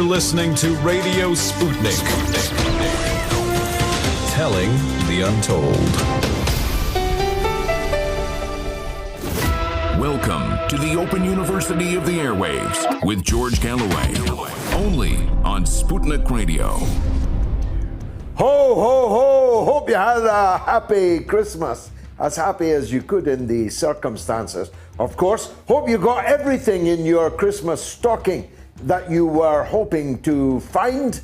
listening to Radio Sputnik. Telling the untold. Welcome to the Open University of the Airwaves with George Galloway. Only on Sputnik Radio. Ho, ho, ho! Hope you had a happy Christmas. As happy as you could in the circumstances. Of course, hope you got everything in your Christmas stocking that you were hoping to find.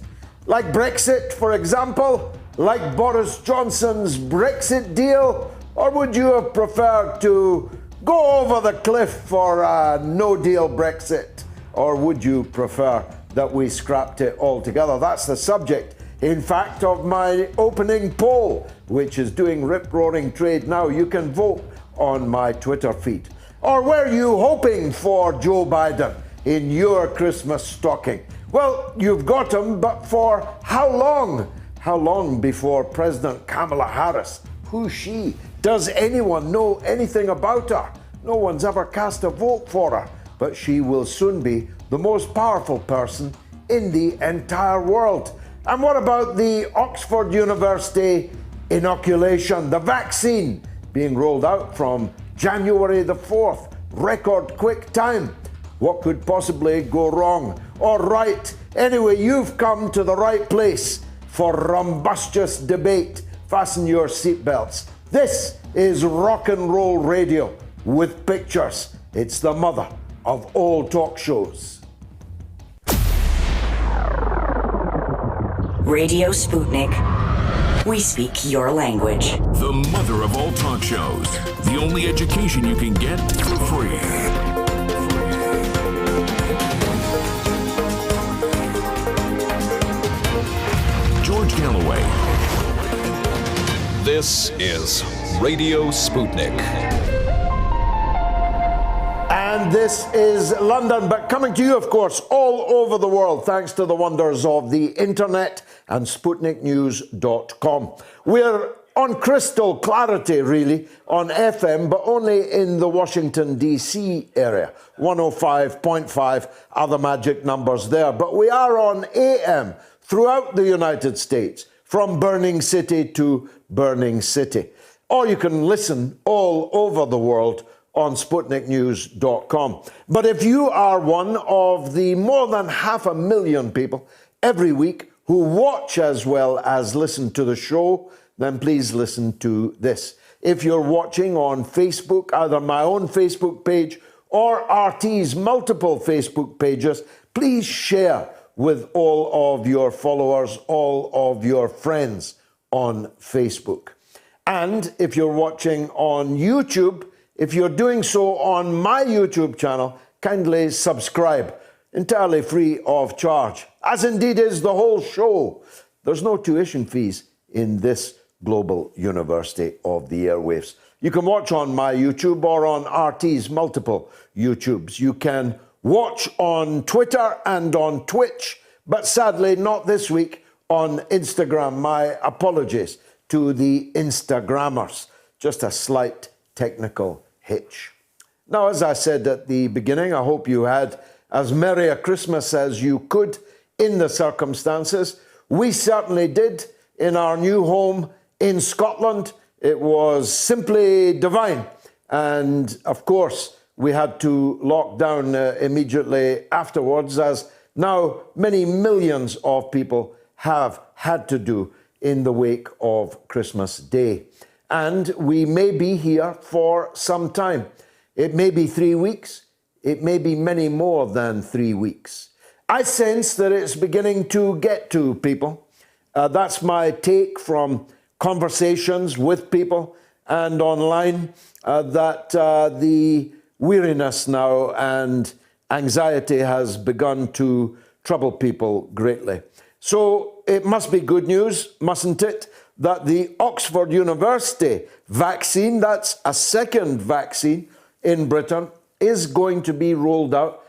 Like Brexit, for example. Like Boris Johnson's Brexit deal. Or would you have preferred to go over the cliff for a no-deal Brexit? Or would you prefer that we scrapped it altogether? That's the subject, in fact, of my opening poll, which is doing rip-roaring trade now. You can vote on my Twitter feed. Or were you hoping for Joe Biden in your Christmas stocking? Well, you've got him, but for how long? How long before President Kamala Harris? Who's she? Does anyone know anything about her? No one's ever cast a vote for her, but she will soon be the most powerful person in the entire world. And what about the Oxford University inoculation, the vaccine being rolled out from January the 4th, record quick time? What could possibly go wrong or right? Anyway, you've come to the right place for rumbustious debate. Fasten your seatbelts. This is rock and roll radio with pictures. It's the mother of all talk shows. Radio Sputnik. We speak your language. The mother of all talk shows. The only education you can get for free. George Galloway. This is Radio Sputnik. And this is London, but coming to you, of course, all over the world, thanks to the wonders of the internet and SputnikNews.com. We're on crystal clarity, really, on FM, but only in the Washington, D.C. area. 105.5 are the magic numbers there. But we are on AM throughout the United States, from burning city to burning city. Or you can listen all over the world on SputnikNews.com. But if you are one of the more than 500,000 people every week who watch as well as listen to the show, then please listen to this. If you're watching on Facebook, either my own Facebook page or RT's multiple Facebook pages, please share with all of your followers, all of your friends on Facebook. And if you're watching on YouTube, if you're doing so on my YouTube channel, kindly subscribe, entirely free of charge, as indeed is the whole show. There's no tuition fees in this global university of the airwaves. You can watch on my YouTube or on RT's multiple YouTubes. You can watch on Twitter and on Twitch, but sadly not this week on Instagram. My apologies to the Instagrammers. Just a slight technical hitch. Now, as I said at the beginning, I hope you had as merry a Christmas as you could in the circumstances. We certainly did in our new home in Scotland. It was simply divine. And of course, we had to lock down immediately afterwards, as now many millions of people have had to do in the wake of Christmas Day. And we may be here for some time. It may be 3 weeks. It may be many more than 3 weeks. I sense that it's beginning to get to people. That's my take from conversations with people and online, that the weariness now and anxiety has begun to trouble people greatly. So it must be good news, mustn't it, that the Oxford University vaccine, that's a second vaccine in Britain, is going to be rolled out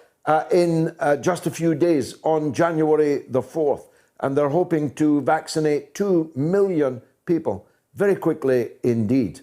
in just a few days on January the 4th. And they're hoping to vaccinate 2 million people very quickly indeed.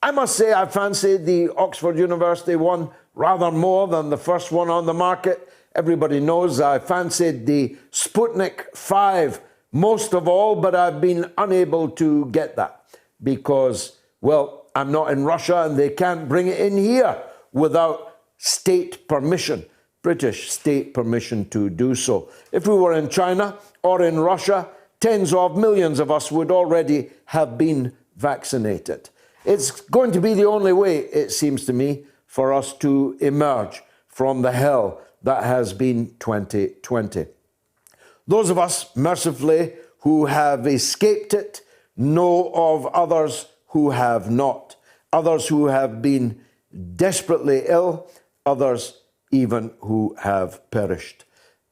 I must say I fancy the Oxford University one rather more than the first one on the market. Everybody knows I fancied the Sputnik 5 most of all, but I've been unable to get that because, well, I'm not in Russia and they can't bring it in here without state permission, British state permission to do so. If we were in China or in Russia, tens of millions of us would already have been vaccinated. It's going to be the only way, it seems to me, for us to emerge from the hell that has been 2020. Those of us, mercifully, who have escaped it, know of others who have not. Others who have been desperately ill, others even who have perished.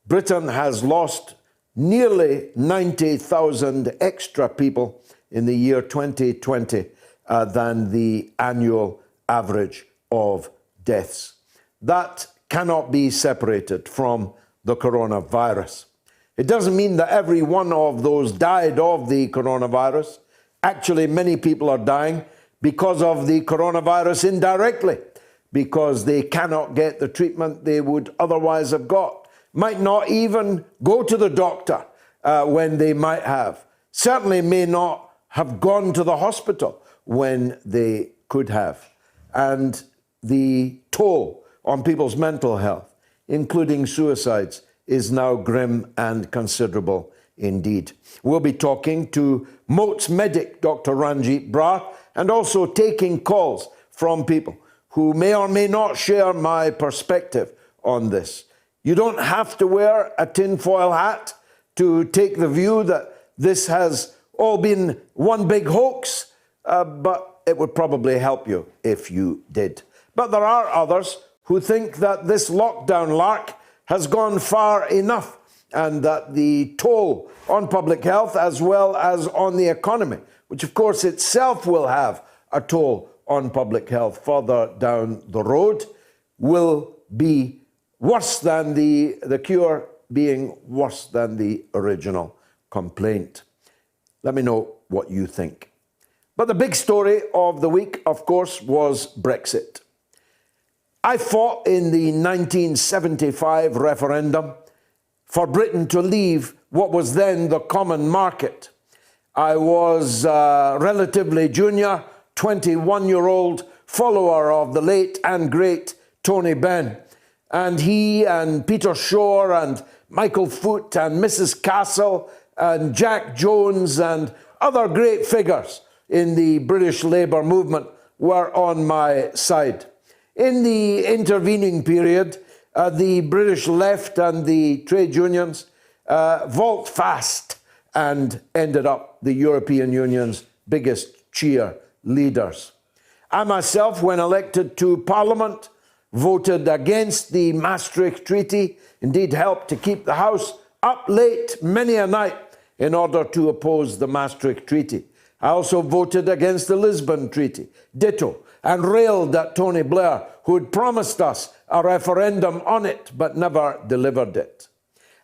Britain has lost nearly 90,000 extra people in the year 2020 than the annual average of deaths. That cannot be separated from the coronavirus. It doesn't mean that every one of those died of the coronavirus. Actually, many people are dying because of the coronavirus indirectly, because they cannot get the treatment they would otherwise have got. Might not even go to the doctor when they might have. Certainly may not have gone to the hospital when they could have. And the toll on people's mental health, including suicides, is now grim and considerable indeed. We'll be talking to Moats medic, Dr. Ranjeet Brar, and also taking calls from people who may or may not share my perspective on this. You don't have to wear a tinfoil hat to take the view that this has all been one big hoax, but it would probably help you if you did. But there are others who think that this lockdown lark has gone far enough and that the toll on public health as well as on the economy, which of course itself will have a toll on public health further down the road, will be worse than the cure being worse than the original complaint. Let me know what you think. But the big story of the week, of course, was Brexit. I fought in the 1975 referendum for Britain to leave what was then the common market. I was a relatively junior, 21-year-old follower of the late and great Tony Benn. And he and Peter Shore and Michael Foot and Mrs. Castle and Jack Jones and other great figures in the British Labour movement were on my side. In the intervening period, the British left and the trade unions vault fast and ended up the European Union's biggest cheerleaders. I myself, when elected to Parliament, voted against the Maastricht Treaty, indeed helped to keep the House up late many a night in order to oppose the Maastricht Treaty. I also voted against the Lisbon Treaty, ditto, and railed at Tony Blair, who had promised us a referendum on it but never delivered it.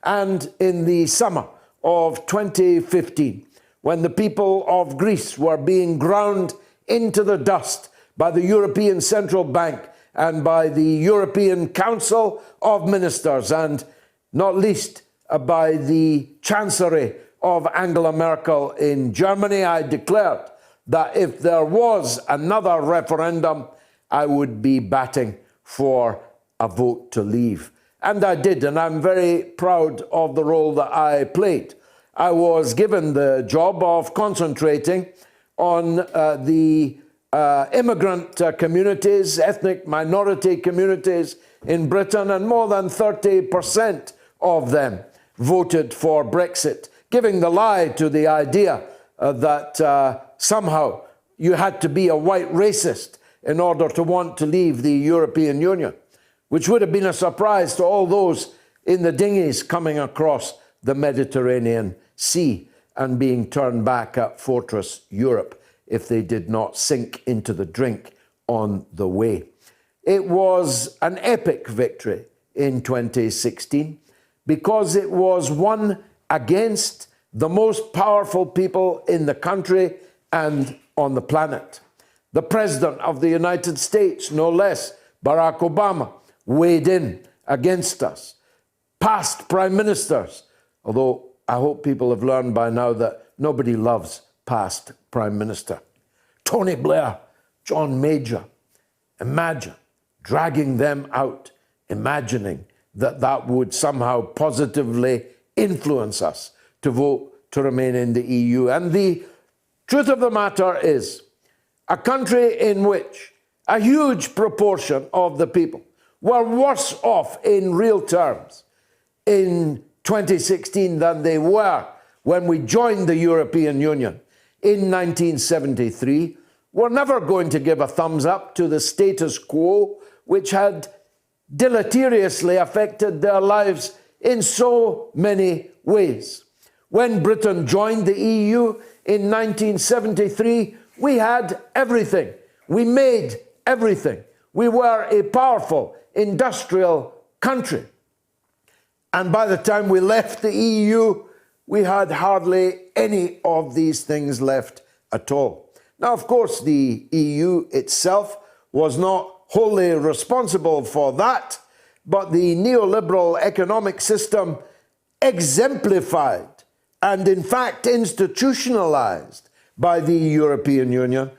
And in the summer of 2015, when the people of Greece were being ground into the dust by the European Central Bank and by the European Council of Ministers, and not least by the Chancery of Angela Merkel in Germany, I declared that if there was another referendum, I would be batting for a vote to leave. And I did, and I'm very proud of the role that I played. I was given the job of concentrating on the immigrant communities, ethnic minority communities in Britain, and more than 30% of them voted for Brexit, giving the lie to the idea that somehow you had to be a white racist in order to want to leave the European Union, which would have been a surprise to all those in the dinghies coming across the Mediterranean Sea and being turned back at Fortress Europe if they did not sink into the drink on the way. It was an epic victory in 2016 because it was won against the most powerful people in the country and on the planet. The President of the United States, no less, Barack Obama, weighed in against us. past prime ministers, although I hope people have learned by now that nobody loves past prime minister. Tony Blair, John Major. Imagine dragging them out, imagining that that would somehow positively influence us to vote to remain in the EU. And the truth of the matter is, a country in which a huge proportion of the people were worse off in real terms in 2016 than they were when we joined the European Union in 1973, we're never going to give a thumbs up to the status quo, which had deleteriously affected their lives in so many ways. When Britain joined the EU in 1973, we had everything. We made everything. We were a powerful industrial country. And by the time we left the EU, we had hardly any of these things left at all. Now, of course, the EU itself was not wholly responsible for that, but the neoliberal economic system exemplified and, in fact, institutionalized by the European Union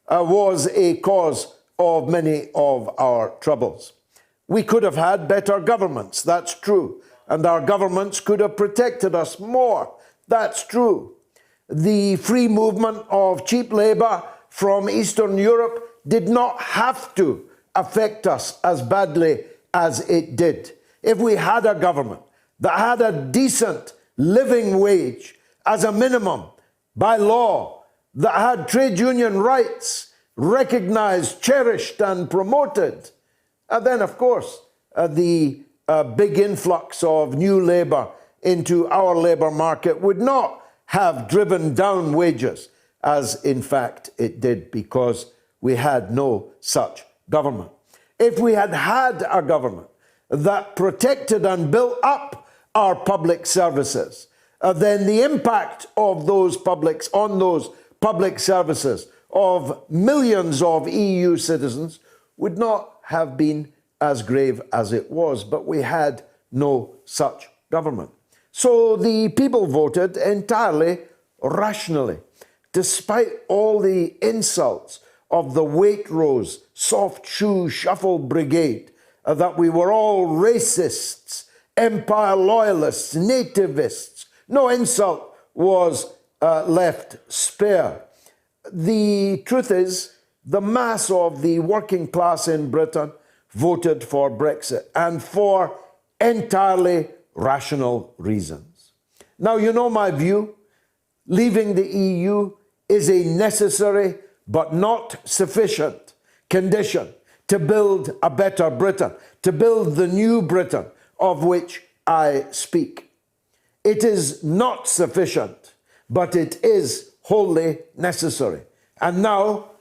was a cause of many of our troubles. We could have had better governments, that's true, and our governments could have protected us more, that's true. The free movement of cheap labour from Eastern Europe did not have to affect us as badly as it did. If we had a government that had a decent living wage as a minimum by law, that had trade union rights recognised, cherished and promoted, and then of course the big influx of new labour into our labour market would not have driven down wages, as in fact it did, because we had no such government. If we had had a government that protected and built up our public services, then the impact of those public services of millions of EU citizens would not have been as grave as it was, but we had no such government. So the people voted entirely rationally, despite all the insults of the Waitrose, soft shoe shuffle brigade, that we were all racists, empire loyalists, nativists. No insult was left spare. The truth is, the mass of the working class in Britain voted for Brexit, and for entirely rational reasons. Now, you know my view. Leaving the EU is a necessary but not sufficient condition to build a better Britain, to build the new Britain of which I speak. It is not sufficient, but it is wholly necessary. And now,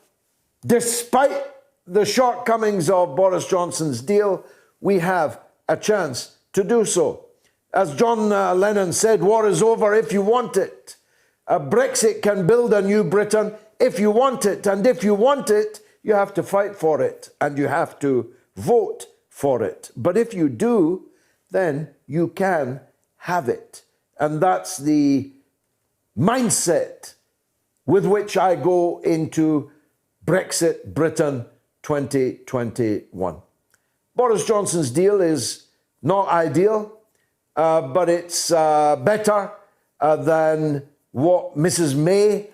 despite the shortcomings of Boris Johnson's deal, we have a chance to do so. As John Lennon said, war is over if you want it. Brexit can build a new Britain if you want it. And if you want it, you have to fight for it and you have to vote for it. But if you do, then you can have it. And that's the mindset with which I go into Brexit Britain 2021. Boris Johnson's deal is not ideal, but it's better than what Mrs. May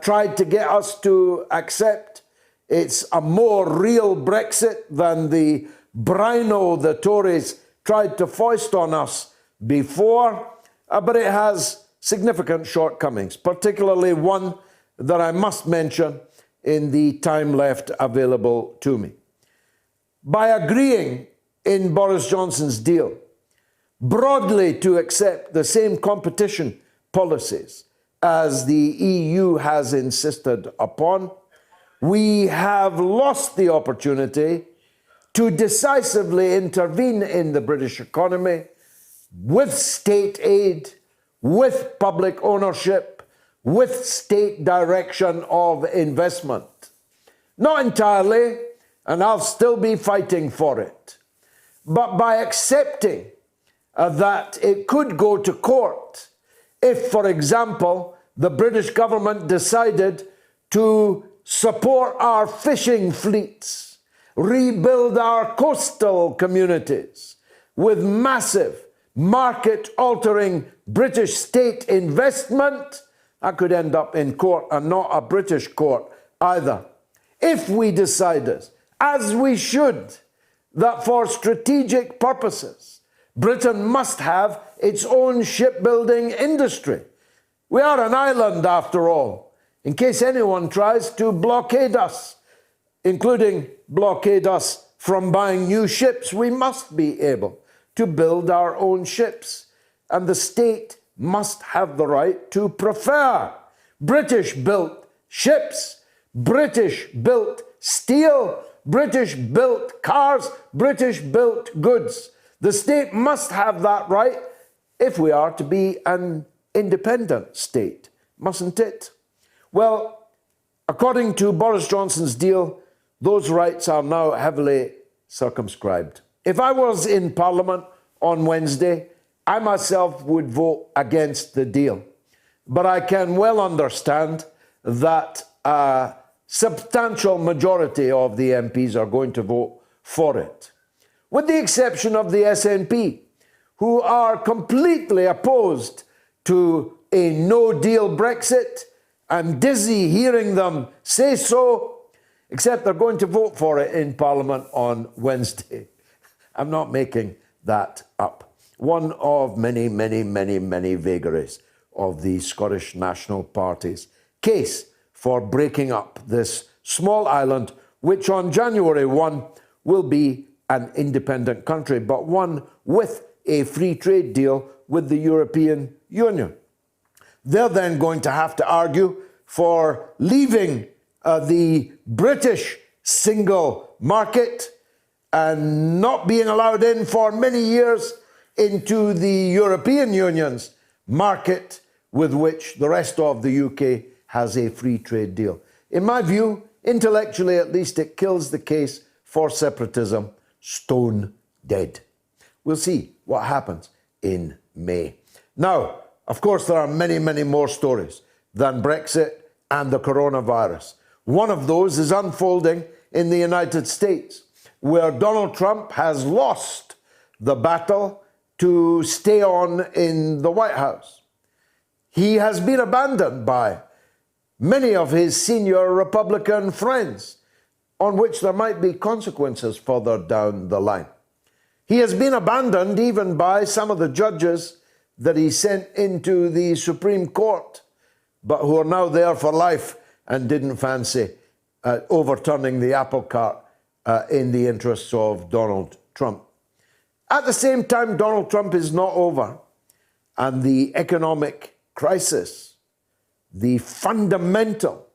tried to get us to accept. It's a more real Brexit than the brino the Tories tried to foist on us before, but it has significant shortcomings, particularly one that I must mention in the time left available to me. By agreeing in Boris Johnson's deal broadly to accept the same competition policies as the EU has insisted upon, we have lost the opportunity to decisively intervene in the British economy with state aid, with public ownership, with state direction of investment. Not entirely, and I'll still be fighting for it, but by accepting that it could go to court if, for example, the British government decided to support our fishing fleets, rebuild our coastal communities with massive market-altering British state investment. That could end up in court, and not a British court either. If we decided, as we should, that for strategic purposes, Britain must have its own shipbuilding industry. We are an island, after all. In case anyone tries to blockade us, including blockade us from buying new ships, we must be able to build our own ships. And the state must have the right to prefer British-built ships, British-built steel, British-built cars, British-built goods. The state must have that right if we are to be an independent state, mustn't it? Well, according to Boris Johnson's deal, those rights are now heavily circumscribed. If I was in Parliament on Wednesday, I myself would vote against the deal. But I can well understand that a substantial majority of the MPs are going to vote for it, with the exception of the SNP, who are completely opposed to a no-deal Brexit. I'm dizzy hearing them say so, except they're going to vote for it in Parliament on Wednesday. I'm not making that up. One of many, many, many, many vagaries of the Scottish National Party's case for breaking up this small island, which on January 1 will be an independent country, but one with a free trade deal with the European Union. They're then going to have to argue for leaving the British single market and not being allowed in for many years into the European Union's market, with which the rest of the UK has a free trade deal. In my view, intellectually at least, it kills the case for separatism stone dead. We'll see what happens in May. Now, of course, there are many, many more stories than Brexit and the coronavirus. One of those is unfolding in the United States, where Donald Trump has lost the battle to stay on in the White House. He has been abandoned by many of his senior Republican friends, on which there might be consequences further down the line. He has been abandoned even by some of the judges that he sent into the Supreme Court, but who are now there for life and didn't fancy overturning the apple cart in the interests of Donald Trump. At the same time, Donald Trump is not over, and the economic crisis, the fundamental,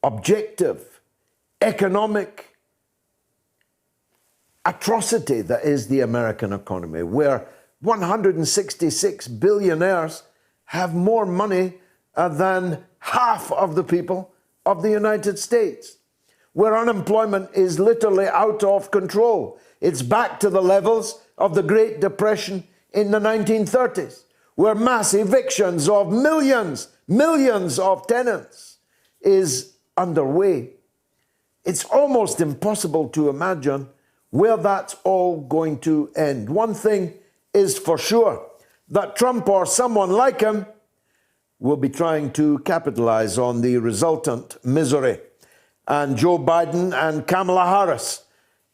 objective, economic atrocity that is the American economy, where 166 billionaires have more money than half of the people of the United States, where unemployment is literally out of control. It's back to the levels of the Great Depression in the 1930s, where mass evictions of millions of tenants is underway. It's almost impossible to imagine where that's all going to end. One thing is for sure, that Trump or someone like him will be trying to capitalize on the resultant misery. And Joe Biden and Kamala Harris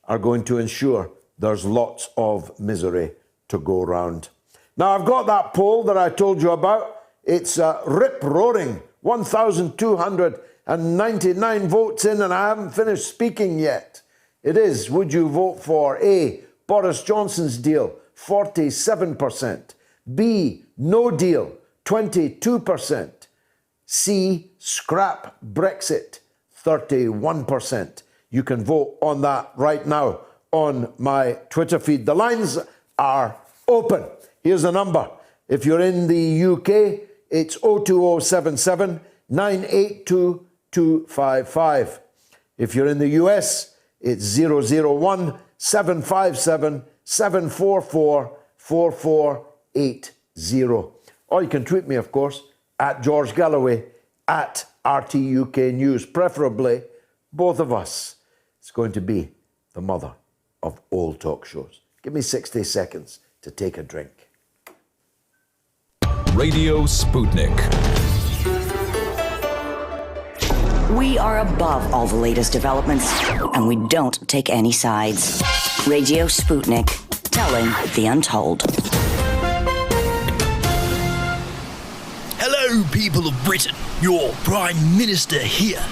are going to ensure there's lots of misery to go round. Now, I've got that poll that I told you about. It's rip-roaring, 1,299 votes in, and I haven't finished speaking yet. It is, would you vote for A, Boris Johnson's deal, 47%, B, no deal, 22%, C, scrap Brexit, 31%. You can vote on that right now on my Twitter feed. The lines are open. Here's the number. If you're in the UK, it's 02077 982 255. If you're in the US, it's 001 757 744 4480. Or you can tweet me, of course, at George Galloway, at RTUK News. Preferably, both of us. It's going to be the mother of all talk shows. Give me 60 seconds to take a drink. Radio Sputnik. We are above all the latest developments, and we don't take any sides. Radio Sputnik, telling the untold. Hello, people of Britain. Your Prime Minister here.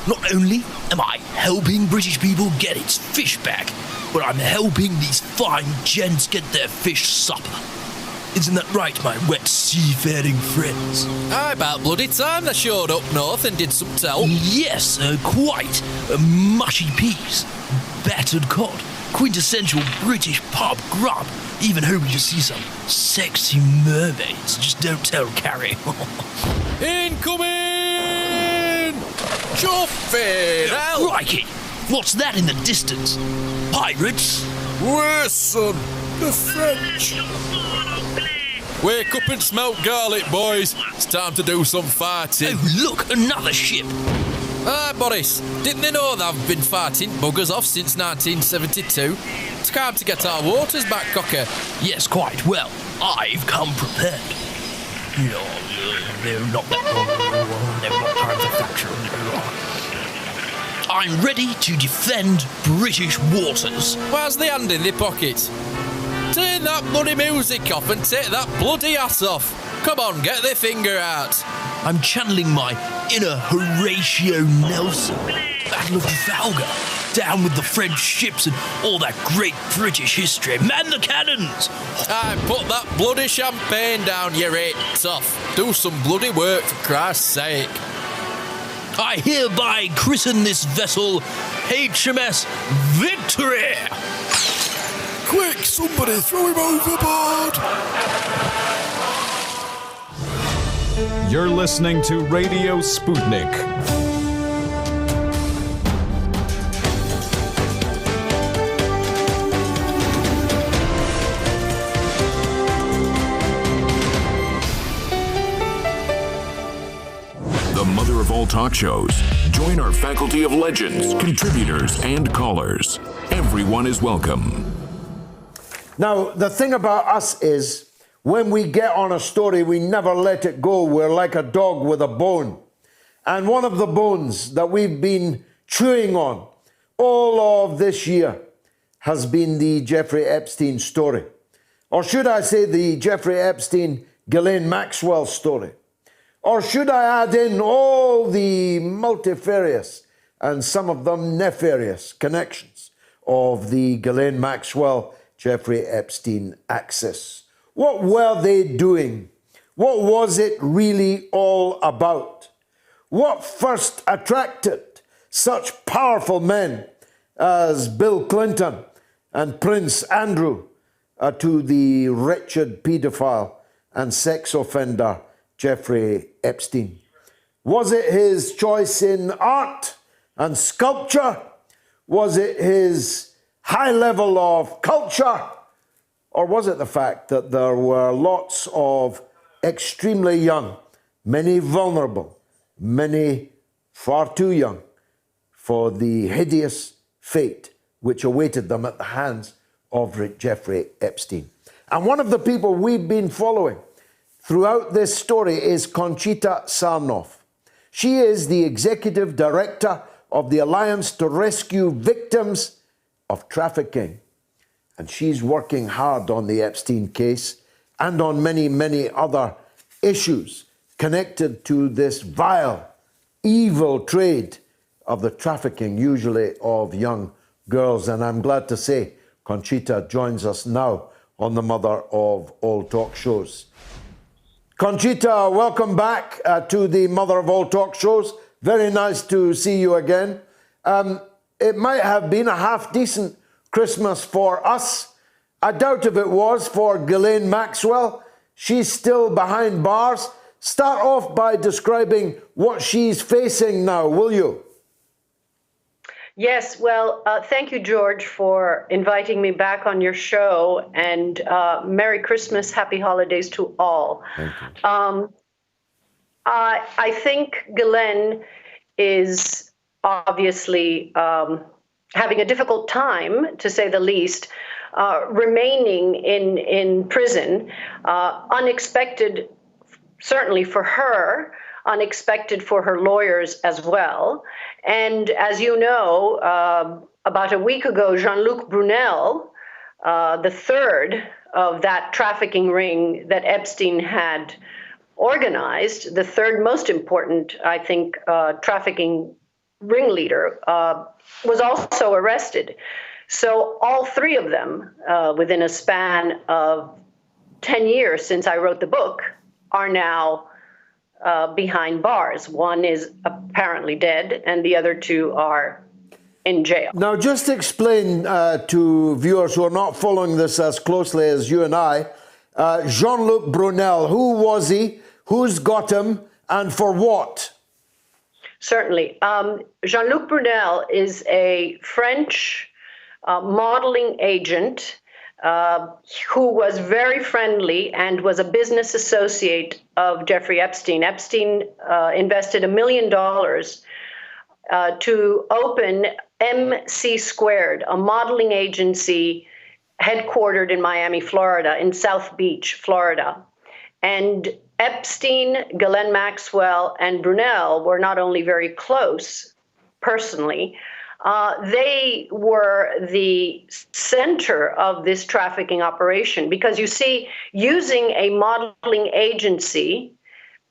Not only am I helping British people get its fish back, but I'm helping these fine gents get their fish supper. Isn't that right, my wet seafaring friends? About bloody time they showed up north and did some tell. Yes, quite. Mushy peas, battered cod, quintessential British pub grub. Even hoping to see some sexy mermaids. Just don't tell Carrie. Incoming! Chuffing out! Crikey! What's that in the distance? Pirates? Worse, son. The French. Wake up and smelt garlic, boys. It's time to do some fighting. Oh, look, another ship. Aye, Boris. Didn't they know they've been fighting buggers off since 1972? It's time to get our waters back, Cocker. Yes, quite well. I've come prepared. No, not that one. Never got time for faction. I'm ready to defend British waters. Where's the hand in the pocket? Turn that bloody music off and take that bloody ass off. Come on, get the finger out. I'm channeling my inner Horatio Nelson. Battle of Trafalgar. Down with the French ships and all that great British history. Man the cannons! Aye, put that bloody champagne down, you rate tough. Do some bloody work, for Christ's sake. I hereby christen this vessel HMS Victory! Quick, somebody throw him overboard! You're listening to Radio Sputnik. The mother of all talk shows. Join our faculty of legends, contributors, and callers. Everyone is welcome. Now, the thing about us is, when we get on a story, we never let it go. We're like a dog with a bone. And one of the bones that we've been chewing on all of this year has been the Jeffrey Epstein story. Or should I say the Jeffrey Epstein, Ghislaine Maxwell story? Or should I add in all the multifarious and some of them nefarious connections of the Ghislaine Maxwell, Jeffrey Epstein axis? What were they doing? What was it really all about? What first attracted such powerful men as Bill Clinton and Prince Andrew to the wretched paedophile and sex offender Jeffrey Epstein? Was it his choice in art and sculpture? Was it his high level of culture? Or was it the fact that there were lots of extremely young, many vulnerable, many far too young for the hideous fate which awaited them at the hands of Jeffrey Epstein? And one of the people we've been following throughout this story is Conchita Sarnoff. She is the executive director of the Alliance to Rescue Victims of Trafficking. And she's working hard on the Epstein case and on many, many other issues connected to this vile, evil trade of the trafficking, usually of young girls. And I'm glad to say Conchita joins us now on the mother of all talk shows. Conchita, welcome back to the mother of all talk shows. Very nice to see you again. It might have been a half-decent Christmas for us. I doubt if it was for Ghislaine Maxwell. She's still behind bars. Start off by describing what she's facing now, will you? Yes, well, thank you, George, for inviting me back on your show, and Merry Christmas, Happy Holidays to all. Thank you. I think Ghislaine is obviously having a difficult time, to say the least, remaining in prison. Unexpected, certainly for her, unexpected for her lawyers as well. And as you know, about a week ago, Jean-Luc Brunel, the third of that trafficking ring that Epstein had organized, the third most important, I think, trafficking ringleader, was also arrested. So all three of them, within a span of 10 years since I wrote the book, are now behind bars. One is apparently dead, and the other two are in jail. Now, just explain to viewers who are not following this as closely as you and I, Jean-Luc Brunel, who was he, who's got him, and for what? Certainly. Jean-Luc Brunel is a French modeling agent who was very friendly and was a business associate of Jeffrey Epstein. Epstein invested $1 million to open MC Squared, a modeling agency headquartered in Miami, Florida, in South Beach, Florida. And Epstein, Ghislaine Maxwell, and Brunel were not only very close personally, they were the center of this trafficking operation, because you see, using a modeling agency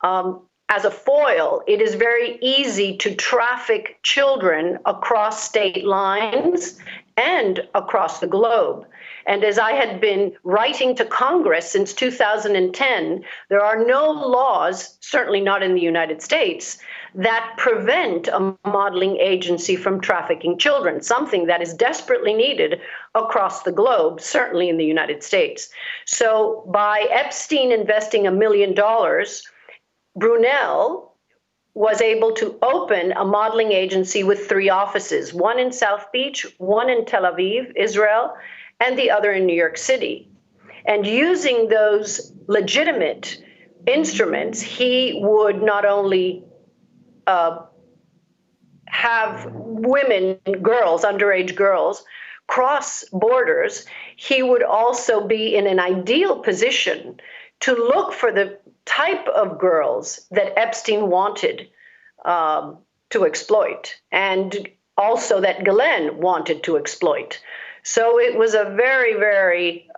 as a foil, it is very easy to traffic children across state lines and across the globe. And as I had been writing to Congress since 2010, there are no laws, certainly not in the United States, that prevent a modeling agency from trafficking children, something that is desperately needed across the globe, certainly in the United States. So by Epstein investing $1 million, Brunel was able to open a modeling agency with 3 offices, one in South Beach, one in Tel Aviv, Israel, and the other in New York City. And using those legitimate instruments, he would not only have women, girls, underage girls, cross borders, he would also be in an ideal position to look for the type of girls that Epstein wanted to exploit, and also that Ghislaine wanted to exploit. So it was a very, very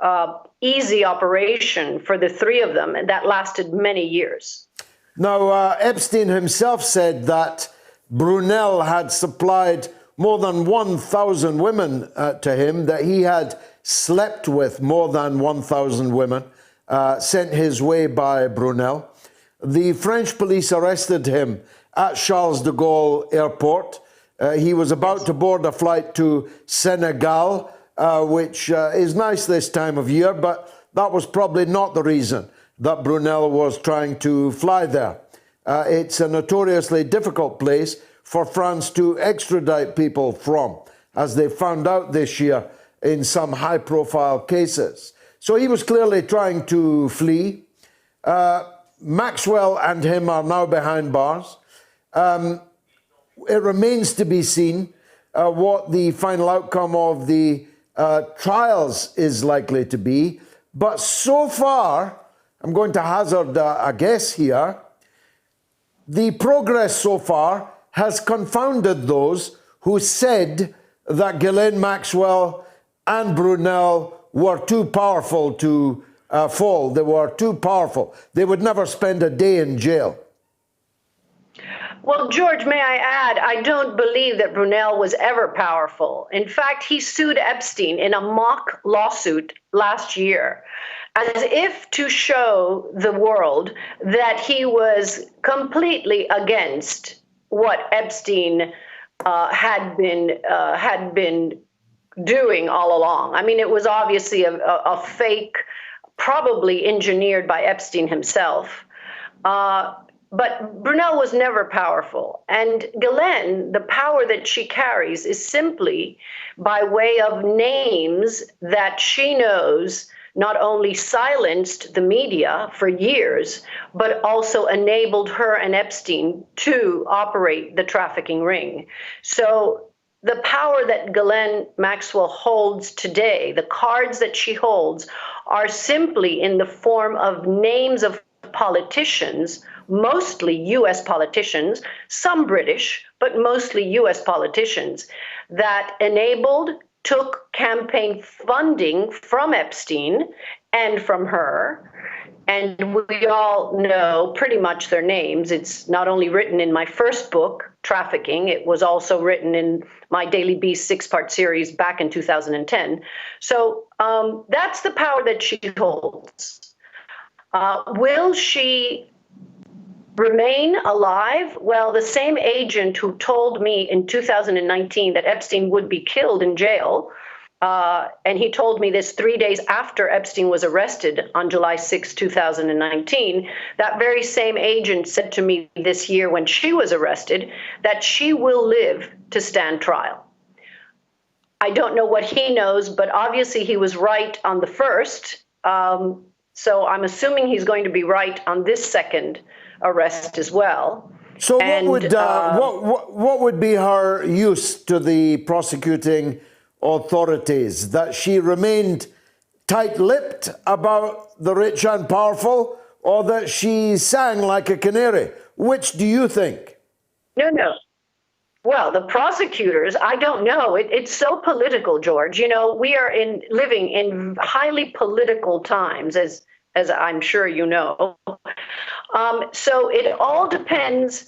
easy operation for the 3 of them, and that lasted many years. Now, Epstein himself said that Brunel had supplied more than 1,000 women to him, that he had slept with more than 1,000 women sent his way by Brunel. The French police arrested him at Charles de Gaulle Airport. He was about to board a flight to Senegal, which is nice this time of year, but that was probably not the reason that Brunel was trying to fly there. It's a notoriously difficult place for France to extradite people from, as they found out this year in some high-profile cases. So he was clearly trying to flee. Maxwell and him are now behind bars. It remains to be seen what the final outcome of the trials is likely to be. But so far, I'm going to hazard a guess here, the progress so far has confounded those who said that Ghislaine Maxwell and Brunel were too powerful to fall. They were too powerful. They would never spend a day in jail. Well, George, may I add, I don't believe that Brunel was ever powerful. In fact, he sued Epstein in a mock lawsuit last year, as if to show the world that he was completely against what Epstein had been doing all along. I mean, it was obviously a fake, probably engineered by Epstein himself. But Brunel was never powerful. And Ghislaine, the power that she carries is simply by way of names that she knows not only silenced the media for years, but also enabled her and Epstein to operate the trafficking ring. So the power that Ghislaine Maxwell holds today, the cards that she holds, are simply in the form of names of politicians, mostly US politicians, some British, but mostly US politicians, that enabled, took campaign funding from Epstein and from her. And we all know pretty much their names. It's not only written in my first book, Trafficking, it was also written in my Daily Beast 6-part series back in 2010. So that's the power that she holds. Will she remain alive? Well, the same agent who told me in 2019 that Epstein would be killed in jail, and he told me this 3 days after Epstein was arrested on July 6, 2019, that very same agent said to me this year when she was arrested that she will live to stand trial. I don't know what he knows, but obviously he was right on the first. So I'm assuming he's going to be right on this second arrest as well. So what would be her use to the prosecuting authorities? That she remained tight-lipped about the rich and powerful, or that she sang like a canary? Which do you think? No. Well, the prosecutors, I don't know. It's so political, George. You know, we are living in highly political times, as I'm sure you know. So it all depends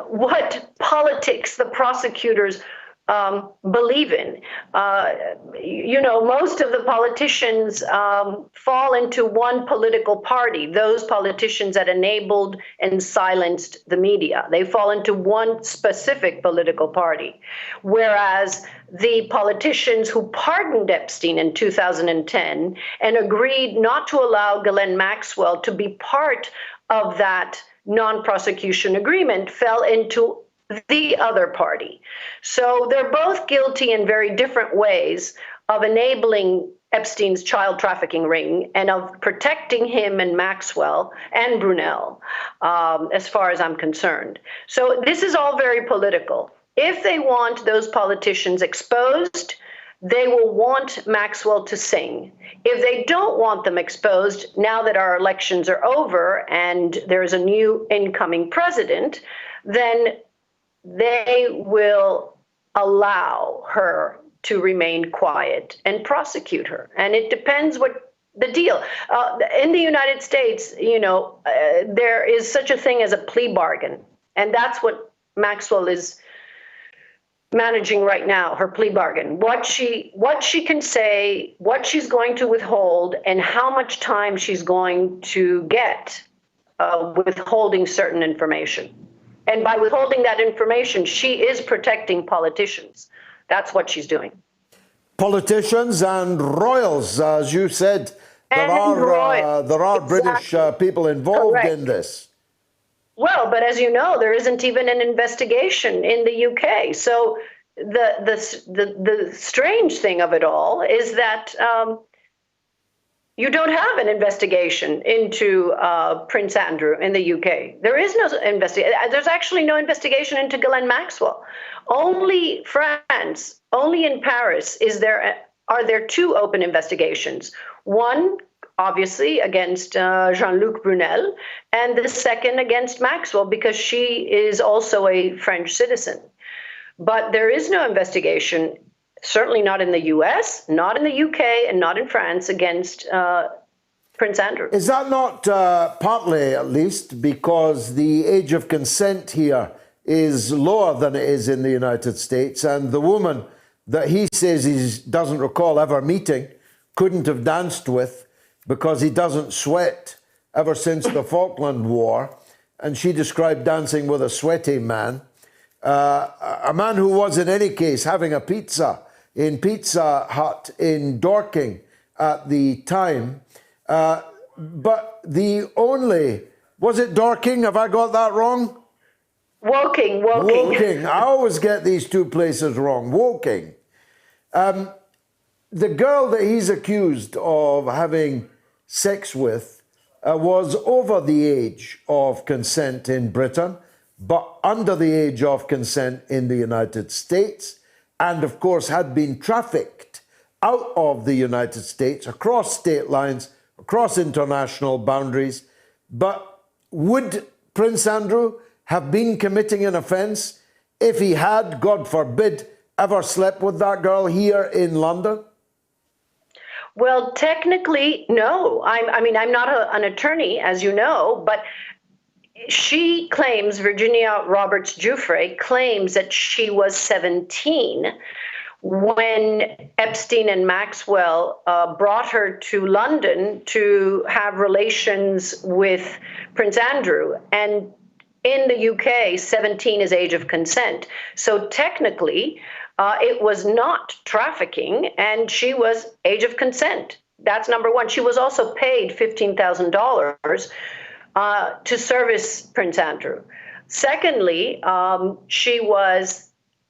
what politics the prosecutors believe in. You know, most of the politicians fall into one political party, those politicians that enabled and silenced the media. They fall into one specific political party. Whereas the politicians who pardoned Epstein in 2010 and agreed not to allow Ghislaine Maxwell to be part of that non-prosecution agreement fell into the other party. So they're both guilty in very different ways of enabling Epstein's child trafficking ring and of protecting him and Maxwell and Brunel, as far as I'm concerned. So this is all very political. If they want those politicians exposed, they will want Maxwell to sing. If they don't want them exposed, now that our elections are over and there's a new incoming president, then they will allow her to remain quiet and prosecute her. And it depends what the deal. In the United States, you know, there is such a thing as a plea bargain. And that's what Maxwell is managing right now, her plea bargain. What she can say, what she's going to withhold, and how much time she's going to get withholding certain information. And by withholding that information, she is protecting politicians. That's what she's doing. Politicians and royals, as you said, there are British people involved in this. Well, but as you know, there isn't even an investigation in the UK. So the strange thing of it all is that you don't have an investigation into Prince Andrew in the UK. There is no investigation. There's actually no investigation into Ghislaine Maxwell. Only France, only in Paris, are there two open investigations. One, obviously, against Jean-Luc Brunel, and the second against Maxwell, because she is also a French citizen. But there is no investigation, certainly not in the US, not in the UK, and not in France, against Prince Andrew. Is that not partly, at least, because the age of consent here is lower than it is in the United States, and the woman that he says he doesn't recall ever meeting, couldn't have danced with, because he doesn't sweat ever since the Falkland War, and she described dancing with a sweaty man, a man who was in any case having a pizza in Pizza Hut in Dorking at the time. But the only Was it Dorking? Have I got that wrong? Woking. Woking. I always get these two places wrong. Woking. The girl that he's accused of having sex with was over the age of consent in Britain, but under the age of consent in the United States, and of course had been trafficked out of the United States, across state lines, across international boundaries. But would Prince Andrew have been committing an offence if he had, God forbid, ever slept with that girl here in London? Well, technically, no. I mean, I'm not an attorney, as you know, but she claims, Virginia Roberts Giuffre claims that she was 17 when Epstein and Maxwell brought her to London to have relations with Prince Andrew. And in the UK, 17 is age of consent. So technically, it was not trafficking, and she was age of consent. That's number one. She was also paid $15,000 to service Prince Andrew. Secondly, she was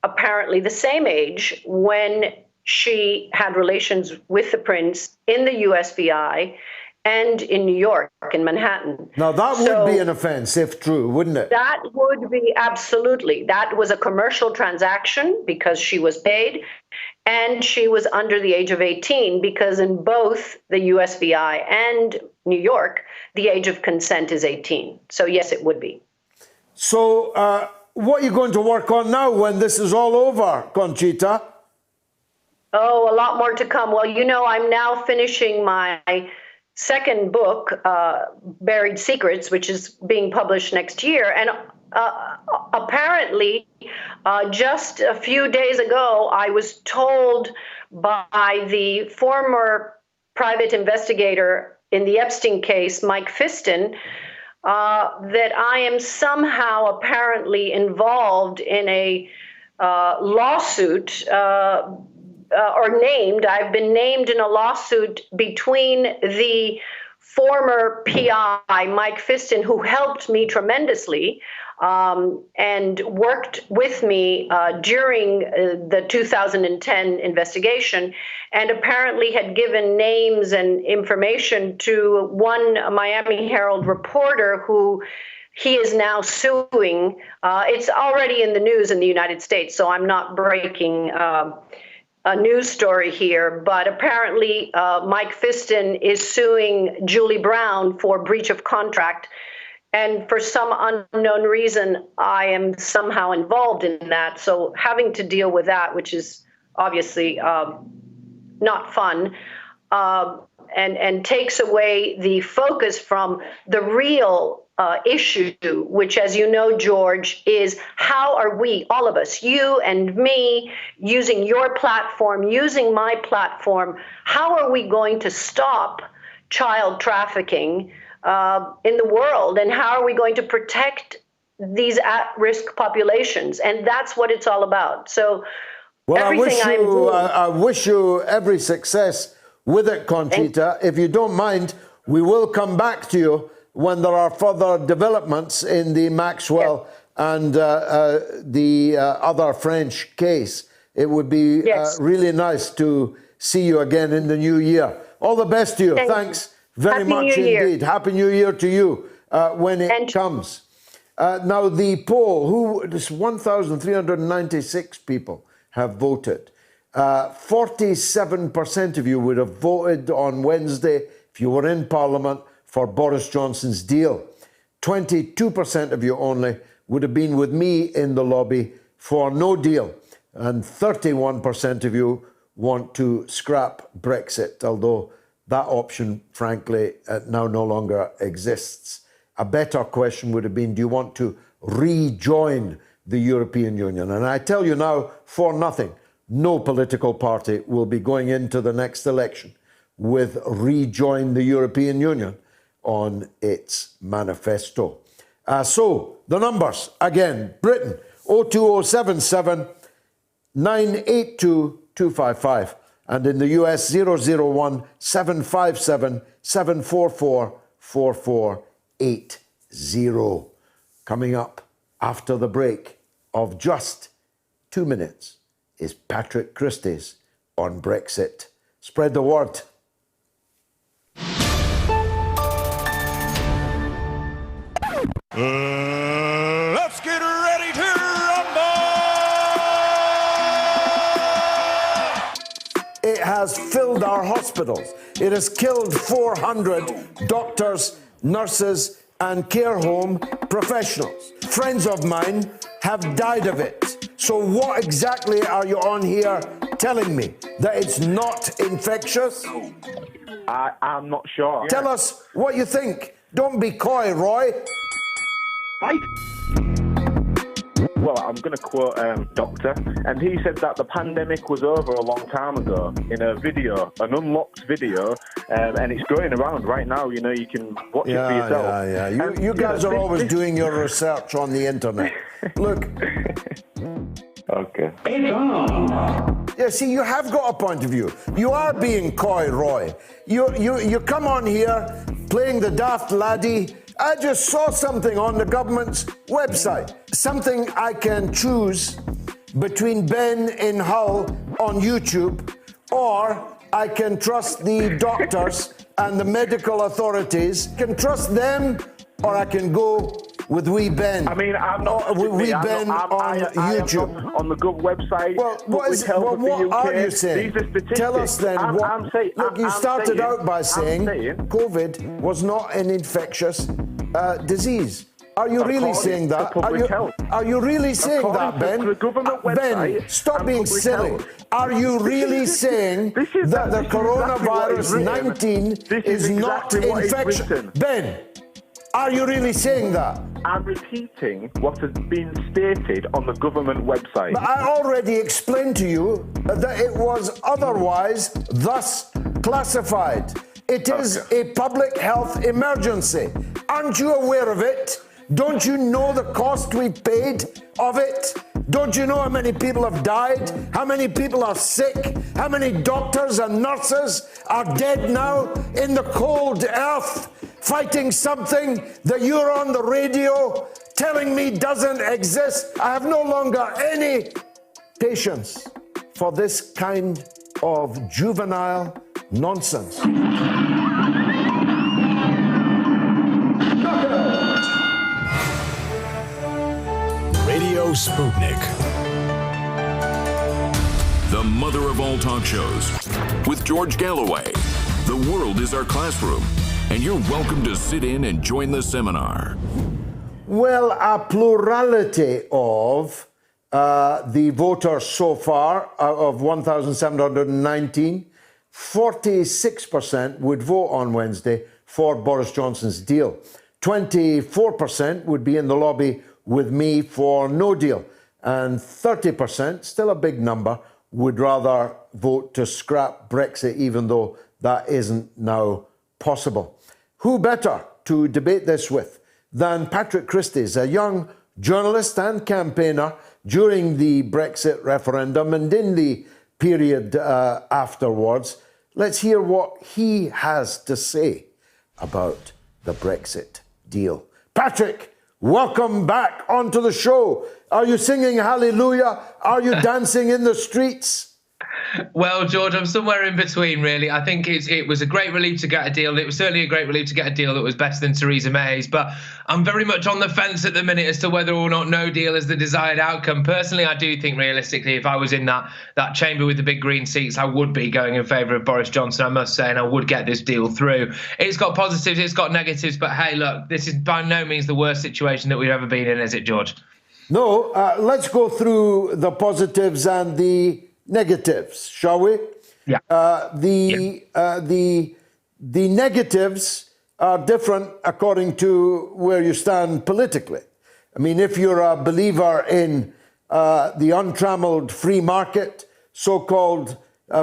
apparently the same age when she had relations with the prince in the USVI and in New York, in Manhattan. Now, that would be an offence, if true, wouldn't it? That would be, absolutely. That was a commercial transaction because she was paid, and she was under the age of 18 because in both the USVI and New York, the age of consent is 18. So yes, it would be. So what are you going to work on now when this is all over, Conchita? Oh, a lot more to come. Well, you know, I'm now finishing my second book, Buried Secrets, which is being published next year. And apparently, just a few days ago, I was told by the former private investigator in the Epstein case, Mike Fiston, that I am somehow apparently involved in a lawsuit I've been named in a lawsuit between the former PI, Mike Fiston, who helped me tremendously and worked with me during the 2010 investigation, and apparently had given names and information to one Miami Herald reporter who he is now suing. It's already in the news in the United States, so I'm not breaking a news story here, but apparently Mike Fiston is suing Julie Brown for breach of contract. And for some unknown reason, I am somehow involved in that. So having to deal with that, which is obviously not fun, and takes away the focus from the real issue, which, as you know, George, is how are we, all of us, you and me, using your platform, using my platform, how are we going to stop child trafficking in the world, and how are we going to protect these at-risk populations? And that's what it's all about. So well, I wish you every success with it, Conchita. If you don't mind, we will come back to you when there are further developments in the Maxwell and the other French case. It would be really nice to see you again in the new year. All the best to you. Thanks very much indeed. Happy New Year to you when it comes. Now, the poll, 1,396 people have voted. 47% of you would have voted on Wednesday if you were in Parliament for Boris Johnson's deal. 22% of you only would have been with me in the lobby for no deal. And 31% of you want to scrap Brexit, although that option, frankly, now no longer exists. A better question would have been, do you want to rejoin the European Union? And I tell you now, for nothing, no political party will be going into the next election with rejoin the European Union on its manifesto. So, the numbers, again, Britain, 02077 982 255, and in the US, 001 757 744 4488. zero. Coming up after the break of just 2 minutes is Patrick Christys on Brexit. Spread the word. Let's get ready to rumble! It has filled our hospitals. It has killed 400 doctors, nurses, and care home professionals. Friends of mine have died of it. So what exactly are you on here telling me? That it's not infectious? I'm not sure. Tell us what you think. Don't be coy, Roy. Well, I'm going to quote Doctor, and he said that the pandemic was over a long time ago in a video, an unlocked video, and it's going around right now. You know, you can watch it for yourself. You guys are always doing your research on the internet. Look. Okay. Yeah, see, you have got a point of view. You are being coy, Roy. You come on here playing the daft laddie. I just saw something on the government's website. Something I can choose between Ben in Hull on YouTube, or I can trust the doctors and the medical authorities. I can trust them, or I can go with wee Ben. I mean, I'm not. Wee Ben on YouTube. Am on the Gov website. Well, what are you saying? These are statistics. Tell us then. Look, you started out by saying COVID was not an infectious disease. Are you really saying that? Are you really saying that, Ben? Ben, stop being silly. Are you really saying that the coronavirus 19 is not infectious? Ben, are you really saying that? I'm repeating what has been stated on the government website. But I already explained to you that it was otherwise thus classified. It is a public health emergency. Aren't you aware of it? Don't you know the cost we've paid of it? Don't you know how many people have died? How many people are sick? How many doctors and nurses are dead now in the cold earth, fighting something that you're on the radio telling me doesn't exist? I have no longer any patience for this kind of juvenile nonsense. Radio Sputnik. The mother of all talk shows. With George Galloway. The world is our classroom, and you're welcome to sit in and join the seminar. Well, a plurality of the voters so far, of 1,719, 46% would vote on Wednesday for Boris Johnson's deal. 24% would be in the lobby with me for no deal. And 30%, still a big number, would rather vote to scrap Brexit, even though that isn't now possible. Who better to debate this with than Patrick Christys, a young journalist and campaigner during the Brexit referendum and in the period afterwards. Let's hear what he has to say about the Brexit deal. Patrick, welcome back onto the show. Are you singing hallelujah? Are you dancing in the streets? Well, George, I'm somewhere in between, really. I think it was a great relief to get a deal. It was certainly a great relief to get a deal that was better than Theresa May's. But I'm very much on the fence at the minute as to whether or not no deal is the desired outcome. Personally, I do think realistically, if I was in that chamber with the big green seats, I would be going in favour of Boris Johnson, I must say, and I would get this deal through. It's got positives, it's got negatives. But hey, look, this is by no means the worst situation that we've ever been in, is it, George? No, let's go through the positives and the negatives, shall we? Yeah. The negatives are different according to where you stand politically. I mean, if you're a believer in the untrammeled free market, so-called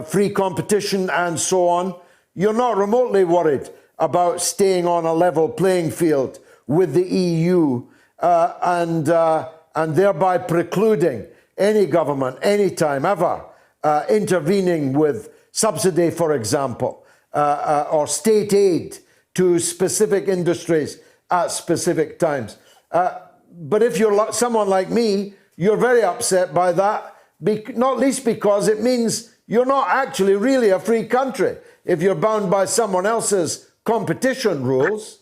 free competition and so on, you're not remotely worried about staying on a level playing field with the EU and thereby precluding any government, anytime, ever, intervening with subsidy, for example, or state aid to specific industries at specific times. But if you're someone like me, you're very upset by that, not least because it means you're not actually really a free country if you're bound by someone else's competition rules.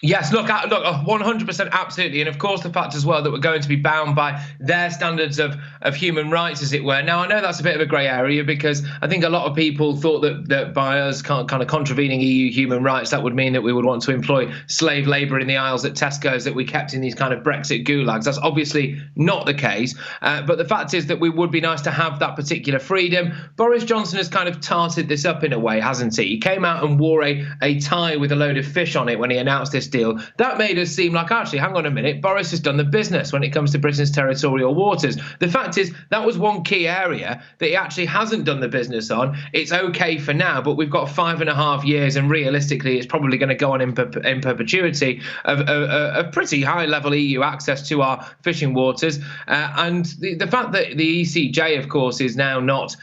Yes, look, 100% absolutely. And of course, the fact as well that we're going to be bound by their standards of human rights, as it were. Now, I know that's a bit of a grey area because I think a lot of people thought that by us kind of contravening EU human rights, that would mean that we would want to employ slave labour in the aisles at Tesco's that we kept in these kind of Brexit gulags. That's obviously not the case. But the fact is that we would be nice to have that particular freedom. Boris Johnson has kind of tarted this up in a way, hasn't he? He came out and wore a tie with a load of fish on it when he announced this deal. That made us seem like, actually, hang on a minute, Boris has done the business when it comes to Britain's territorial waters. The fact is, that was one key area that he actually hasn't done the business on. It's okay for now, but we've got 5.5 years, and realistically, it's probably going to go on in perpetuity of pretty high-level EU access to our fishing waters. And the fact that the ECJ, of course, is now not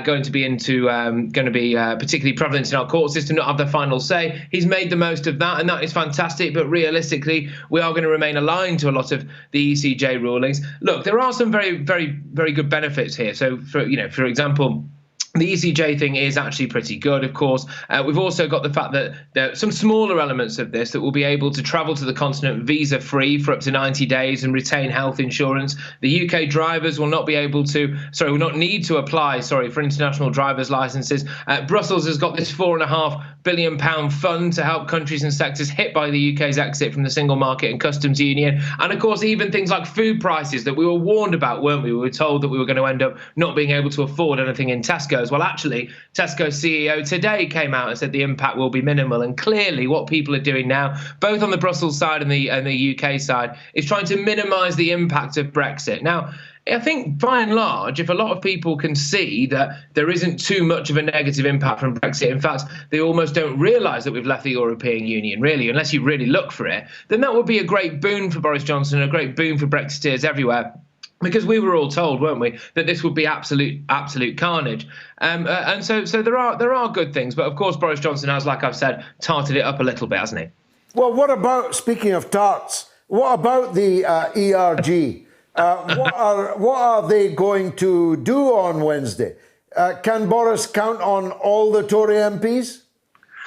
going to be particularly prevalent in our court system, not have the final say. He's made the most of that, and that is fantastic. But realistically, we are going to remain aligned to a lot of the ECJ rulings. Look, there are some very, very, very good benefits here. So, for example, the ECJ thing is actually pretty good, of course. We've also got the fact that there are some smaller elements of this that will be able to travel to the continent visa-free for up to 90 days and retain health insurance. The UK drivers will not need to apply for international driver's licenses. Brussels has got this £4.5 billion fund to help countries and sectors hit by the UK's exit from the single market and customs union. And of course, even things like food prices that we were warned about, weren't we? We were told that we were going to end up not being able to afford anything in Tesco's. Well, actually, Tesco's CEO today came out and said the impact will be minimal. And clearly what people are doing now, both on the Brussels side and the UK side, is trying to minimise the impact of Brexit. Now, I think by and large, if a lot of people can see that there isn't too much of a negative impact from Brexit, in fact, they almost don't realise that we've left the European Union, really, unless you really look for it, then that would be a great boon for Boris Johnson and a great boon for Brexiteers everywhere. Because we were all told, weren't we, that this would be absolute carnage. And so there are good things. But of course, Boris Johnson has, like I've said, tarted it up a little bit, hasn't he? Well, what about, speaking of tarts, what about the ERG? What are they going to do on Wednesday? Can Boris count on all the Tory MPs?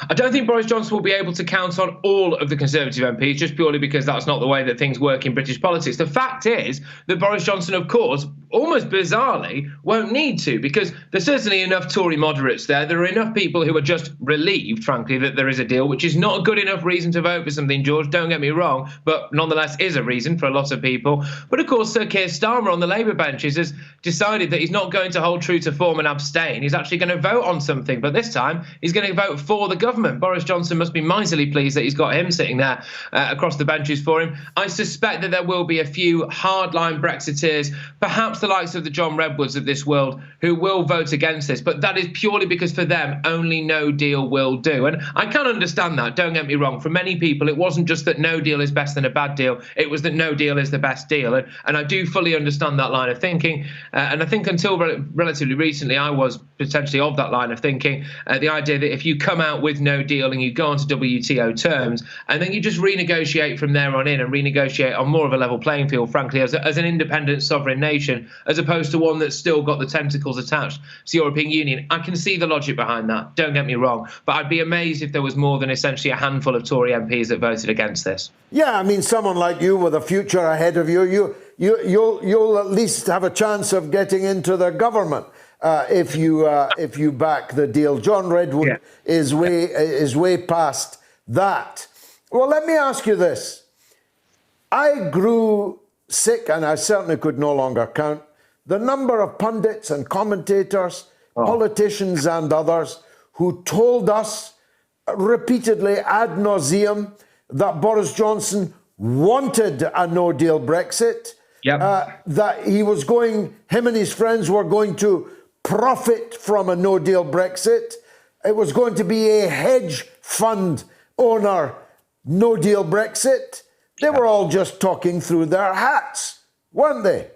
I don't think Boris Johnson will be able to count on all of the Conservative MPs, just purely because that's not the way that things work in British politics. The fact is that Boris Johnson, of course, almost bizarrely, won't need to, because there's certainly enough Tory moderates there. There are enough people who are just relieved, frankly, that there is a deal, which is not a good enough reason to vote for something, George, don't get me wrong, but nonetheless is a reason for a lot of people. But of course, Sir Keir Starmer on the Labour benches has decided that he's not going to hold true to form and abstain. He's actually going to vote on something, but this time he's going to vote for the government. Boris Johnson must be miserly pleased that he's got him sitting there across the benches for him. I suspect that there will be a few hardline Brexiteers, perhaps the likes of the John Redwoods of this world, who will vote against this. But that is purely because for them, only no deal will do. And I can understand that, don't get me wrong. For many people, it wasn't just that no deal is better than a bad deal. It was that no deal is the best deal. And I do fully understand that line of thinking. And I think until relatively recently, I was potentially of that line of thinking. The idea that if you come out with no deal and you go on to WTO terms, and then you just renegotiate from there on in and renegotiate on more of a level playing field, frankly, as an independent sovereign nation, as opposed to one that's still got the tentacles attached to the European Union. I can see the logic behind that, don't get me wrong, but I'd be amazed if there was more than essentially a handful of Tory MPs that voted against this. Yeah, I mean, someone like you with a future ahead of you'll at least have a chance of getting into the government. If you back the deal. John Redwood is way past that. Well, let me ask you this. I grew sick, and I certainly could no longer count the number of pundits and commentators, politicians and others, who told us repeatedly ad nauseum that Boris Johnson wanted a no-deal Brexit, that him and his friends were going to profit from a no-deal Brexit. It was going to be a hedge fund owner no-deal Brexit. They were all just talking through their hats, weren't they?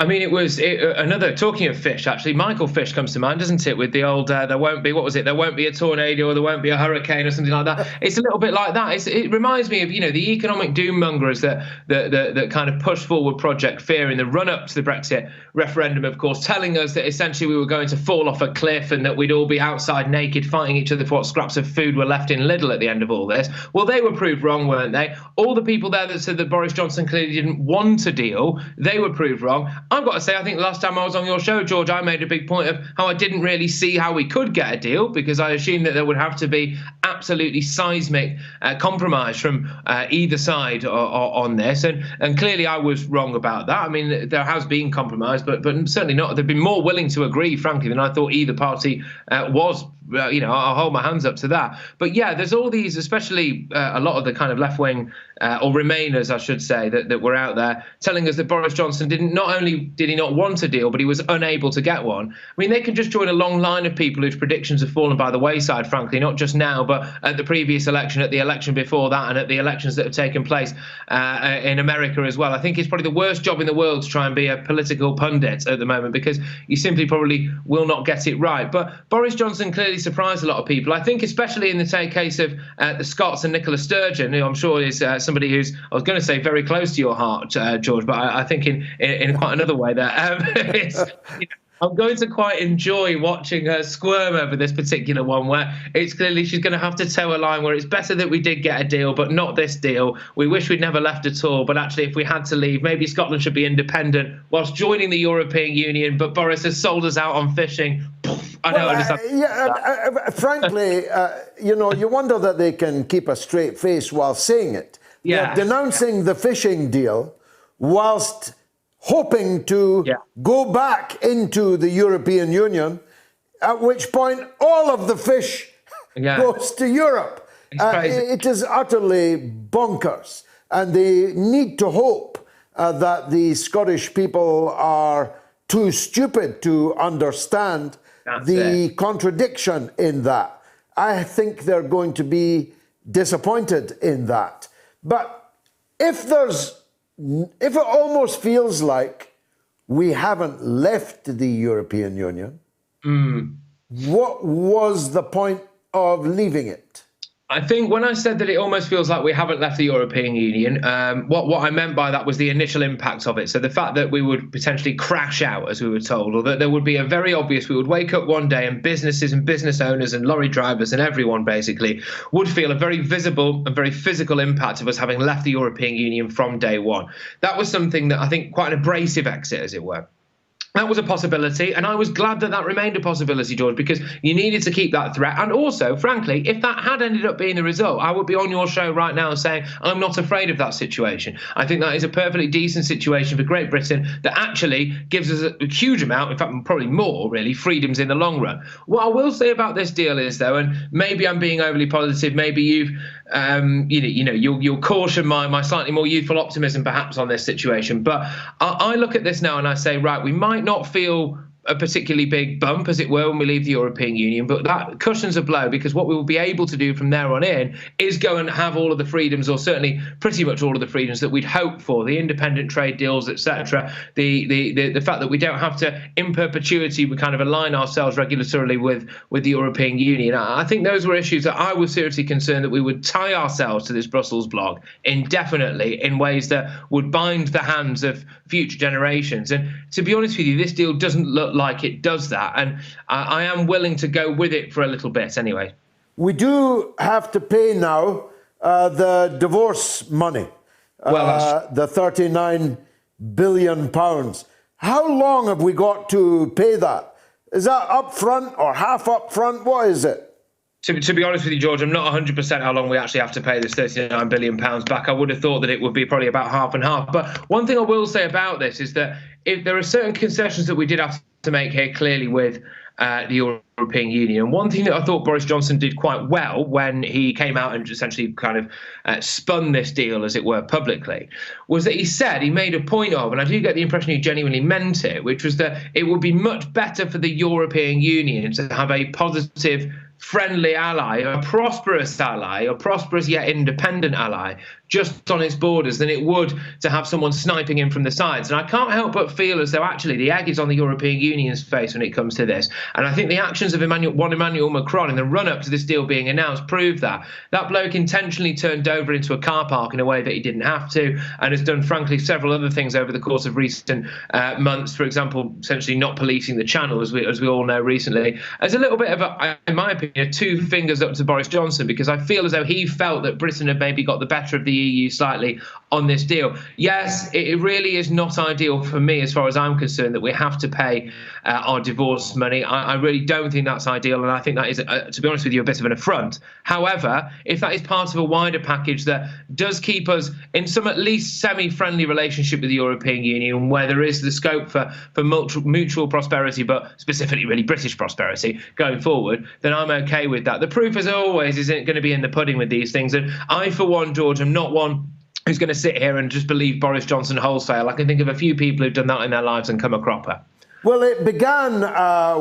I mean, it was another, talking of fish, actually, Michael Fish comes to mind, doesn't it? With the old, there won't be, what was it? There won't be a tornado or there won't be a hurricane or something like that. It's a little bit like that. It reminds me of, the economic doom mongers that kind of push forward Project Fear in the run up to the Brexit referendum, of course, telling us that essentially we were going to fall off a cliff and that we'd all be outside naked fighting each other for what scraps of food were left in Lidl at the end of all this. Well, they were proved wrong, weren't they? All the people there that said that Boris Johnson clearly didn't want a deal, they were proved wrong. I've got to say, I think the last time I was on your show, George, I made a big point of how I didn't really see how we could get a deal, because I assumed that there would have to be absolutely seismic compromise from either side on this. And clearly I was wrong about that. I mean, there has been compromise, but certainly not. They've been more willing to agree, frankly, than I thought either party was. I'll hold my hands up to that. But yeah, there's all these, especially a lot of the kind of left-wing or Remainers, I should say, that were out there telling us that Boris Johnson not only did he not want a deal, but he was unable to get one. I mean, they can just join a long line of people whose predictions have fallen by the wayside, frankly, not just now, but at the previous election, at the election before that, and at the elections that have taken place in America as well. I think it's probably the worst job in the world to try and be a political pundit at the moment, because you simply probably will not get it right. But Boris Johnson clearly surprised a lot of people. I think especially in the case of the Scots and Nicola Sturgeon, who I'm sure is somebody who's, I was going to say, very close to your heart, George, but I think in quite another way there. I'm going to quite enjoy watching her squirm over this particular one, where it's clearly she's going to have to toe a line where it's better that we did get a deal, but not this deal. We wish we'd never left at all, but actually if we had to leave, maybe Scotland should be independent whilst joining the European Union, but Boris has sold us out on fishing. I don't understand. Frankly, you wonder that they can keep a straight face while saying it. Yeah. They're denouncing the fishing deal whilst hoping to go back into the European Union, at which point all of the fish goes to Europe. It is utterly bonkers. And they need to hope that the Scottish people are too stupid to understand the contradiction in that. I think they're going to be disappointed in that. But if it almost feels like we haven't left the European Union, what was the point of leaving it? I think when I said that it almost feels like we haven't left the European Union, what I meant by that was the initial impact of it. So the fact that we would potentially crash out, as we were told, or that there would be a very obvious, we would wake up one day and businesses and business owners and lorry drivers and everyone basically would feel a very visible and very physical impact of us having left the European Union from day one. That was something that I think quite an abrasive exit, as it were. That was a possibility, and I was glad that that remained a possibility, George, because you needed to keep that threat. And also, frankly, if that had ended up being the result, I would be on your show right now saying I'm not afraid of that situation. I think that is a perfectly decent situation for Great Britain that actually gives us a huge amount, in fact, probably more, really, freedoms in the long run. What I will say about this deal is, though, and maybe I'm being overly positive, maybe you've you'll caution my slightly more youthful optimism perhaps on this situation. But I look at this now and I say, right, we might not feel a particularly big bump, as it were, when we leave the European Union, but that cushions a blow, because what we will be able to do from there on in is go and have all of the freedoms, or certainly pretty much all of the freedoms that we'd hoped for, the independent trade deals, etc., the fact that we don't have to in perpetuity we kind of align ourselves regulatorily with the European Union. I think those were issues that I was seriously concerned that we would tie ourselves to this Brussels bloc indefinitely in ways that would bind the hands of future generations. And to be honest with you, this deal doesn't look like it does that, and I am willing to go with it for a little bit anyway. We do have to pay now the divorce money, the £39 billion. How long have we got to pay that? Is that up front or half up front? What is it? To be honest with you, George, I'm not 100% how long we actually have to pay this £39 billion back. I would have thought that it would be probably about half and half. But one thing I will say about this is that if there are certain concessions that we did have to make here clearly with the European Union. And one thing that I thought Boris Johnson did quite well when he came out and essentially kind of spun this deal, as it were, publicly, was that he made a point of, and I do get the impression he genuinely meant it, which was that it would be much better for the European Union to have a positive friendly ally, a prosperous ally, a prosperous yet independent ally, just on its borders than it would to have someone sniping in from the sides. And I can't help but feel as though actually the egg is on the European Union's face when it comes to this. And I think the actions of Emmanuel Macron in the run-up to this deal being announced prove that. That bloke intentionally turned Dover into a car park in a way that he didn't have to, and has done, frankly, several other things over the course of recent months. For example, essentially not policing the Channel, as we all know recently, as a little bit of a, in my opinion, two fingers up to Boris Johnson, because I feel as though he felt that Britain had maybe got the better of the EU slightly on this deal. Yes, it really is not ideal for me as far as I'm concerned that we have to pay our divorce money. I really don't think that's ideal, and I think that is, to be honest with you, a bit of an affront. However, if that is part of a wider package that does keep us in some at least semi-friendly relationship with the European Union, where there is the scope for mutual prosperity, but specifically really British prosperity going forward, then I'm okay with that. The proof, as always, isn't going to be in the pudding with these things. And I, for one, George, am not one who's going to sit here and just believe Boris Johnson wholesale. I can think of a few people who've done that in their lives and come a cropper. Well, it began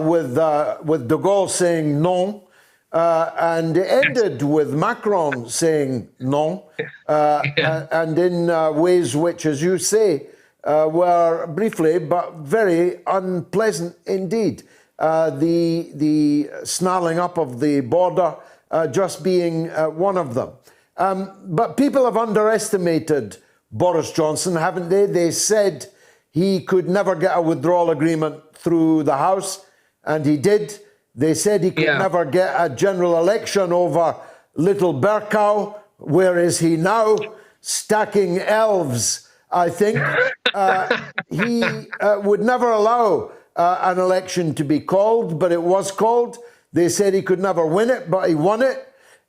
with de Gaulle saying non, and it ended with Macron saying non, and in ways which, as you say, were briefly but very unpleasant indeed. The snarling up of the border just being one of them. But people have underestimated Boris Johnson, haven't they? They said he could never get a withdrawal agreement through the House, and he did. They said he could never get a general election over Little Bercow. Where is he now? Stacking elves, I think. He would never allow an election to be called, but it was called. They said he could never win it, but he won it.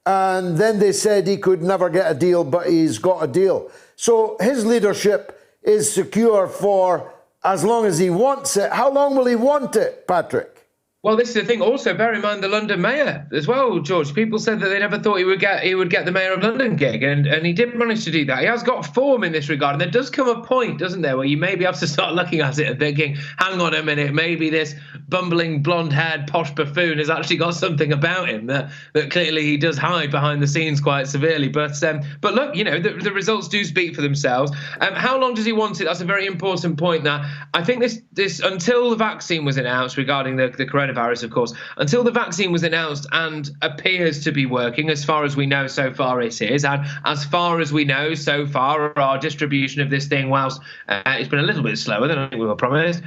And then they said he could never get a deal, but he's got a deal. So his leadership is secure for as long as he wants it. How long will he want it, Patrick? Well, this is the thing. Also, bear in mind the London mayor as well, George. People said that they never thought he would get the Mayor of London gig, and he did manage to do that. He has got form in this regard, and there does come a point, doesn't there, where you maybe have to start looking at it and thinking, hang on a minute, maybe this bumbling, blonde-haired, posh buffoon has actually got something about him that clearly he does hide behind the scenes quite severely. But look, you know, the results do speak for themselves. How long does he want it? That's a very important point. That I think this until the vaccine was announced regarding the coronavirus, of course, until the vaccine was announced and appears to be working, as far as we know so far it is, and as far as we know so far our distribution of this thing, whilst it's been a little bit slower than I think we were promised,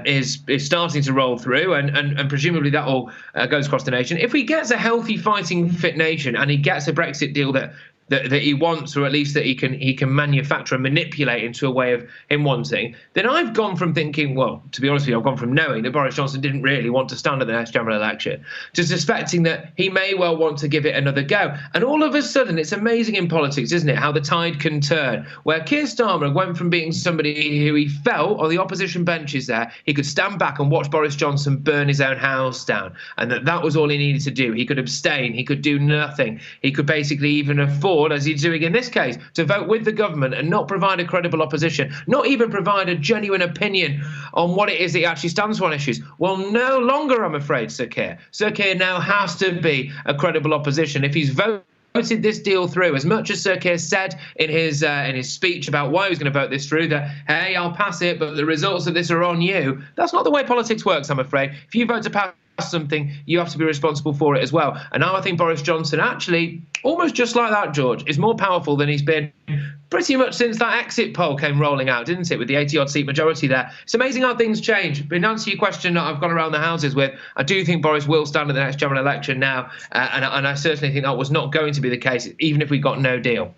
is starting to roll through, and presumably that all goes across the nation. If he gets a healthy, fighting, fit nation and he gets a Brexit deal that he wants, or at least that he can manufacture and manipulate into a way of him wanting, then I've gone from thinking, well, to be honest with you, I've gone from knowing that Boris Johnson didn't really want to stand at the next general election to suspecting that he may well want to give it another go. And all of a sudden, it's amazing in politics, isn't it, how the tide can turn, where Keir Starmer went from being somebody who he felt on the opposition benches there, he could stand back and watch Boris Johnson burn his own house down, and that was all he needed to do. He could abstain, he could do nothing, he could basically even afford, as he's doing in this case, to vote with the government and not provide a credible opposition, not even provide a genuine opinion on what it is that he actually stands for on issues. Well, no longer, I'm afraid, Sir Keir. Sir Keir now has to be a credible opposition. If he's voted this deal through, as much as Sir Keir said in his speech about why he was going to vote this through, that, hey, I'll pass it, but the results of this are on you. That's not the way politics works, I'm afraid. If you vote to pass something, you have to be responsible for it as well. And now I think Boris Johnson, actually, almost just like that, George, is more powerful than he's been pretty much since that exit poll came rolling out, didn't it, with the 80-odd seat majority there. It's amazing how things change. But in answer to your question that I've gone around the houses with, I do think Boris will stand at the next general election now, and I certainly think that was not going to be the case, even if we got no deal.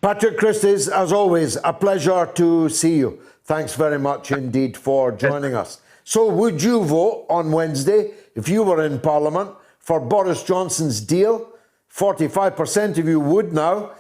Patrick Christys, as always, a pleasure to see you. Thanks very much indeed for joining us. So would you vote on Wednesday, if you were in Parliament, for Boris Johnson's deal? 45% of you would now.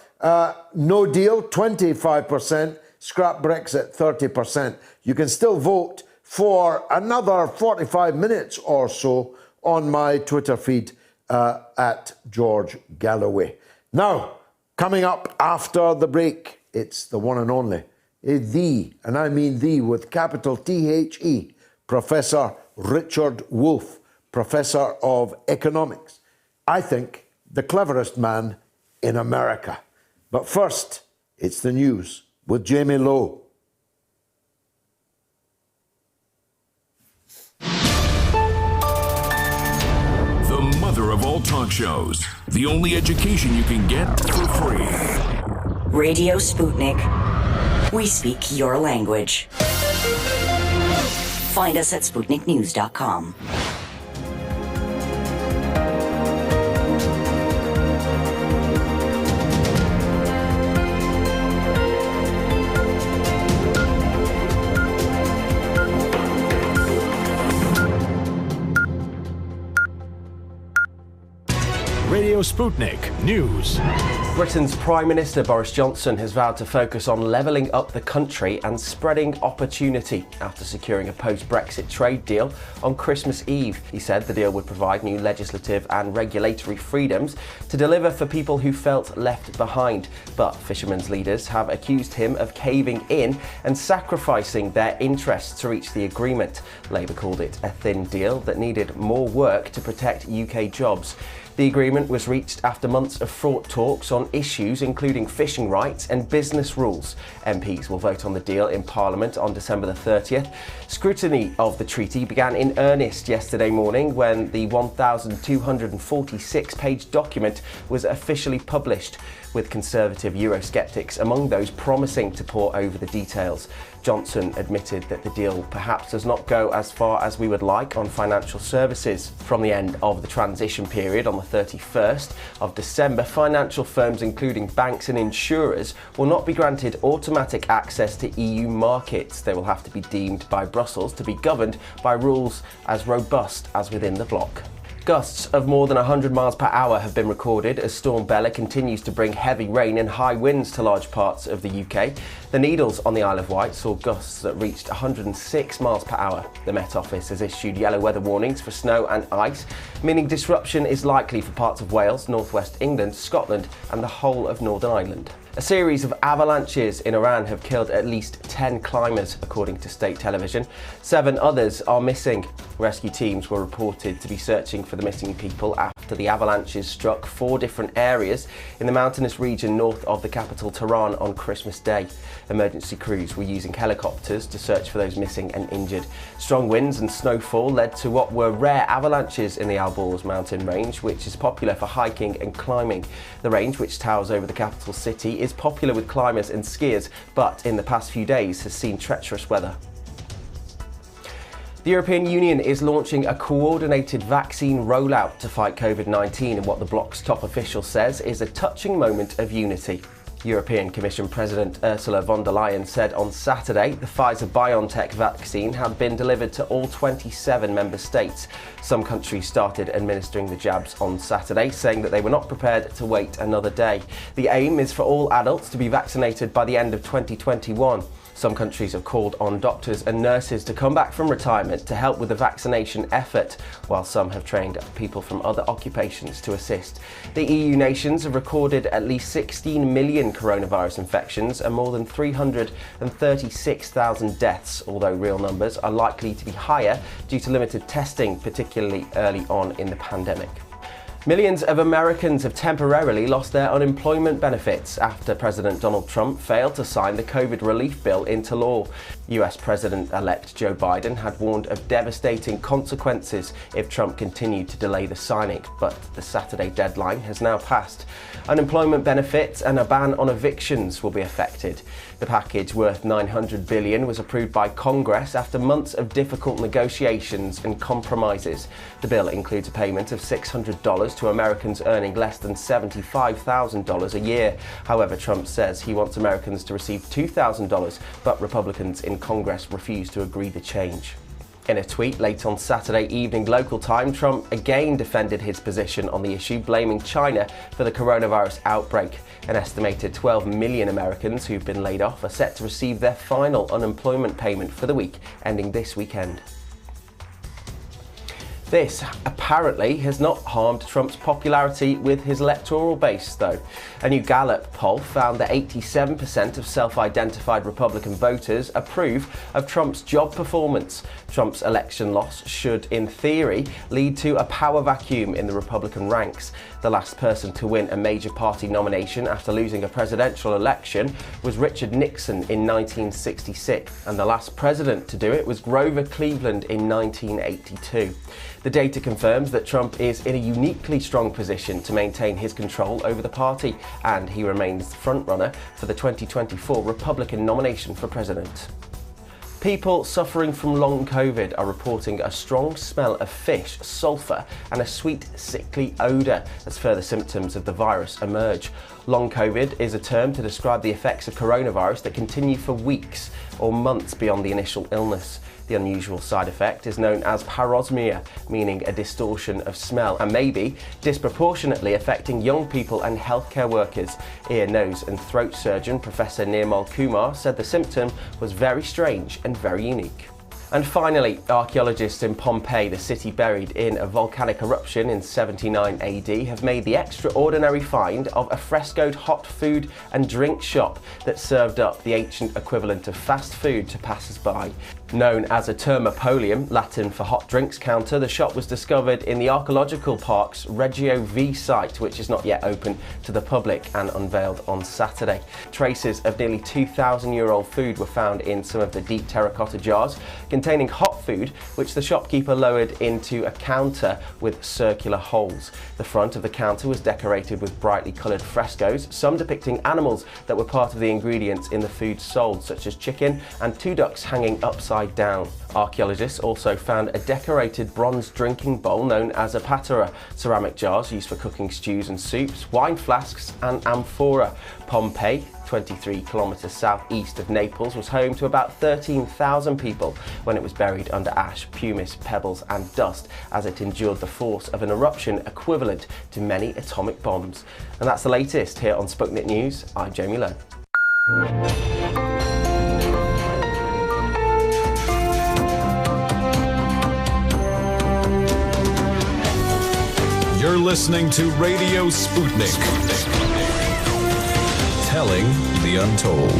No deal, 25%. Scrap Brexit, 30%. You can still vote for another 45 minutes or so on my Twitter feed at George Galloway. Now, coming up after the break, it's the one and only, and I mean the with capital THE, Professor Richard Wolff, Professor of Economics I think, the cleverest man in America. But first, it's the news with Jamie Lowe. The mother of all talk shows. The only education you can get for free. Radio Sputnik. We speak your language. Find us at SputnikNews.com. Radio Sputnik News. Britain's Prime Minister Boris Johnson has vowed to focus on levelling up the country and spreading opportunity after securing a post-Brexit trade deal on Christmas Eve. He said the deal would provide new legislative and regulatory freedoms to deliver for people who felt left behind. But fishermen's leaders have accused him of caving in and sacrificing their interests to reach the agreement. Labour called it a thin deal that needed more work to protect UK jobs. The agreement was reached after months of fraught talks on issues including fishing rights and business rules. MPs will vote on the deal in Parliament on December the 30th. Scrutiny of the treaty began in earnest yesterday morning when the 1,246-page document was officially published, with Conservative Eurosceptics among those promising to pore over the details. Johnson admitted that the deal perhaps does not go as far as we would like on financial services. From the end of the transition period on the 31st of December, financial firms including banks and insurers will not be granted automatic access to EU markets. They will have to be deemed by Brussels to be governed by rules as robust as within the bloc. Gusts of more than 100 miles per hour have been recorded as Storm Bella continues to bring heavy rain and high winds to large parts of the UK. The Needles on the Isle of Wight saw gusts that reached 106 miles per hour. The Met Office has issued yellow weather warnings for snow and ice, meaning disruption is likely for parts of Wales, northwest England, Scotland and the whole of Northern Ireland. A series of avalanches in Iran have killed at least 10 climbers, according to state television. 7 others are missing. Rescue teams were reported to be searching for the missing people after the avalanches struck 4 different areas in the mountainous region north of the capital Tehran on Christmas Day. Emergency crews were using helicopters to search for those missing and injured. Strong winds and snowfall led to what were rare avalanches in the Alborz mountain range, which is popular for hiking and climbing. The range, which towers over the capital city, is popular with climbers and skiers, but in the past few days has seen treacherous weather. The European Union is launching a coordinated vaccine rollout to fight COVID-19 in what the bloc's top official says is a touching moment of unity. European Commission President Ursula von der Leyen said on Saturday the Pfizer-BioNTech vaccine had been delivered to all 27 member states. Some countries started administering the jabs on Saturday, saying that they were not prepared to wait another day. The aim is for all adults to be vaccinated by the end of 2021. Some countries have called on doctors and nurses to come back from retirement to help with the vaccination effort, while some have trained people from other occupations to assist. The EU nations have recorded at least 16 million coronavirus infections and more than 336,000 deaths, although real numbers are likely to be higher due to limited testing, particularly early on in the pandemic. Millions of Americans have temporarily lost their unemployment benefits after President Donald Trump failed to sign the COVID relief bill into law. US President-elect Joe Biden had warned of devastating consequences if Trump continued to delay the signing, but the Saturday deadline has now passed. Unemployment benefits and a ban on evictions will be affected. The package, worth $900 billion, was approved by Congress after months of difficult negotiations and compromises. The bill includes a payment of $600 to Americans earning less than $75,000 a year. However, Trump says he wants Americans to receive $2,000, but Republicans in Congress refuse to agree the change. In a tweet late on Saturday evening local time, Trump again defended his position on the issue, blaming China for the coronavirus outbreak. An estimated 12 million Americans who've been laid off are set to receive their final unemployment payment for the week, ending this weekend. This apparently has not harmed Trump's popularity with his electoral base, though. A new Gallup poll found that 87% of self-identified Republican voters approve of Trump's job performance. Trump's election loss should, in theory, lead to a power vacuum in the Republican ranks. The last person to win a major party nomination after losing a presidential election was Richard Nixon in 1966, and the last president to do it was Grover Cleveland in 1982. The data confirms that Trump is in a uniquely strong position to maintain his control over the party, and he remains frontrunner for the 2024 Republican nomination for president. People suffering from long COVID are reporting a strong smell of fish, sulphur, and a sweet, sickly odour as further symptoms of the virus emerge. Long COVID is a term to describe the effects of coronavirus that continue for weeks or months beyond the initial illness. The unusual side effect is known as parosmia, meaning a distortion of smell, and may be disproportionately affecting young people and healthcare workers. Ear, nose and throat surgeon Professor Nirmal Kumar said the symptom was very strange and very unique. And finally, archaeologists in Pompeii, the city buried in a volcanic eruption in 79 AD, have made the extraordinary find of a frescoed hot food and drink shop that served up the ancient equivalent of fast food to passers-by. Known as a termopolium, Latin for hot drinks counter, the shop was discovered in the Archaeological Park's Reggio V site, which is not yet open to the public, and unveiled on Saturday. Traces of nearly 2,000-year-old food were found in some of the deep terracotta jars containing hot food, which the shopkeeper lowered into a counter with circular holes. The front of the counter was decorated with brightly coloured frescoes, some depicting animals that were part of the ingredients in the food sold, such as chicken and 2 ducks hanging upside down. Archaeologists also found a decorated bronze drinking bowl known as a patera, ceramic jars used for cooking stews and soups, wine flasks and amphora. Pompeii, 23 kilometres southeast of Naples, was home to about 13,000 people when it was buried under ash, pumice, pebbles and dust as it endured the force of an eruption equivalent to many atomic bombs. And that's the latest here on Sputnik News. I'm Jamie Lowe. You're listening to Radio Sputnik. Telling the untold.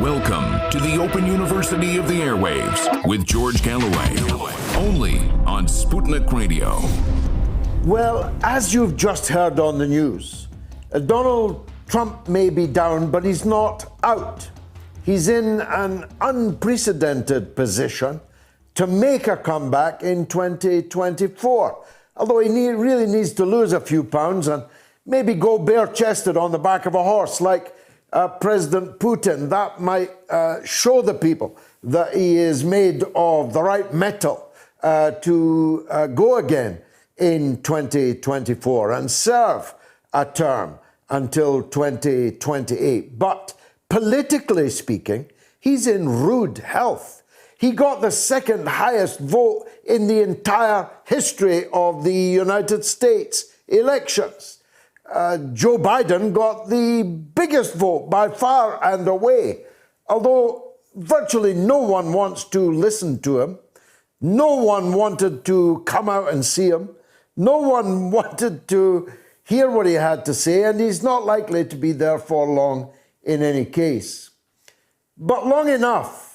Welcome to the Open University of the Airwaves with George Galloway. Only on Sputnik Radio. Well, as you've just heard on the news, Donald Trump may be down, but he's not out. He's in an unprecedented position to make a comeback in 2024. Although he really needs to lose a few pounds and maybe go bare-chested on the back of a horse like President Putin. That might show the people that he is made of the right metal to go again in 2024 and serve a term until 2028. But politically speaking, he's in rude health. He got the second highest vote in the entire history of the United States elections. Joe Biden got the biggest vote by far and away, although virtually no one wants to listen to him. No one wanted to come out and see him. No one wanted to hear what he had to say, and he's not likely to be there for long in any case. But long enough.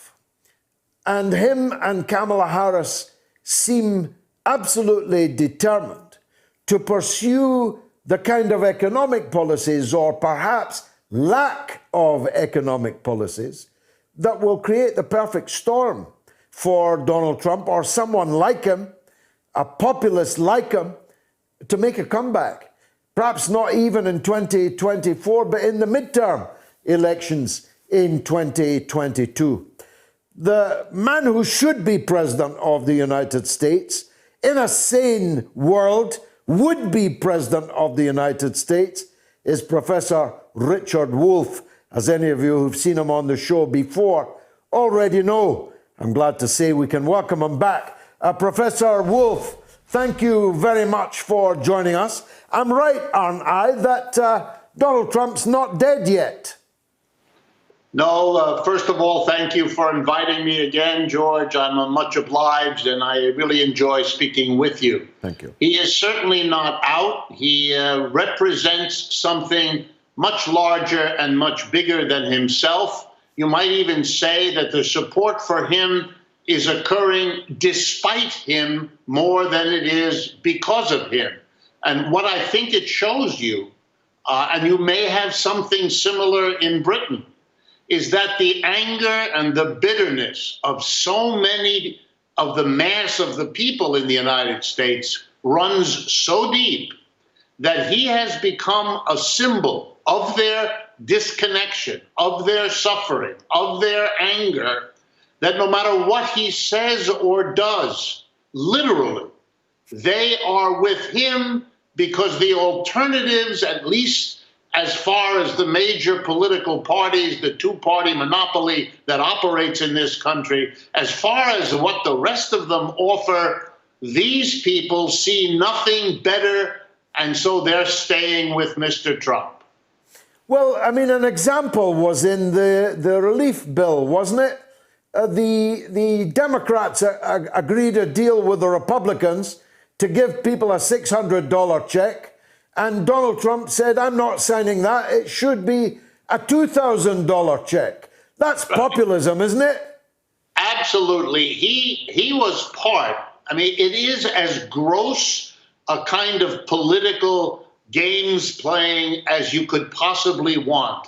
And him and Kamala Harris seem absolutely determined to pursue the kind of economic policies, or perhaps lack of economic policies, that will create the perfect storm for Donald Trump or someone like him, a populist like him, to make a comeback. Perhaps not even in 2024, but in the midterm elections in 2022. The man who should be president of the United States, in a sane world, would be president of the United States, is Professor Richard Wolff. As any of you who've seen him on the show before already know, I'm glad to say we can welcome him back. Professor Wolff, thank you very much for joining us. I'm right, aren't I, that Donald Trump's not dead yet? No, first of all, thank you for inviting me again, George. I'm much obliged, and I really enjoy speaking with you. Thank you. He is certainly not out. He represents something much larger and much bigger than himself. You might even say that the support for him is occurring despite him more than it is because of him. And what I think it shows you, and you may have something similar in Britain, is that the anger and the bitterness of so many of the mass of the people in the United States runs so deep that he has become a symbol of their disconnection, of their suffering, of their anger, that no matter what he says or does, literally, they are with him, because the alternatives, at least as far as the major political parties, the two-party monopoly that operates in this country, as far as what the rest of them offer, these people see nothing better, and so they're staying with Mr. Trump. Well, I mean, an example was in the relief bill, wasn't it? The Democrats agreed a deal with the Republicans to give people a $600 check. And Donald Trump said, I'm not signing that. It should be a $2,000 check. That's populism, isn't it? Absolutely. He was part. I mean, it is as gross a kind of political games playing as you could possibly want.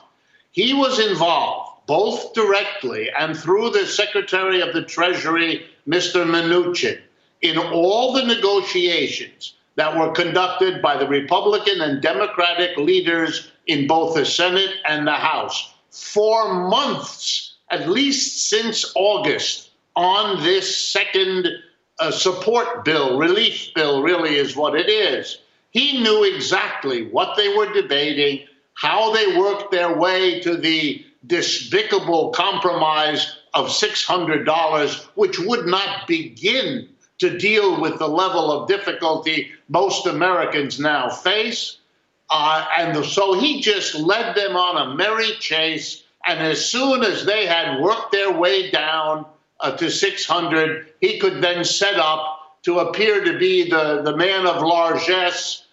He was involved, both directly and through the Secretary of the Treasury, Mr. Mnuchin, in all the negotiations that were conducted by the Republican and Democratic leaders in both the Senate and the House for months, at least since August, on this second support bill, relief bill really is what it is. He knew exactly what they were debating, how they worked their way to the despicable compromise of $600, which would not begin to deal with the level of difficulty most Americans now face. And so he just led them on a merry chase. And as soon as they had worked their way down to 600, he could then set up to appear to be the man of largesse,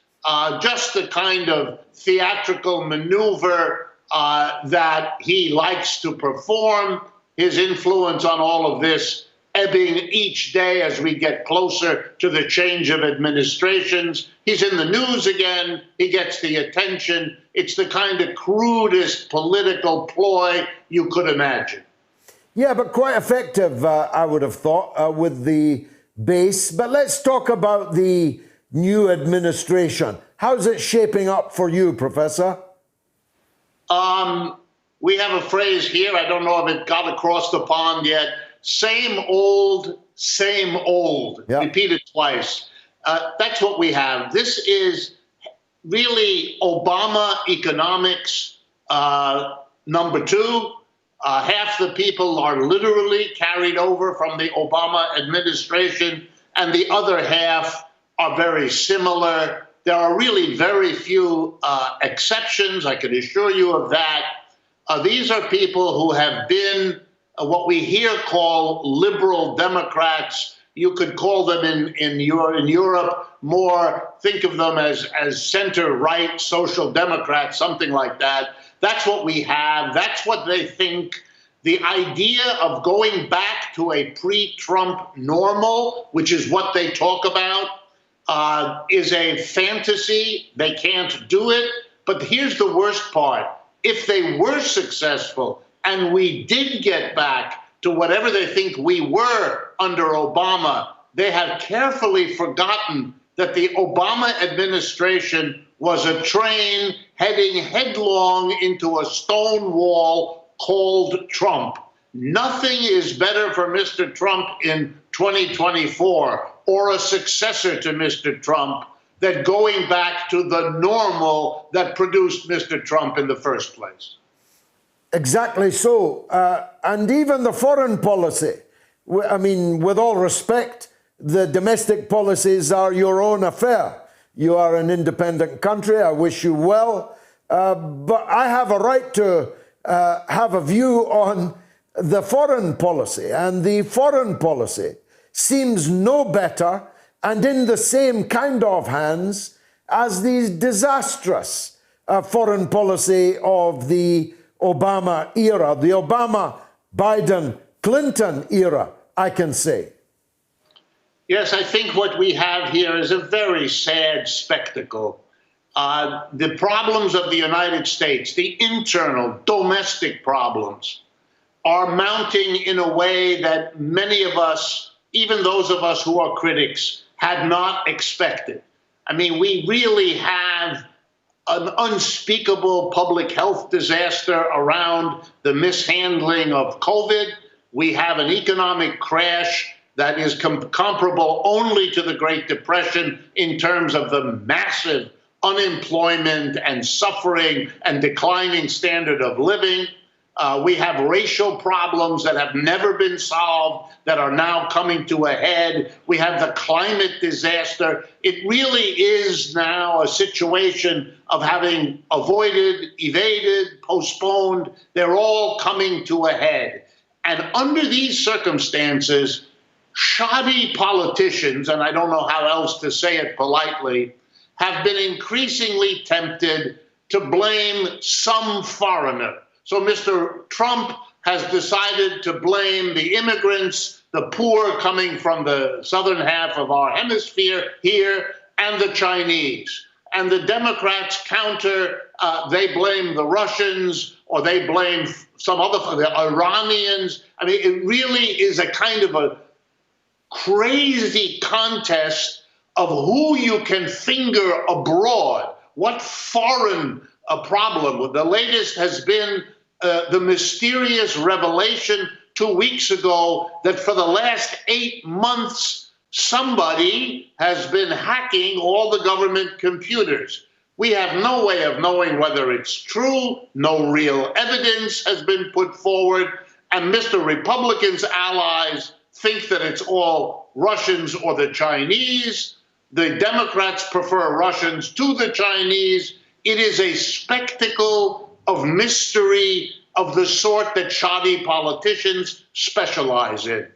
just the kind of theatrical maneuver that he likes to perform. His influence on all of this ebbing each day as we get closer to the change of administrations. He's in the news again. He gets the attention. It's the kind of crudest political ploy you could imagine. Yeah, but quite effective, I would have thought, with the base. But let's talk about the new administration. How's it shaping up for you, Professor? We have a phrase here. I don't know if it got across the pond yet. Same old, same old. Yep. Repeated twice. That's what we have. This is really Obama economics number two. Half the people are literally carried over from the Obama administration, and the other half are very similar. There are really very few exceptions, I can assure you of that. These are people who have been what we here call liberal Democrats. You could call them in Europe more, think of them as center-right social Democrats, something like that. That's what we have. That's what they think. The idea of going back to a pre-Trump normal, which is what they talk about, is a fantasy. They can't do it. But here's the worst part. If they were successful and we did get back to whatever they think we were under Obama, they have carefully forgotten that the Obama administration was a train heading headlong into a stone wall called Trump. Nothing is better for Mr. Trump in 2024 or a successor to Mr. Trump than going back to the normal that produced Mr. Trump in the first place. Exactly so. And even the foreign policy, I mean, with all respect, the domestic policies are your own affair. You are an independent country. I wish you well. But I have a right to have a view on the foreign policy, and the foreign policy seems no better and in the same kind of hands as the disastrous foreign policy of the Obama era, the Obama, Biden, Clinton era, I can say. Yes, I think what we have here is a very sad spectacle. The problems of the United States, the internal domestic problems, are mounting in a way that many of us, even those of us who are critics, had not expected. I mean, we really have an unspeakable public health disaster around the mishandling of COVID. We have an economic crash that is comparable only to the Great Depression in terms of the massive unemployment and suffering and declining standard of living. We have racial problems that have never been solved that are now coming to a head. We have the climate disaster. It really is now a situation of having avoided, evaded, postponed. They're all coming to a head. And under these circumstances, shoddy politicians, and I don't know how else to say it politely, have been increasingly tempted to blame some foreigner. So Mr. Trump has decided to blame the immigrants, the poor coming from the southern half of our hemisphere here, and the Chinese. And the Democrats counter, they blame the Russians, or they blame some other, the Iranians. I mean, it really is a kind of a crazy contest of who you can finger abroad, what foreign problem. The latest has been the mysterious revelation 2 weeks ago that for the last 8 months, somebody has been hacking all the government computers. We have no way of knowing whether it's true. No real evidence has been put forward. And Mr. Republican's allies think that it's all Russians or the Chinese. The Democrats prefer Russians to the Chinese. It is a spectacle of mystery of the sort that shoddy politicians specialize in.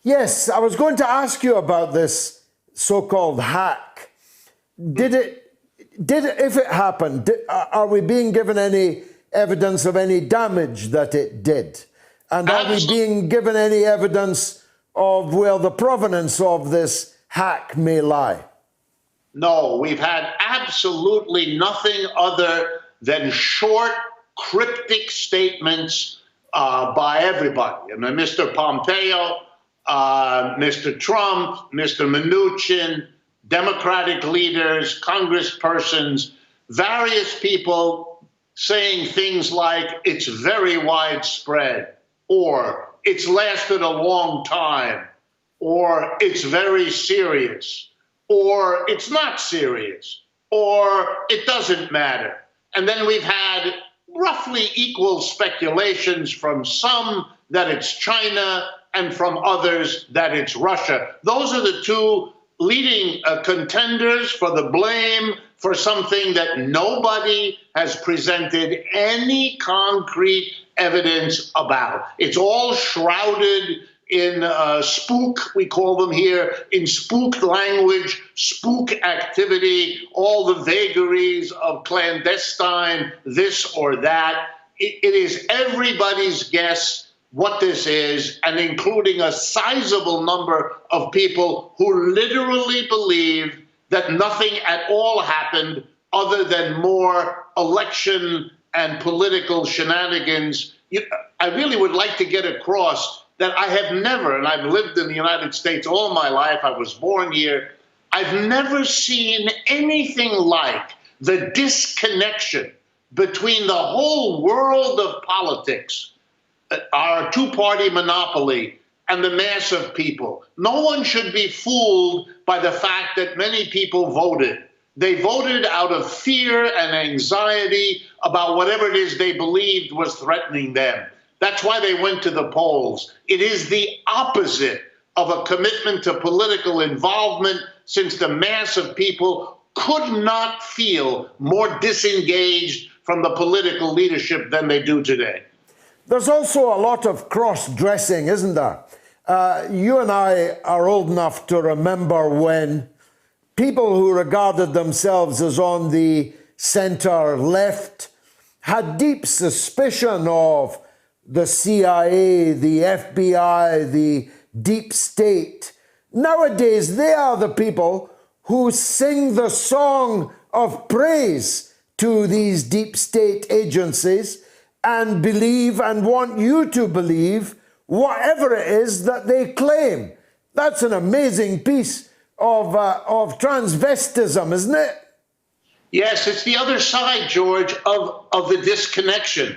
Yes, I was going to ask you about this so-called hack. If it happened, are we being given any evidence of any damage that it did? And are we being given any evidence of where the provenance of this hack may lie? No, we've had absolutely nothing other than short, cryptic statements by everybody. I mean, Mr. Pompeo, Mr. Trump, Mr. Mnuchin, Democratic leaders, congresspersons, various people saying things like it's very widespread, or it's lasted a long time, or it's very serious, or it's not serious, or it doesn't matter. And then we've had roughly equal speculations from some that it's China and from others that it's Russia. Those are the two leading contenders for the blame for something that nobody has presented any concrete evidence about. It's all shrouded in spook, we call them here, in spook language, spook activity, all the vagaries of clandestine this or that. It is everybody's guess what this is, and including a sizable number of people who literally believe that nothing at all happened other than more election and political shenanigans. I really would like to get across that I have never, and I've lived in the United States all my life, I was born here, I've never seen anything like the disconnection between the whole world of politics, our two-party monopoly, and the mass of people. No one should be fooled by the fact that many people voted. They voted out of fear and anxiety about whatever it is they believed was threatening them. That's why they went to the polls. It is the opposite of a commitment to political involvement, since the mass of people could not feel more disengaged from the political leadership than they do today. There's also a lot of cross-dressing, isn't there? You and I are old enough to remember when people who regarded themselves as on the centre left had deep suspicion of the CIA, the FBI, the deep state. Nowadays, they are the people who sing the song of praise to these deep state agencies and believe and want you to believe whatever it is that they claim. That's an amazing piece of transvestism, isn't it? Yes, it's the other side, George, of the disconnection.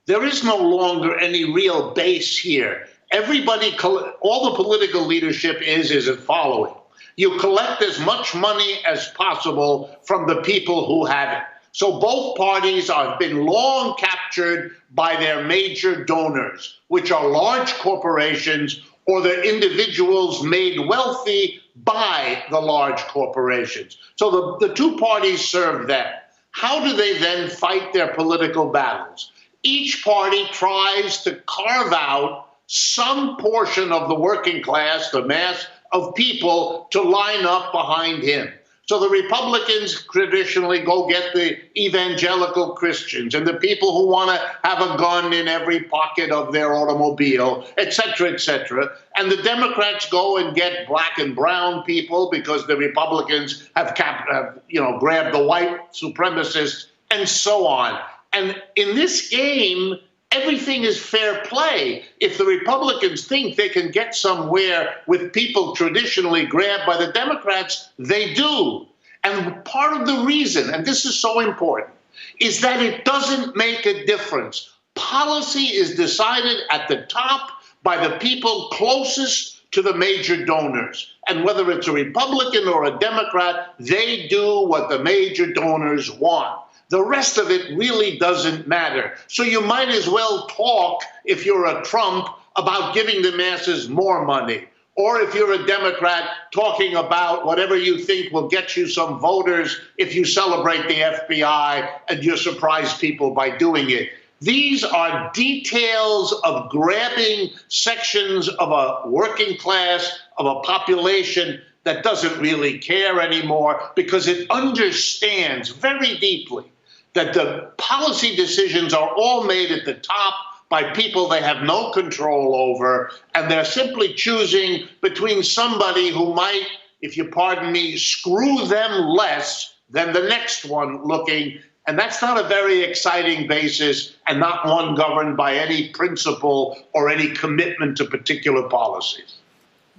There is no longer any real base here. Everybody, all the political leadership is the following. You collect as much money as possible from the people who have it. So both parties have been long captured by their major donors, which are large corporations or the individuals made wealthy by the large corporations. So the two parties serve them. How do they then fight their political battles? Each party tries to carve out some portion of the working class, the mass of people, to line up behind him. So the Republicans traditionally go get the evangelical Christians and the people who want to have a gun in every pocket of their automobile, et cetera, et cetera. And the Democrats go and get black and brown people because the Republicans have grabbed the white supremacists and so on. And in this game, everything is fair play. If the Republicans think they can get somewhere with people traditionally grabbed by the Democrats, they do. And part of the reason, and this is so important, is that it doesn't make a difference. Policy is decided at the top by the people closest to the major donors. And whether it's a Republican or a Democrat, they do what the major donors want. The rest of it really doesn't matter. So you might as well talk, if you're a Trump, about giving the masses more money. Or if you're a Democrat, talking about whatever you think will get you some voters if you celebrate the FBI and you surprise people by doing it. These are details of grabbing sections of a working class, of a population that doesn't really care anymore because it understands very deeply that the policy decisions are all made at the top by people they have no control over, and they're simply choosing between somebody who might, if you pardon me, screw them less than the next one looking. And that's not a very exciting basis and not one governed by any principle or any commitment to particular policies.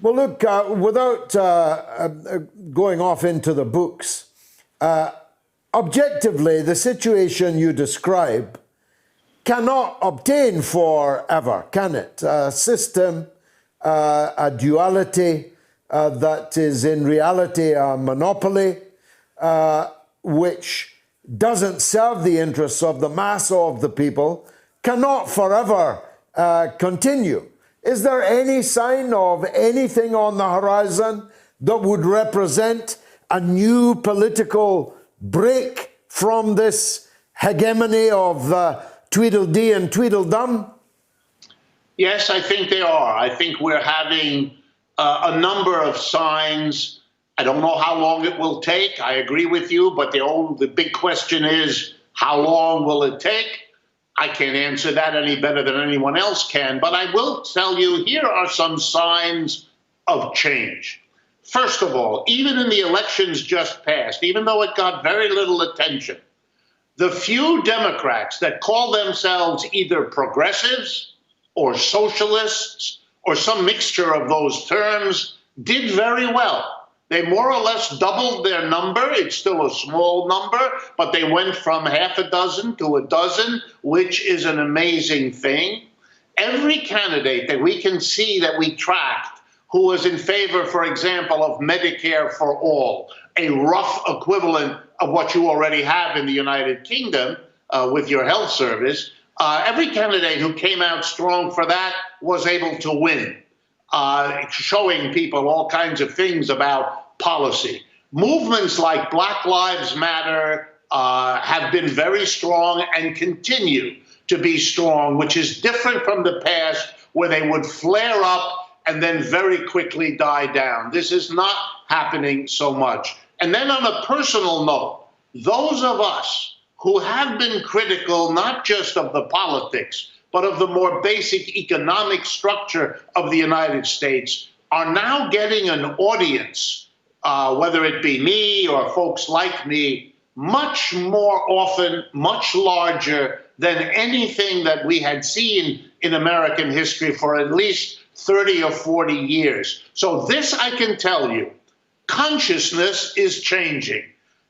Well, look, without going off into the books, objectively, the situation you describe cannot obtain forever, can it? A system, a duality that is in reality a monopoly, which doesn't serve the interests of the mass of the people, cannot forever continue. Is there any sign of anything on the horizon that would represent a new political break from this hegemony of Tweedledee and Tweedledum? Yes, I think they are. I think we're having a number of signs. I don't know how long it will take. I agree with you, but the big question is, how long will it take? I can't answer that any better than anyone else can, but I will tell you, here are some signs of change. First of all, even in the elections just passed, even though it got very little attention, the few Democrats that call themselves either progressives or socialists or some mixture of those terms did very well. They more or less doubled their number. It's still a small number, but they went from half a dozen to a dozen, which is an amazing thing. Every candidate that we can see that we tracked who was in favor, for example, of Medicare for all, a rough equivalent of what you already have in the United Kingdom with your health service, every candidate who came out strong for that was able to win. Showing people all kinds of things about policy. Movements like Black Lives Matter, have been very strong and continue to be strong, which is different from the past where they would flare up and then very quickly die down. This is not happening so much. And then on a personal note, those of us who have been critical not just of the politics, but of the more basic economic structure of the United States are now getting an audience, whether it be me or folks like me, much more often, much larger than anything that we had seen in American history for at least 30 or 40 years. So this I can tell you, consciousness is changing.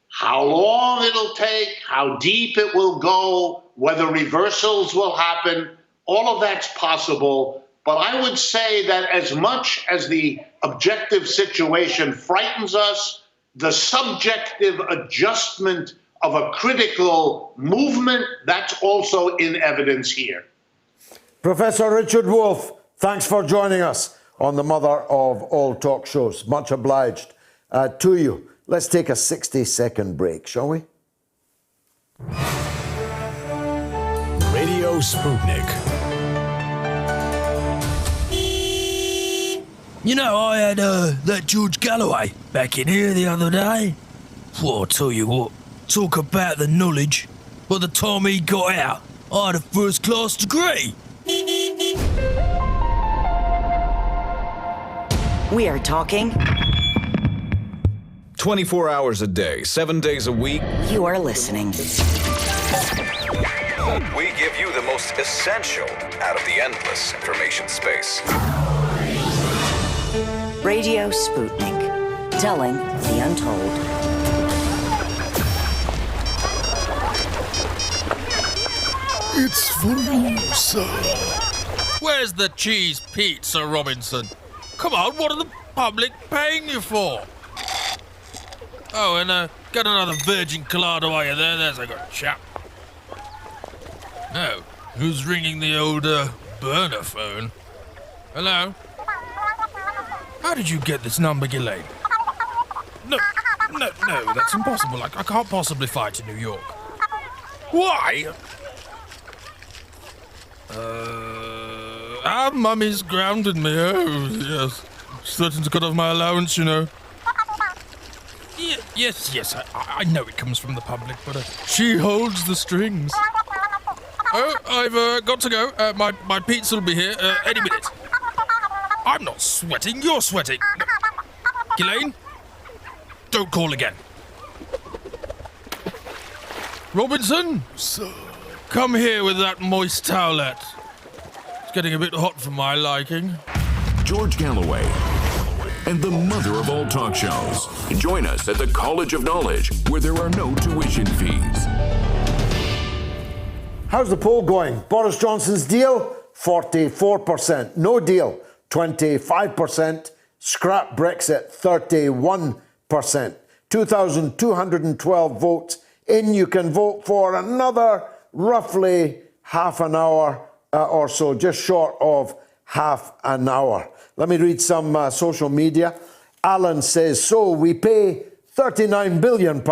How long it'll take, how deep it will go, whether reversals will happen, all of that's possible. But I would say that as much as the objective situation frightens us, the subjective adjustment of a critical movement, that's also in evidence here. Professor Richard Wolff, thanks for joining us on the mother of all talk shows. Much obliged to you. Let's take a 60-second break, shall we? Radio Sputnik. You know, I had that George Galloway back in here the other day. Well, I'll tell you what, talk about the knowledge. By the time he got out, I had a first-class degree. We are talking 24 hours a day, 7 days a week. You are listening. We give you the most essential out of the endless information space. Radio Sputnik, telling the untold. It's for you, sir. Where's the cheese pizza, Robinson? Come on, what are the public paying you for? Oh, and get another virgin colada while you're there. There's a good chap. No, who's ringing the old burner phone? Hello? How did you get this number, Ghislaine? No, that's impossible. I can't possibly fly to New York. Why? Our mummy's grounded me. Oh, yes. Starting to cut off my allowance, you know. Yes, I know it comes from the public, but she holds the strings. Oh, I've got to go. My pizza will be here any minute. I'm not sweating, you're sweating. Ghislaine, don't call again. Robinson, sir, come here with that moist towelette. It's getting a bit hot for my liking. George Galloway and the mother of all talk shows. Join us at the College of Knowledge, where there are no tuition fees. How's the poll going? Boris Johnson's deal, 44%. No deal, 25%. Scrap Brexit, 31%. 2,212 votes in. You can vote for another roughly half an hour or so, just short of half an hour. Let me read some social media. Alan says, so we pay £39 billion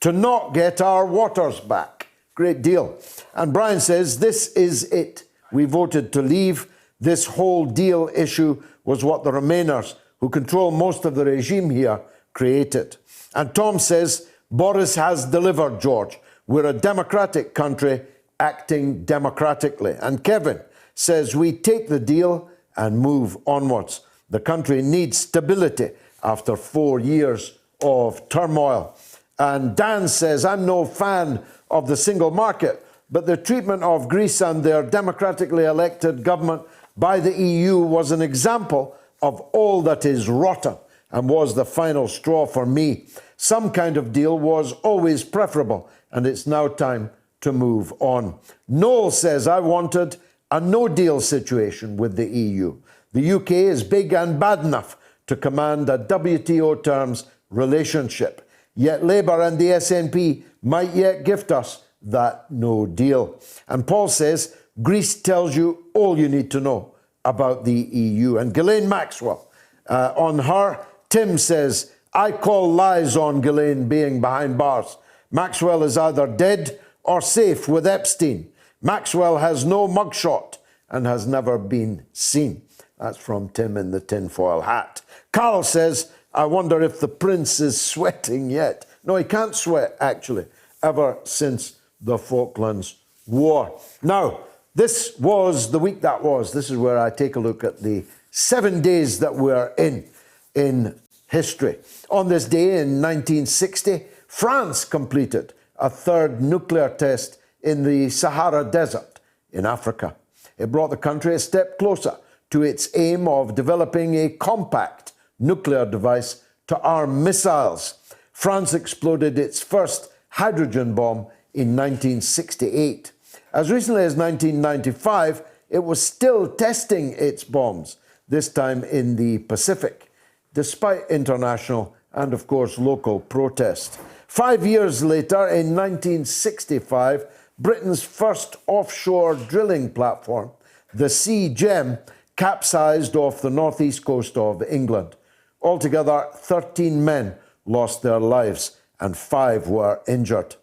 to not get our waters back. Great deal. And Brian says, this is it. We voted to leave. This whole deal issue was what the Remainers, who control most of the regime here, created. And Tom says, Boris has delivered, George. We're a democratic country acting democratically. And Kevin says, we take the deal and move onwards. The country needs stability after 4 years of turmoil. And Dan says, I'm no fan of the single market, but the treatment of Greece and their democratically elected government by the EU was an example of all that is rotten and was the final straw for me. Some kind of deal was always preferable, and it's now time to move on. Noel says, I wanted a no-deal situation with the EU. The UK is big and bad enough to command a WTO terms relationship. Yet Labour and the SNP might yet gift us that no deal. And Paul says, Greece tells you all you need to know about the EU. And Ghislaine Maxwell, on her, Tim says, I call lies on Ghislaine being behind bars. Maxwell is either dead or safe with Epstein. Maxwell has no mugshot and has never been seen. That's from Tim in the tinfoil hat. Carl says, I wonder if the prince is sweating yet. No, he can't sweat, actually, ever since the Falklands War. Now, this was the week that was. This is where I take a look at the 7 days that we're in history. On this day in 1960, France completed a third nuclear test in the Sahara Desert in Africa. It brought the country a step closer to its aim of developing a compact nuclear device to arm missiles. France exploded its first hydrogen bomb in 1968. As recently as 1995, it was still testing its bombs, this time in the Pacific, despite international and, of course, local protest. 5 years later, in 1965, Britain's first offshore drilling platform, the Sea Gem, capsized off the northeast coast of England. Altogether, 13 men lost their lives and 5 were injured.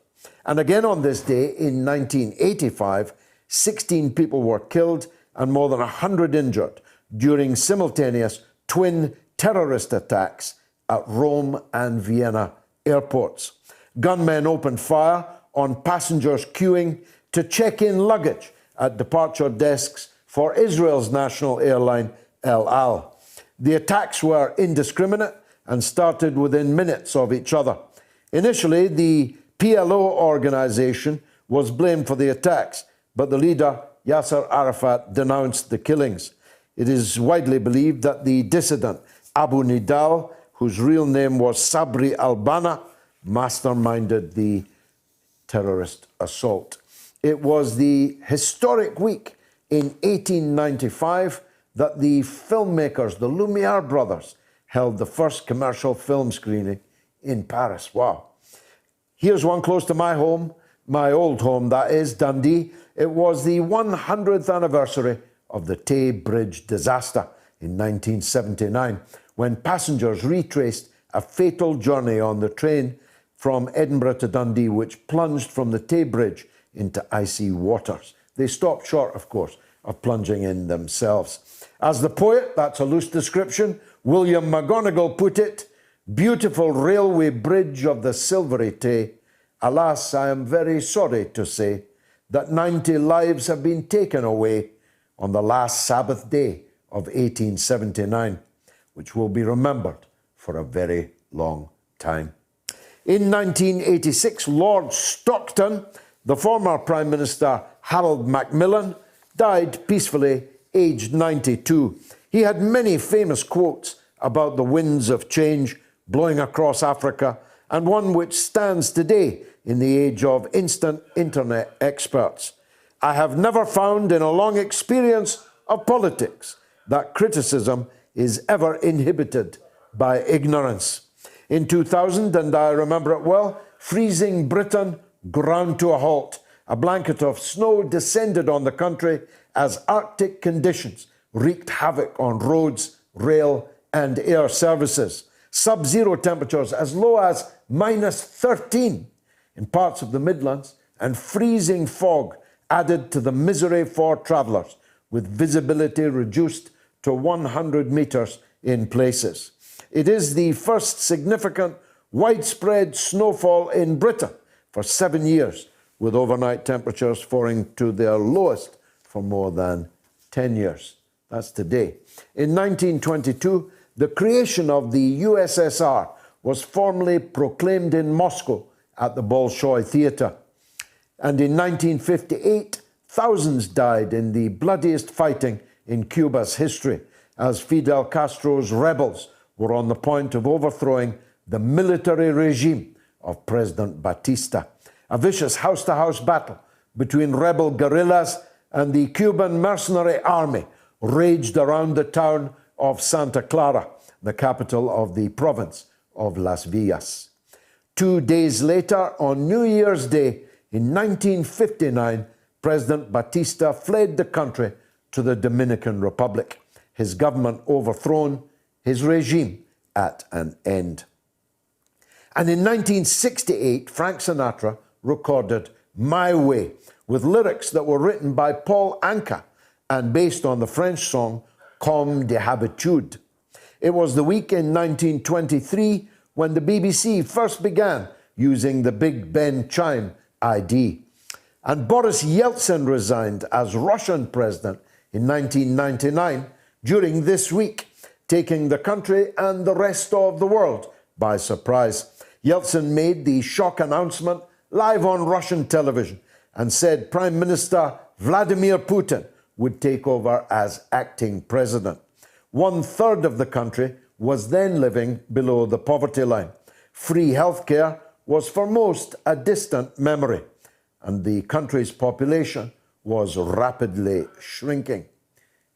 And again on this day, in 1985, 16 people were killed and more than 100 injured during simultaneous twin terrorist attacks at Rome and Vienna airports. Gunmen opened fire on passengers queuing to check in luggage at departure desks for Israel's national airline, El Al. The attacks were indiscriminate and started within minutes of each other. Initially, the PLO organization was blamed for the attacks, but the leader, Yasser Arafat, denounced the killings. It is widely believed that the dissident, Abu Nidal, whose real name was Sabri al-Banna, masterminded the terrorist assault. It was the historic week in 1895 that the filmmakers, the Lumiere brothers, held the first commercial film screening in Paris. Wow. Here's one close to my home, my old home, that is, Dundee. It was the 100th anniversary of the Tay Bridge disaster in 1979, when passengers retraced a fatal journey on the train from Edinburgh to Dundee, which plunged from the Tay Bridge into icy waters. They stopped short, of course, of plunging in themselves. As the poet, that's a loose description, William McGonagall put it, beautiful railway bridge of the silvery Tay, alas, I am very sorry to say that 90 lives have been taken away on the last Sabbath day of 1879, which will be remembered for a very long time. In 1986, Lord Stockton, the former Prime Minister Harold Macmillan, died peacefully, aged 92. He had many famous quotes about the winds of change blowing across Africa, and one which stands today in the age of instant internet experts. I have never found in a long experience of politics that criticism is ever inhibited by ignorance. In 2000, and I remember it well, freezing Britain ground to a halt. A blanket of snow descended on the country as Arctic conditions wreaked havoc on roads, rail, and air services. Sub-zero temperatures as low as -13 in parts of the Midlands, and freezing fog added to the misery for travellers, with visibility reduced to 100 metres in places. It is the first significant widespread snowfall in Britain for 7 years, with overnight temperatures falling to their lowest for more than 10 years. That's today. In 1922, the creation of the USSR was formally proclaimed in Moscow at the Bolshoi Theatre. And in 1958, thousands died in the bloodiest fighting in Cuba's history, as Fidel Castro's rebels were on the point of overthrowing the military regime of President Batista. A vicious house-to-house battle between rebel guerrillas and the Cuban mercenary army raged around the town of Santa Clara, the capital of the province of Las Villas. 2 days later, on New Year's Day in 1959, President Batista fled the country to the Dominican Republic, his government overthrown, his regime at an end. And in 1968, Frank Sinatra recorded My Way with lyrics that were written by Paul Anka and based on the French song Comme des Habitudes. It was the week in 1923 when the BBC first began using the Big Ben chime ID. And Boris Yeltsin resigned as Russian president in 1999 during this week, taking the country and the rest of the world by surprise. Yeltsin made the shock announcement live on Russian television and said Prime Minister Vladimir Putin would take over as acting president. 1/3 of the country was then living below the poverty line. Free healthcare was for most a distant memory, and the country's population was rapidly shrinking.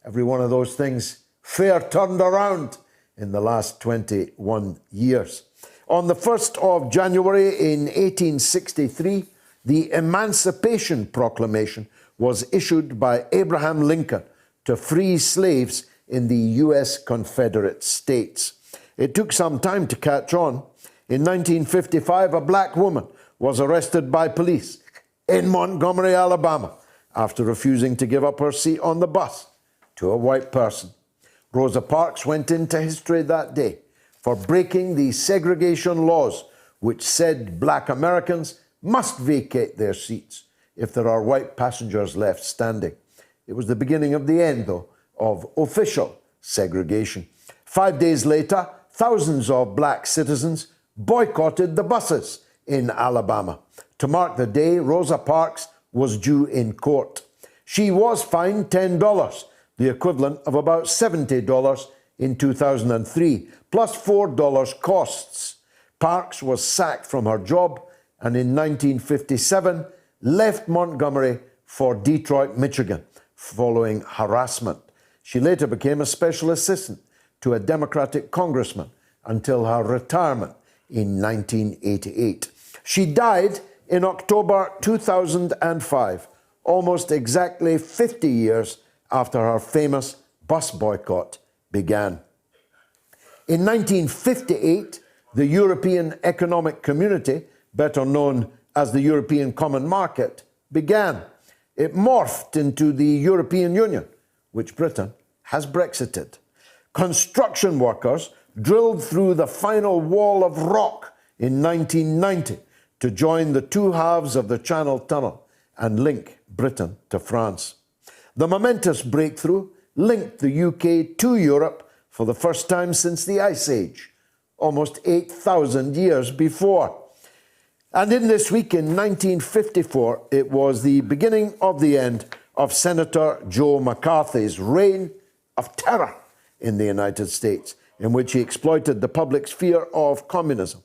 Every one of those things fair turned around in the last 21 years. On the 1st of January in 1863, the Emancipation Proclamation was issued by Abraham Lincoln to free slaves in the U.S. Confederate States. It took some time to catch on. In 1955, a black woman was arrested by police in Montgomery, Alabama, after refusing to give up her seat on the bus to a white person. Rosa Parks went into history that day for breaking the segregation laws which said black Americans must vacate their seats if there are white passengers left standing. It was the beginning of the end, though, of official segregation. 5 days later, thousands of black citizens boycotted the buses in Alabama. To mark the day, Rosa Parks was due in court. She was fined $10, the equivalent of about $70 in 2003, plus $4 costs. Parks was sacked from her job and in 1957 left Montgomery for Detroit, Michigan, following harassment. She later became a special assistant to a Democratic congressman until her retirement in 1988. She died in October 2005, almost exactly 50 years after her famous bus boycott began. In 1958, the European Economic Community, better known as the European Common Market, began. It morphed into the European Union, which Britain has Brexited. Construction workers drilled through the final wall of rock in 1990 to join the two halves of the Channel Tunnel and link Britain to France. The momentous breakthrough linked the UK to Europe for the first time since the Ice Age, almost 8,000 years before. And in this week in 1954, it was the beginning of the end of Senator Joe McCarthy's reign of terror in the United States, in which he exploited the public's fear of communism,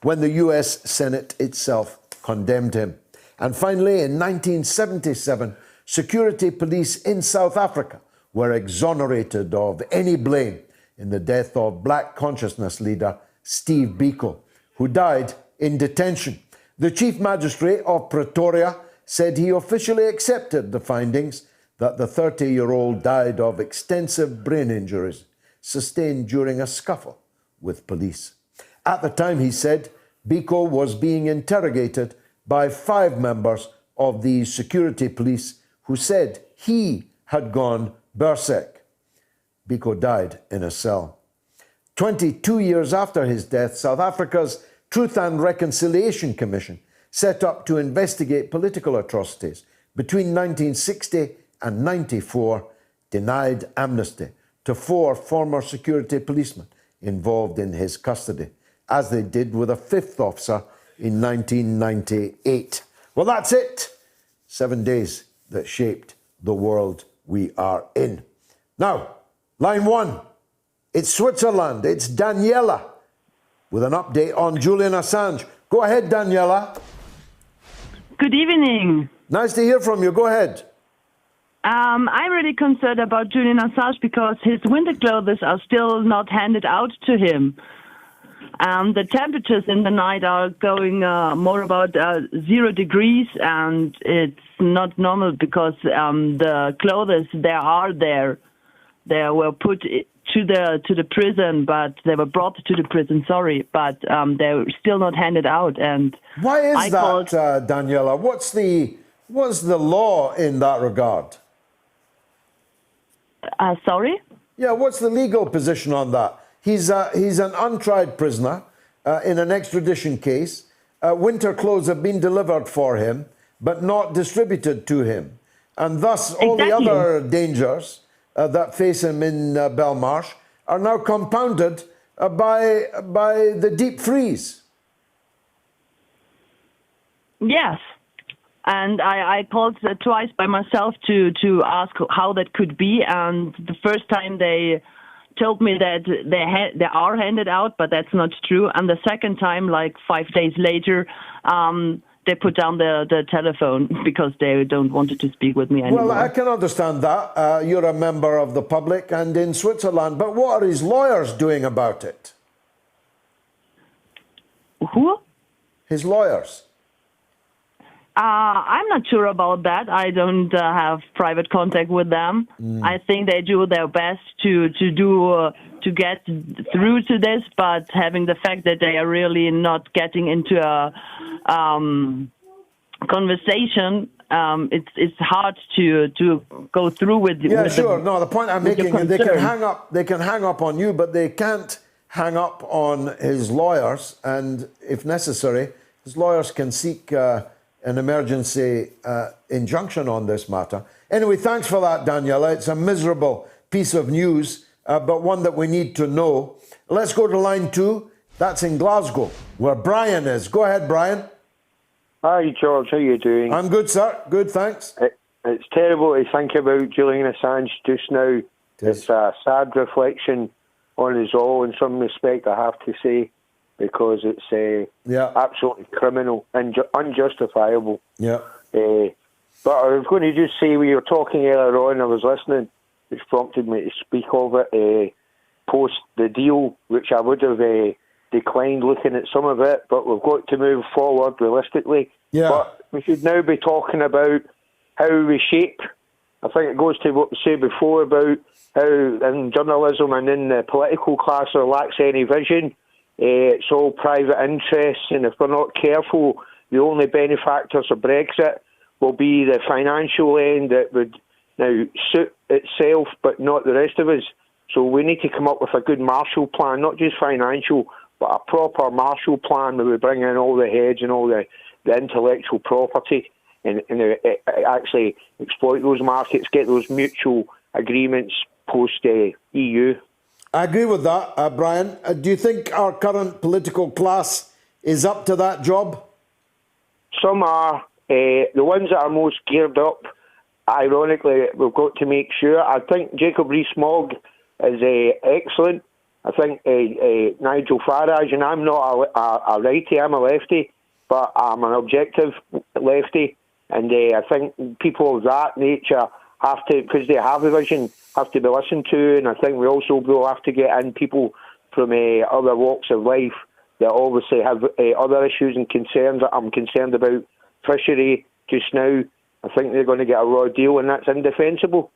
when the US Senate itself condemned him. And finally, in 1977, security police in South Africa were exonerated of any blame in the death of Black consciousness leader Steve Biko, who died in detention. The Chief Magistrate of Pretoria said he officially accepted the findings that the 30-year-old died of extensive brain injuries sustained during a scuffle with police. At the time, he said, Biko was being interrogated by 5 members of the security police who said he had gone berserk. Biko died in a cell. 22 years after his death, South Africa's Truth and Reconciliation Commission, set up to investigate political atrocities between 1960 and 94, denied amnesty to 4 former security policemen involved in his custody, as they did with a 5th officer in 1998. Well, that's it. 7 days that shaped the world we are in. Now, line 1, it's Switzerland. It's Daniela with an update on Julian Assange. Go ahead, Daniela. Good evening. Nice to hear from you. Go ahead. I'm really concerned about Julian Assange because his winter clothes are still not handed out to him. The temperatures in the night are going more about 0 degrees, and it's not normal because the clothes they were put to the prison, but they were brought to the prison. Sorry, but they're still not handed out. And why is that, Daniela? What's the law in that regard? Sorry? Yeah, what's the legal position on that? He's an untried prisoner in an extradition case. Winter clothes have been delivered for him, but not distributed to him. And thus, all the other dangers that face him in Belmarsh are now compounded by the deep freeze. Yes. And I called twice by myself to ask how that could be. And the first time they told me that they are handed out, but that's not true. And the second time, like 5 days later, they put down the telephone because they don't wanted to speak with me anymore. Well, I can understand that. You're a member of the public and in Switzerland, but what are his lawyers doing about it? Who? His lawyers. I'm not sure about that. I don't have private contact with them. I think they do their best to get through to this, but having the fact that they are really not getting into a conversation, it's hard to go through with. Yeah, sure. No, the point I'm making is they can hang up on you, but they can't hang up on his lawyers, and if necessary, his lawyers can seek an emergency injunction on this matter. Anyway, thanks for that, Daniela. It's a miserable piece of news, but one that we need to know. Let's go to line 2. That's in Glasgow, where Brian is. Go ahead, Brian. Hi, George. How are you doing? I'm good, sir. Good, thanks. It's terrible to think about Julian Assange just now. It's a sad reflection on us all in some respect, I have to say, because it's absolutely criminal and unjustifiable. Yeah. But I was going to just say, we were talking earlier on, I was listening, which prompted me to speak of it, post the deal, which I would have declined looking at some of it, but we've got to move forward realistically. Yeah. But we should now be talking about how we shape. I think it goes to what we said before about how in journalism and in the political class there lacks any vision. It's all private interests, and if we're not careful, the only benefactors of Brexit will be the financial end that would now suit itself, but not the rest of us. So we need to come up with a good Marshall Plan, not just financial, but a proper Marshall Plan where we bring in all the heads and all the intellectual property and actually exploit those markets, get those mutual agreements post-EU. I agree with that, Brian. Do you think our current political class is up to that job? Some are. The ones that are most geared up, ironically, we've got to make sure. I think Jacob Rees-Mogg is excellent. I think Nigel Farage, and I'm not a righty, I'm a lefty, but I'm an objective lefty. And I think people of that nature have to, because they have a vision, have to be listened to. And I think we also will have to get in people from other walks of life that obviously have other issues and concerns that I'm concerned about. Fishery just now, I think they're going to get a raw deal, and that's indefensible.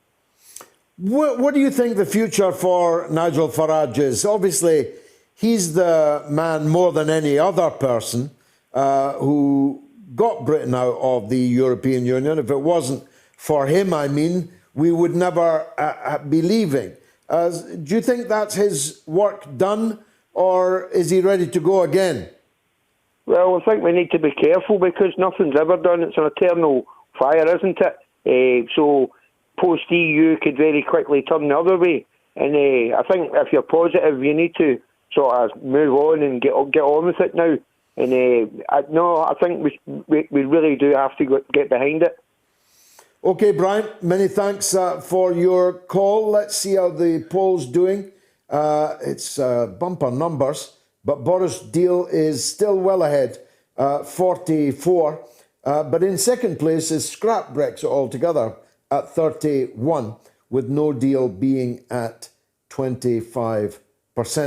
What do you think the future for Nigel Farage is? Obviously, he's the man more than any other person who got Britain out of the European Union. If it wasn't for him, I mean, we would never be leaving. Do you think that's his work done, or is he ready to go again? Well, I think we need to be careful because nothing's ever done. It's an eternal fire, isn't it? So post-EU could very quickly turn the other way. And I think if you're positive, you need to sort of move on and get on with it now. And I think we really do have to get behind it. Okay, Brian, many thanks for your call. Let's see how the poll's doing. It's bumper numbers, but Boris deal is still well ahead, 44. But in second place is scrap Brexit altogether at 31, with no deal being at 25%.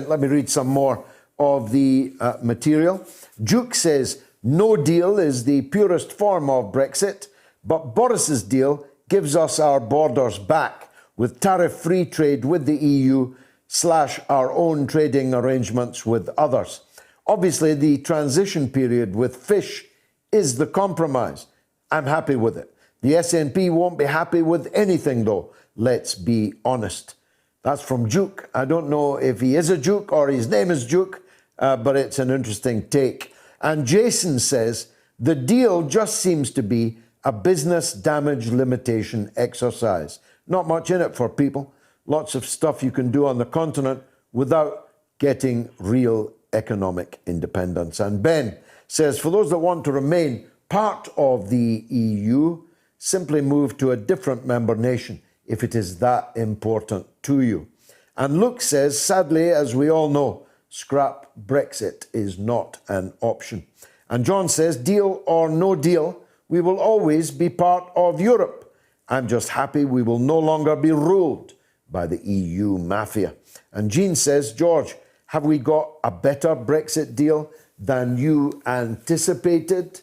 Let me read some more of the material. Duke says, no deal is the purest form of Brexit, but Boris's deal gives us our borders back with tariff-free trade with the EU, / our own trading arrangements with others. Obviously, the transition period with fish is the compromise. I'm happy with it. The SNP won't be happy with anything, though. Let's be honest. That's from Duke. I don't know if he is a Duke or his name is Duke, but it's an interesting take. And Jason says, the deal just seems to be a business damage limitation exercise. Not much in it for people. Lots of stuff you can do on the continent without getting real economic independence. And Ben says, for those that want to remain part of the EU, simply move to a different member nation if it is that important to you. And Luke says, sadly, as we all know, scrap Brexit is not an option. And John says, deal or no deal, we will always be part of Europe. I'm just happy we will no longer be ruled by the EU mafia. And Jean says, George, have we got a better Brexit deal than you anticipated?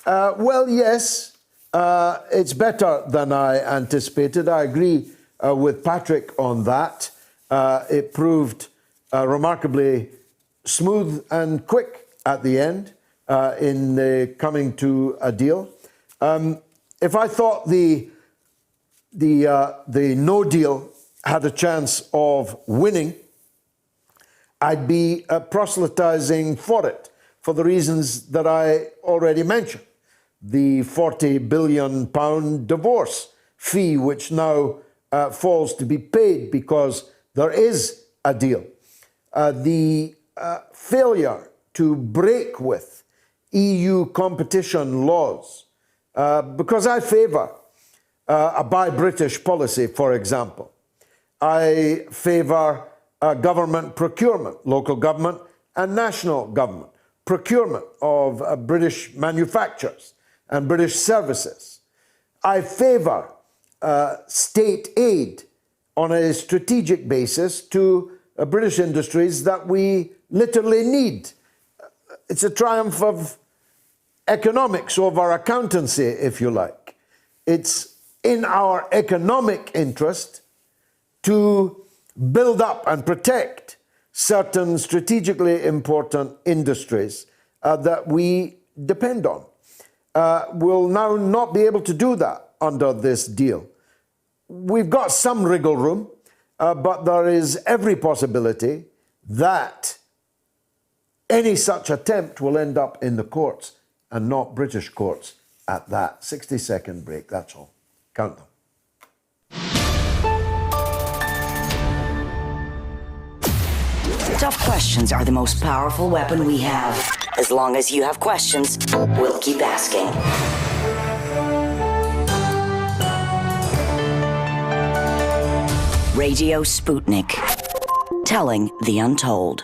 Well, yes, it's better than I anticipated. I agree with Patrick on that. It proved remarkably smooth and quick at the end in coming to a deal. If I thought the no deal had a chance of winning, I'd be proselytizing for it for the reasons that I already mentioned. The £40 billion divorce fee, which now falls to be paid because there is a deal. The failure to break with EU competition laws, because I favour a buy British policy, for example. I favour government procurement, local government and national government, procurement of British manufacturers and British services. I favour state aid on a strategic basis to British industries that we literally need. It's a triumph of economics over accountancy, if you like. It's in our economic interest to build up and protect certain strategically important industries that we depend on. We'll now not be able to do that under this deal. We've got some wriggle room, but there is every possibility that any such attempt will end up in the courts and not British courts at that. 60-second break, that's all. Count them. Tough questions are the most powerful weapon we have. As long as you have questions, we'll keep asking. Radio Sputnik, telling the untold.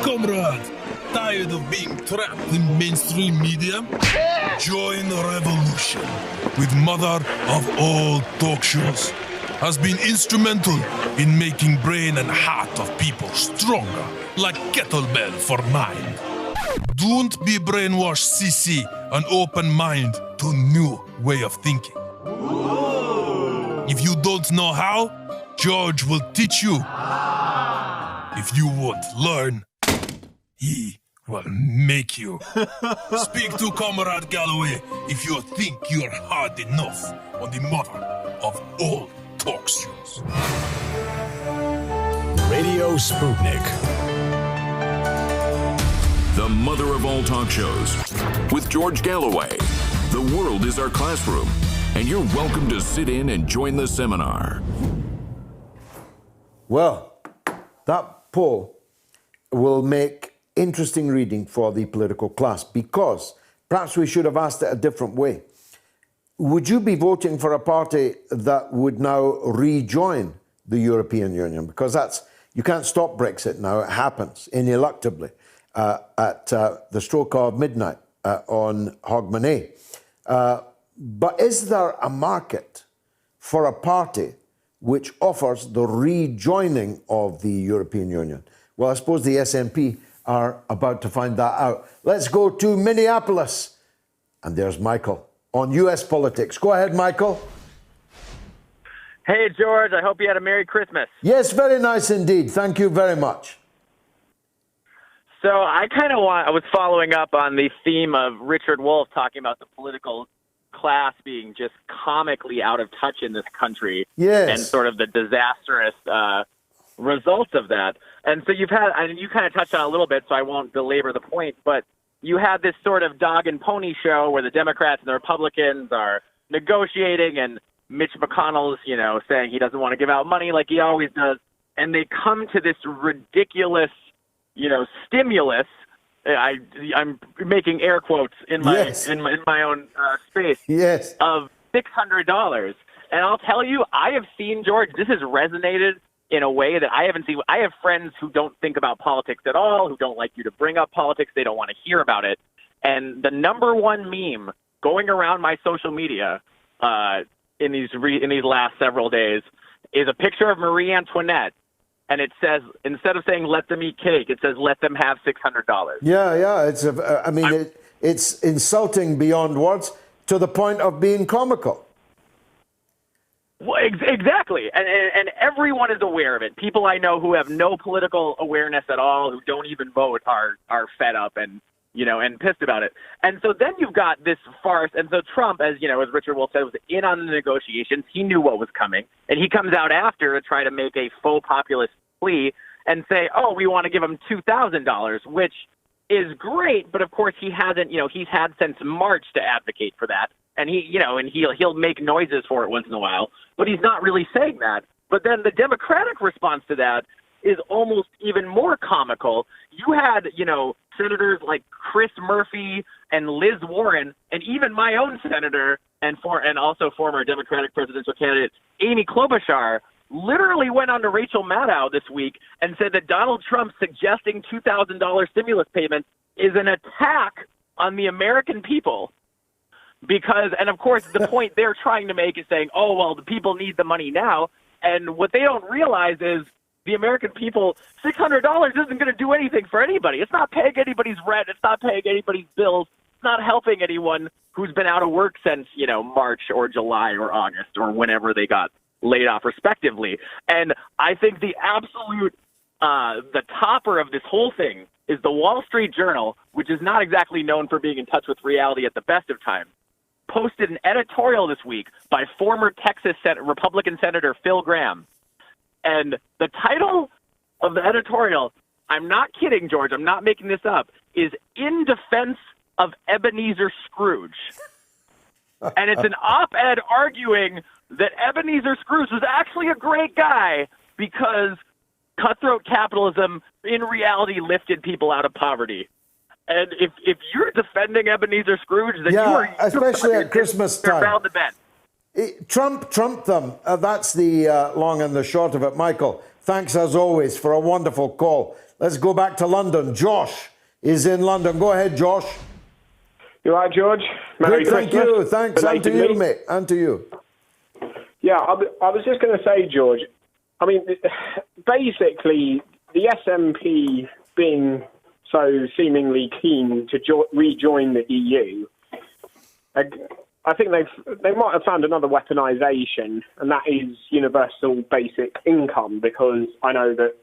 Comrade, tired of being trapped in mainstream media? Join the revolution with mother of all talk shows. Has been instrumental in making brain and heart of people stronger, like kettlebell for mind. Don't be brainwashed, CC, an open mind to new way of thinking. If you don't know how, George will teach you. If you won't learn, he will make you. Speak to Comrade Galloway if you think you're hard enough on the mother of all talk shows. Radio Sputnik. The mother of all talk shows. With George Galloway. The world is our classroom, and you're welcome to sit in and join the seminar. Well, that poll will make interesting reading for the political class, because perhaps we should have asked it a different way. Would you be voting for a party that would now rejoin the European Union? Because you can't stop Brexit now. It happens ineluctably at the stroke of midnight on Hogmanay. But is there a market for a party which offers the rejoining of the European Union? Well, I suppose the SNP are about to find that out. Let's go to Minneapolis. And there's Michael on US politics. Go ahead, Michael. Hey, George, I hope you had a Merry Christmas. Yes, very nice indeed. Thank you very much. So I was following up on the theme of Richard Wolff talking about the political class being just comically out of touch in this country. Yes. And sort of the disastrous results of that. And so you kind of touched on it a little bit, so I won't belabor the point, but you had this sort of dog and pony show where the Democrats and the Republicans are negotiating, and Mitch McConnell's, saying he doesn't want to give out money like he always does. And they come to this ridiculous, stimulus. I'm making air quotes in my in my own space. Yes. Of $600, and I'll tell you, I have seen, George, this has resonated in a way that I haven't seen. I have friends who don't think about politics at all, who don't like you to bring up politics. They don't want to hear about it. And the number one meme going around my social media in these last several days is a picture of Marie Antoinette. And it says, instead of saying "let them eat cake," it says "let them have $600." Yeah. It's insulting beyond words to the point of being comical. Well, exactly, and everyone is aware of it. People I know who have no political awareness at all, who don't even vote, are fed up and pissed about it. And so then you've got this farce. And so Trump, as Richard Wolff said, was in on the negotiations. He knew what was coming, and he comes out after to try to make a faux populist plea and say, "Oh, we want to give him $2,000," which is great. But of course, he hasn't. He's had since March to advocate for that, and he'll make noises for it once in a while. But he's not really saying that. But then the Democratic response to that is almost even more comical. You had, senators like Chris Murphy and Liz Warren, and even my own senator and also former Democratic presidential candidate Amy Klobuchar literally went on to Rachel Maddow this week and said that Donald Trump suggesting $2,000 stimulus payments is an attack on the American people. Because, and of course, the point they're trying to make is saying, oh, well, the people need the money now. And what they don't realize is the American people, $600 isn't going to do anything for anybody. It's not paying anybody's rent. It's not paying anybody's bills. It's not helping anyone who's been out of work since, March or July or August or whenever they got laid off respectively. And I think the absolute, the topper of this whole thing is the Wall Street Journal, which is not exactly known for being in touch with reality at the best of times, posted an editorial this week by former Texas Republican Senator Phil Gramm. And the title of the editorial, I'm not kidding, George, I'm not making this up, is "In Defense of Ebenezer Scrooge." And it's an op-ed arguing that Ebenezer Scrooge was actually a great guy because cutthroat capitalism in reality lifted people out of poverty. And if you're defending Ebenezer Scrooge, then you're especially at Christmas time. Around the bend. Trump them. That's the long and the short of it. Michael, thanks as always for a wonderful call. Let's go back to London. Josh is in London. Go ahead, Josh. You all right, George? Merry Good, thank Christmas. you. Thanks. And to you, mate. And to you. Yeah, I was just going to say, George, I mean, basically, the SNP being so seemingly keen to rejoin the EU, I think they might have found another weaponization, and that is universal basic income, because I know that,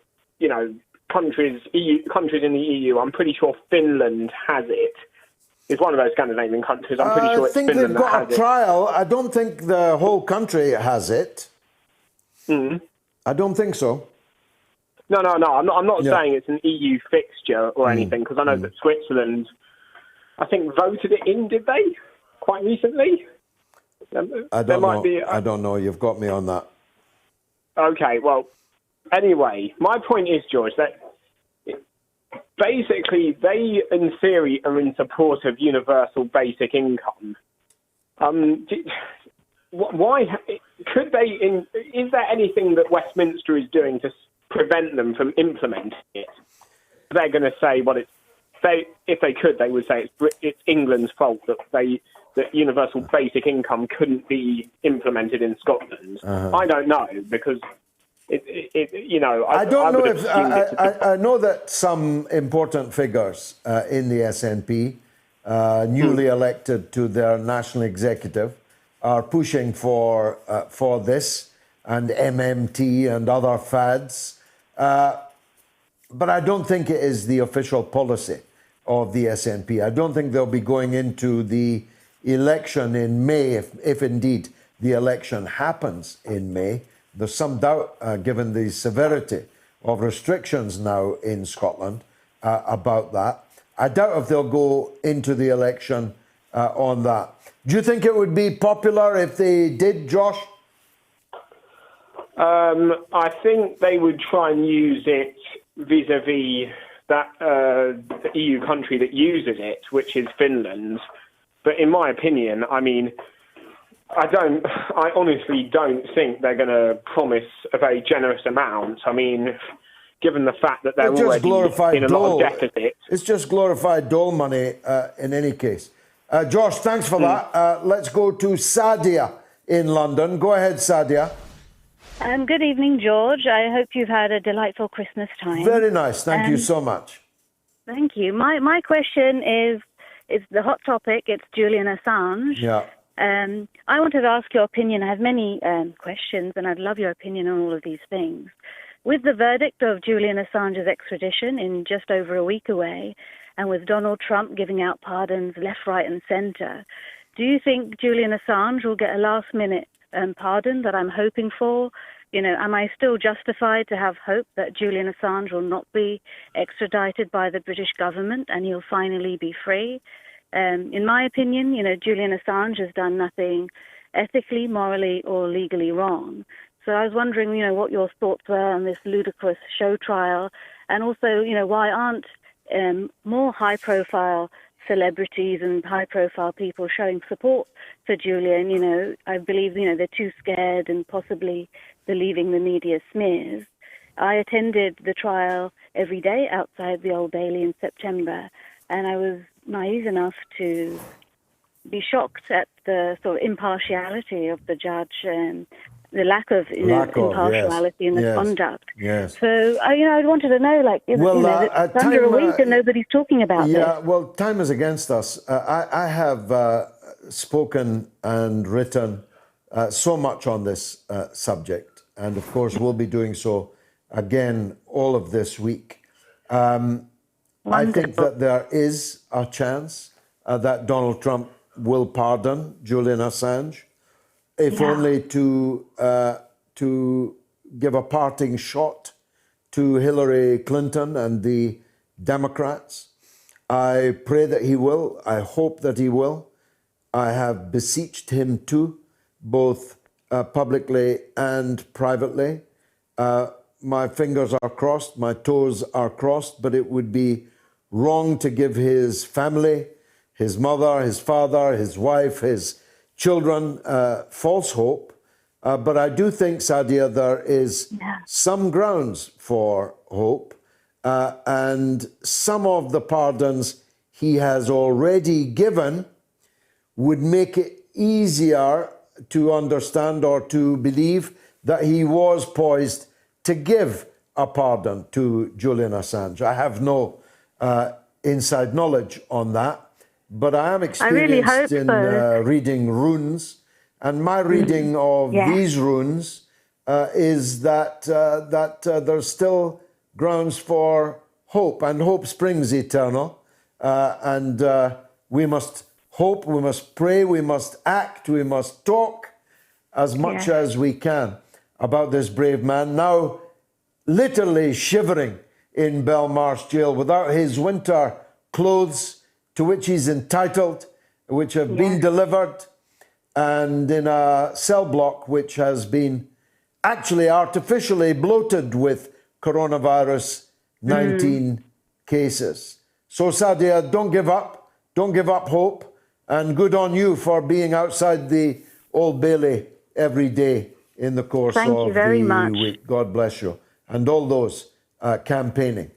countries in the EU, I'm pretty sure Finland has it. It's one of those Scandinavian countries. I'm pretty sure it's Finland. I think they've got a trial. I don't think the whole country has it. I don't think so. No. I'm not saying it's an EU fixture or anything, because I know that Switzerland, I think, voted it in, did they? Quite recently? I don't know. I don't know. You've got me on that. Okay, well, anyway, my point is, George, that basically they, in theory, are in support of universal basic income. Why could they? Is there anything that Westminster is doing to prevent them from implementing it? They're going to say, well, if they could, they would say it's England's fault that universal basic income couldn't be implemented in Scotland. I don't know, because I don't know if I know that some important figures in the SNP newly elected to their national executive, are pushing for this and MMT and other fads. But I don't think it is the official policy of the SNP. I don't think they'll be going into the election in May, if indeed the election happens in May. There's some doubt, given the severity of restrictions now in Scotland, about that. I doubt if they'll go into the election on that. Do you think it would be popular if they did, Josh? I think they would try and use it vis-a-vis that the EU country that uses it, which is Finland. But in my opinion, I mean, I honestly don't think they're going to promise a very generous amount. I mean, given the fact that they're already in a lot of deficit. It's just glorified dole money in any case. Josh, thanks for that. Let's go to Sadia in London. Go ahead, Sadia. Good evening, George. I hope you've had a delightful Christmas time. Very nice. Thank you so much. Thank you. My question is the hot topic. It's Julian Assange. Yeah. I wanted to ask your opinion. I have many questions, and I'd love your opinion on all of these things. With the verdict of Julian Assange's extradition in just over a week away, and with Donald Trump giving out pardons left, right, and centre, do you think Julian Assange will get a last-minute pardon that I'm hoping for? You know, am I still justified to have hope that Julian Assange will not be extradited by the British government and he'll finally be free? In my opinion, you know, Julian Assange has done nothing ethically, morally, or legally wrong. So I was wondering, you know, what your thoughts were on this ludicrous show trial, and also, you know, why aren't more high-profile celebrities and high-profile people showing support for Julian? You know, I believe, you know, they're too scared and possibly believing the media smears. I attended the trial every day outside the Old Bailey in September, and I was naive enough to be shocked at the sort of impartiality of the judge and the lack of impartiality in the conduct. Yes. So, I wanted to know, like, it's under a week and nobody's talking about this. Yeah, well, time is against us. I have spoken and written so much on this subject, and of course we'll be doing so again all of this week. I think that there is a chance that Donald Trump will pardon Julian Assange, if only to give a parting shot to Hillary Clinton and the Democrats. I pray that he will. I hope that he will. I have beseeched him to, both publicly and privately. My fingers are crossed, my toes are crossed, but it would be wrong to give his family, his mother, his father, his wife, his children false hope. But I do think, Sadia, there is some grounds for hope, and some of the pardons he has already given would make it easier to understand or to believe that he was poised to give a pardon to Julian Assange. I have no inside knowledge on that, but I am experienced in reading runes, and my reading of these runes is that there's still grounds for hope, and hope springs eternal, and we must hope, we must pray, we must act, we must talk as much as we can about this brave man, now literally shivering in Belmarsh jail without his winter clothes to which he's entitled, which have been delivered, and in a cell block which has been actually artificially bloated with coronavirus 19 cases. So Sadia, don't give up hope, and good on you for being outside the Old Bailey every day in the course of the week. God bless you. And all those campaigning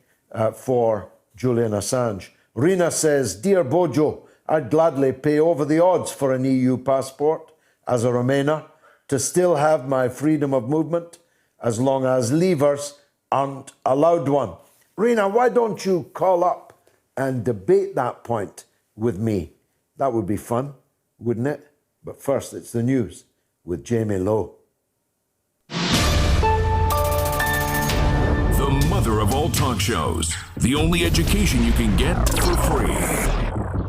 for Julian Assange. Rena says, Dear Bojo, I'd gladly pay over the odds for an EU passport as a Remainer to still have my freedom of movement as long as leavers aren't allowed one. Rena, why don't you call up and debate that point with me. That would be fun, wouldn't it? But first, it's the news with Jamie Lowe. The mother of all talk shows. The only education you can get for free.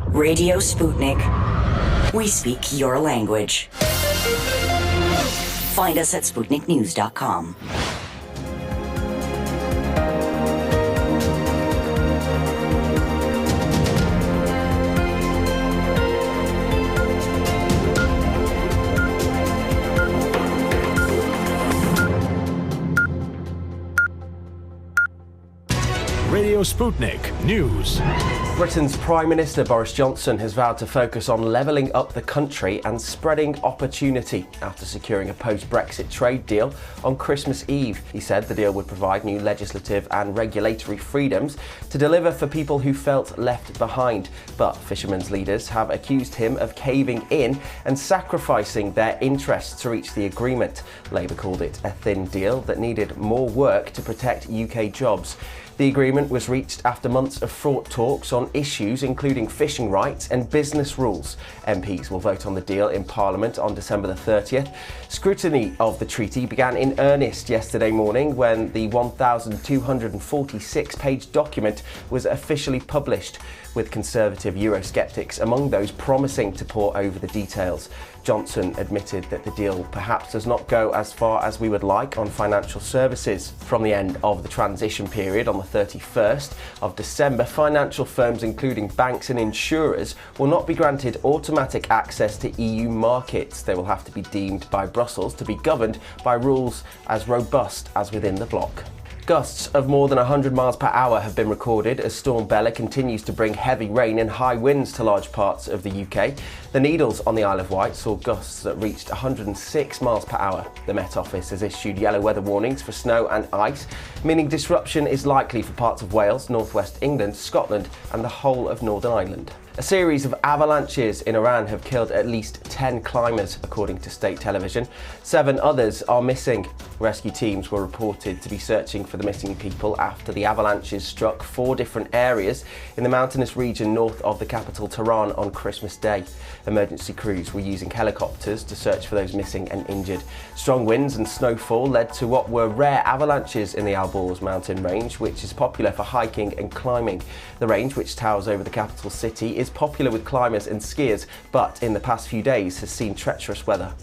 Radio Sputnik. We speak your language. Find us at SputnikNews.com. Radio Sputnik News. Britain's Prime Minister Boris Johnson has vowed to focus on levelling up the country and spreading opportunity after securing a post-Brexit trade deal on Christmas Eve. He said the deal would provide new legislative and regulatory freedoms to deliver for people who felt left behind. But fishermen's leaders have accused him of caving in and sacrificing their interests to reach the agreement. Labour called it a thin deal that needed more work to protect UK jobs. The agreement was reached after months of fraught talks on issues including fishing rights and business rules. MPs will vote on the deal in Parliament on December the 30th. Scrutiny of the treaty began in earnest yesterday morning when the 1,246-page document was officially published, with Conservative Eurosceptics among those promising to pore over the details. Johnson admitted that the deal perhaps does not go as far as we would like on financial services. From the end of the transition period on the 31st of December, financial firms including banks and insurers will not be granted automatic access to EU markets. They will have to be deemed by Brussels to be governed by rules as robust as within the bloc. Gusts of more than 100 miles per hour have been recorded as Storm Bella continues to bring heavy rain and high winds to large parts of the UK. The Needles on the Isle of Wight saw gusts that reached 106 miles per hour. The Met Office has issued yellow weather warnings for snow and ice, meaning disruption is likely for parts of Wales, northwest England, Scotland and the whole of Northern Ireland. A series of avalanches in Iran have killed at least 10 climbers, according to state television. 7 others are missing. Rescue teams were reported to be searching for the missing people after the avalanches struck 4 different areas in the mountainous region north of the capital Tehran on Christmas Day. Emergency crews were using helicopters to search for those missing and injured. Strong winds and snowfall led to what were rare avalanches in the Alborz mountain range, which is popular for hiking and climbing. The range, which towers over the capital city, is popular with climbers and skiers, but in the past few days has seen treacherous weather.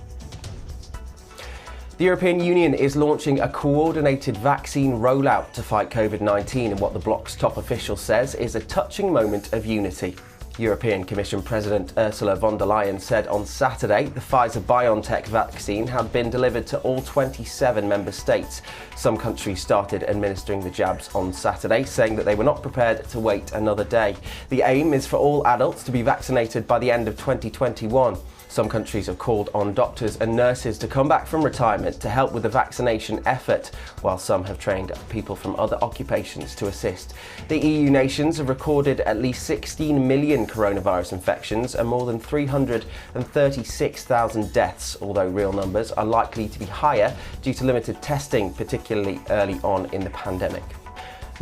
The European Union is launching a coordinated vaccine rollout to fight COVID-19 in what the bloc's top official says is a touching moment of unity. European Commission President Ursula von der Leyen said on Saturday the Pfizer-BioNTech vaccine had been delivered to all 27 member states. Some countries started administering the jabs on Saturday, saying that they were not prepared to wait another day. The aim is for all adults to be vaccinated by the end of 2021. Some countries have called on doctors and nurses to come back from retirement to help with the vaccination effort, while some have trained people from other occupations to assist. The EU nations have recorded at least 16 million coronavirus infections and more than 336,000 deaths, although real numbers are likely to be higher due to limited testing, particularly early on in the pandemic.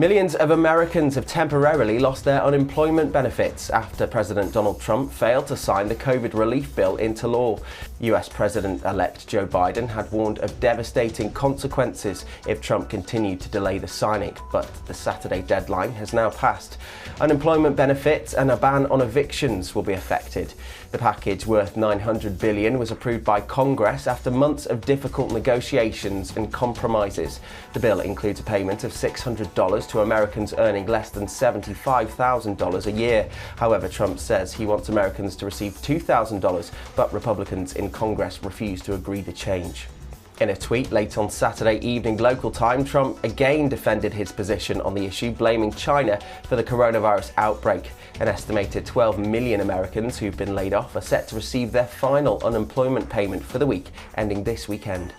Millions of Americans have temporarily lost their unemployment benefits after President Donald Trump failed to sign the COVID relief bill into law. US President-elect Joe Biden had warned of devastating consequences if Trump continued to delay the signing, but the Saturday deadline has now passed. Unemployment benefits and a ban on evictions will be affected. The package, worth $900 billion, was approved by Congress after months of difficult negotiations and compromises. The bill includes a payment of $600 to Americans earning less than $75,000 a year. However, Trump says he wants Americans to receive $2,000, but Republicans in Congress refuse to agree the change. In a tweet late on Saturday evening local time, Trump again defended his position on the issue, blaming China for the coronavirus outbreak. An estimated 12 million Americans who've been laid off are set to receive their final unemployment payment for the week ending this weekend.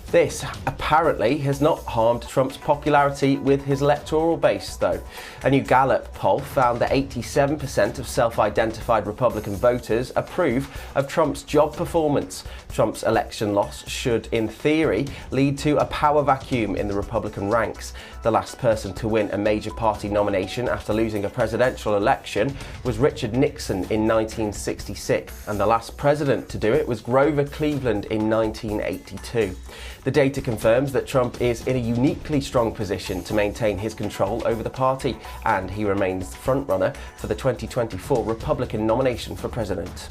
This apparently has not harmed Trump's popularity with his electoral base, though. A new Gallup poll found that 87% of self-identified Republican voters approve of Trump's job performance. Trump's election loss should, in theory, lead to a power vacuum in the Republican ranks. The last person to win a major party nomination after losing a presidential election was Richard Nixon in 1966, and the last president to do it was Grover Cleveland in 1982. The data confirms that Trump is in a uniquely strong position to maintain his control over the party, and he remains the frontrunner for the 2024 Republican nomination for president.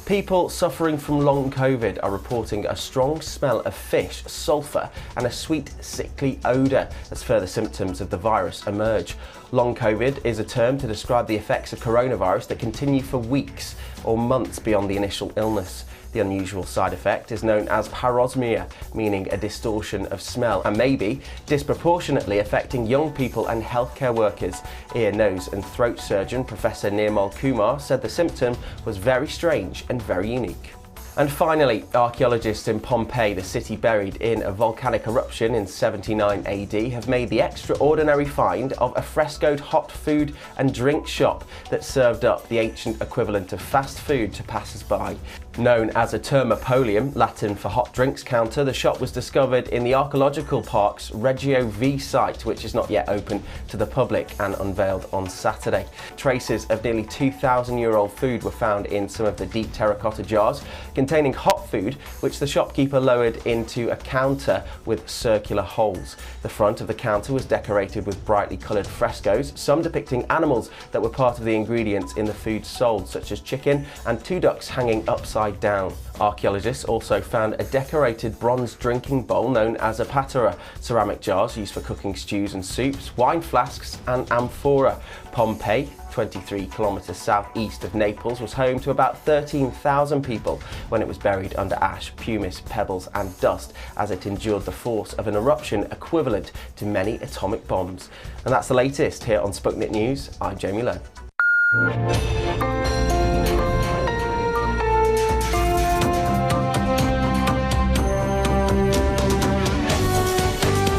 People suffering from long COVID are reporting a strong smell of fish, sulphur, and a sweet, sickly odour as further symptoms of the virus emerge. Long COVID is a term to describe the effects of coronavirus that continue for weeks or months beyond the initial illness. The unusual side effect is known as parosmia, meaning a distortion of smell, and may be disproportionately affecting young people and healthcare workers. Ear, nose and throat surgeon Professor Nirmal Kumar said the symptom was very strange and very unique. And finally, archaeologists in Pompeii, the city buried in a volcanic eruption in 79 AD, have made the extraordinary find of a frescoed hot food and drink shop that served up the ancient equivalent of fast food to passers-by. Known as a termopolium, Latin for hot drinks counter, the shop was discovered in the Archaeological Park's Reggio V site, which is not yet open to the public, and unveiled on Saturday. Traces of nearly 2,000-year-old food were found in some of the deep terracotta jars containing hot food, which the shopkeeper lowered into a counter with circular holes. The front of the counter was decorated with brightly coloured frescoes, some depicting animals that were part of the ingredients in the food sold, such as chicken and 2 ducks hanging upside down. Archaeologists also found a decorated bronze drinking bowl known as a patera, ceramic jars used for cooking stews and soups, wine flasks and amphora. Pompeii, 23 kilometres southeast of Naples, was home to about 13,000 people when it was buried under ash, pumice, pebbles and dust as it endured the force of an eruption equivalent to many atomic bombs. And that's the latest here on Sputnik News. I'm Jamie Lowe.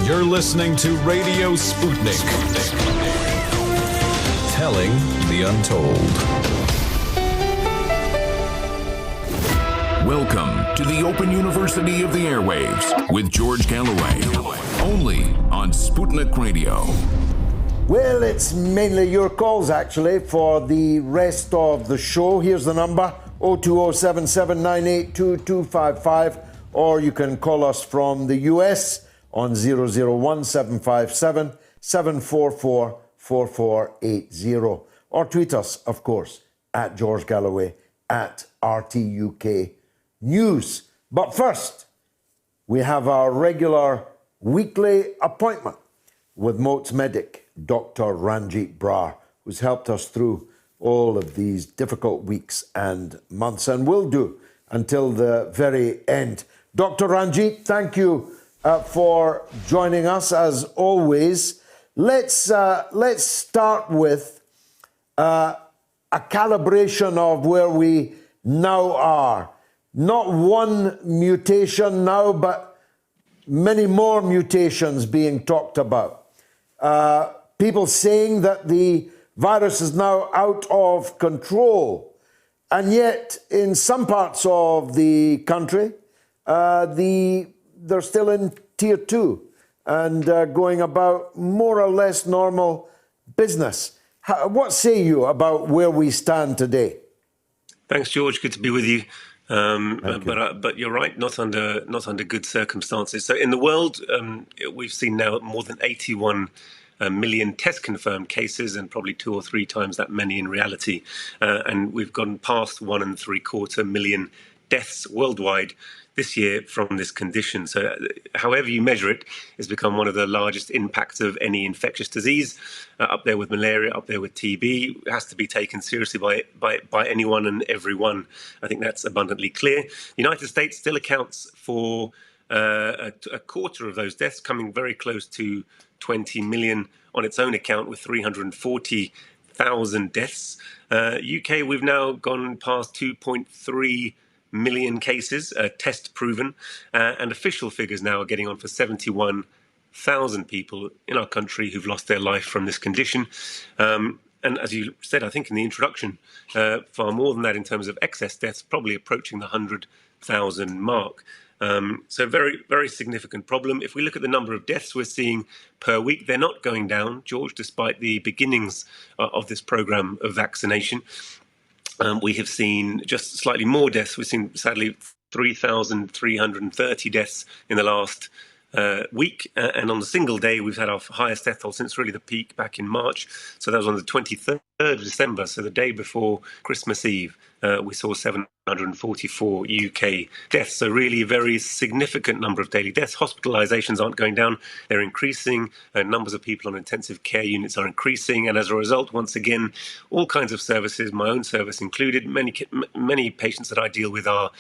You're listening to Radio Sputnik. Telling the untold. Welcome to the Open University of the Airwaves with George Galloway. Only on Sputnik Radio. Well, it's mainly your calls, actually, for the rest of the show. Here's the number, 02077982255, or you can call us from the US on 001-757-744-4480. Or tweet us, of course, at George Galloway, at RTUK News. But first, we have our regular weekly appointment with Moats medic, Dr. Ranjeet Brar, who's helped us through all of these difficult weeks and months, and will do until the very end. Dr. Ranjeet, thank you for joining us, as always. Let's start with a calibration of where we now are. Not one mutation now, but many more mutations being talked about. People saying that the virus is now out of control, and yet in some parts of the country, they're still in tier 2 and going about more or less normal business. What say you about where we stand today? Thanks, George. Good to be with you. But you're right, not under good circumstances. So in the world, we've seen now more than 81 million test-confirmed cases, and probably 2 or 3 times that many in reality. And we've gone past 1.75 million deaths worldwide this year from this condition. So however you measure it, it's become one of the largest impacts of any infectious disease, up there with malaria, up there with TB. It has to be taken seriously by anyone and everyone. I think that's abundantly clear. The United States still accounts for a quarter of those deaths, coming very close to 20 million on its own account, with 340,000 deaths. UK, we've now gone past 2.3 million cases, test proven, and official figures now are getting on for 71,000 people in our country who've lost their life from this condition. And as you said, I think in the introduction, far more than that in terms of excess deaths, probably approaching the 100,000 mark. So very, very significant problem. If we look at the number of deaths we're seeing per week, they're not going down, George, despite the beginnings of this program of vaccination. We have seen just slightly more deaths. We've seen, sadly, 3,330 deaths in the last week, and on the single day we've had our highest death toll since really the peak back in March. So that was on the 23rd of December, so the day before Christmas Eve. We saw 744 UK deaths, so really a very significant number of daily deaths. Hospitalizations aren't going down, they're increasing. Numbers of people on intensive care units are increasing, and as a result, once again, all kinds of services, my own service included, many patients that I deal with are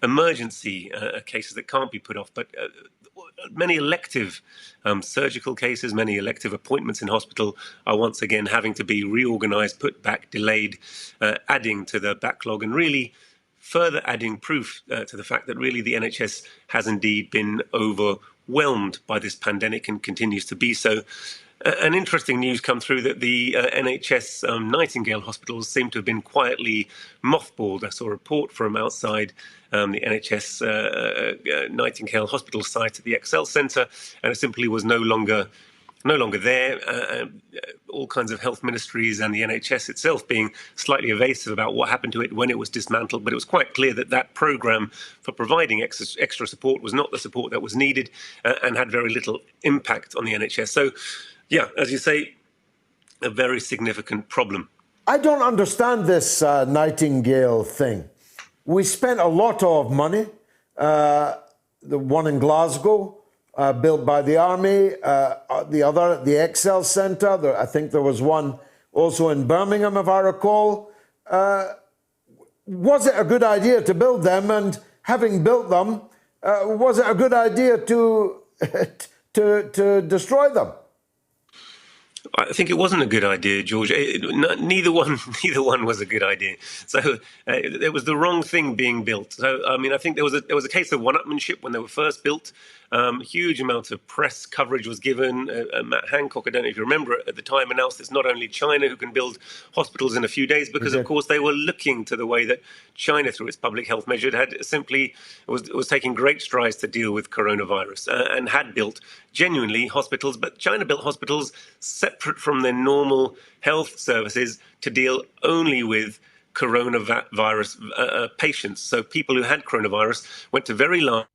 emergency cases that can't be put off, but many elective surgical cases, many elective appointments in hospital are once again having to be reorganized, put back, delayed, adding to the backlog and really further adding proof to the fact that really the NHS has indeed been overwhelmed by this pandemic and continues to be so. An interesting news come through that the NHS Nightingale hospitals seem to have been quietly mothballed. I saw a report from outside the NHS Nightingale hospital site at the Excel Centre, and it simply was no longer there. All kinds of health ministries and the NHS itself being slightly evasive about what happened to it when it was dismantled, but it was quite clear that that programme for providing extra support was not the support that was needed and had very little impact on the NHS. So, yeah, as you say, a very significant problem. I don't understand this Nightingale thing. We spent a lot of money. The one in Glasgow, built by the Army, the other, the Excel Centre. I think there was one also in Birmingham, if I recall. Was it a good idea to build them? And having built them, was it a good idea to destroy them? I think it wasn't a good idea, George. Neither one was a good idea. So it was the wrong thing being built. So I mean, I think there was a case of one-upmanship when they were first built. Huge amount of press coverage was given. Matt Hancock, I don't know if you remember, at the time announced it's not only China who can build hospitals in a few days, because of course they were looking to the way that China, through its public health measures, had simply was taking great strides to deal with coronavirus and had built genuinely hospitals, but China built hospitals separate from their normal health services to deal only with coronavirus patients. So people who had coronavirus went to very large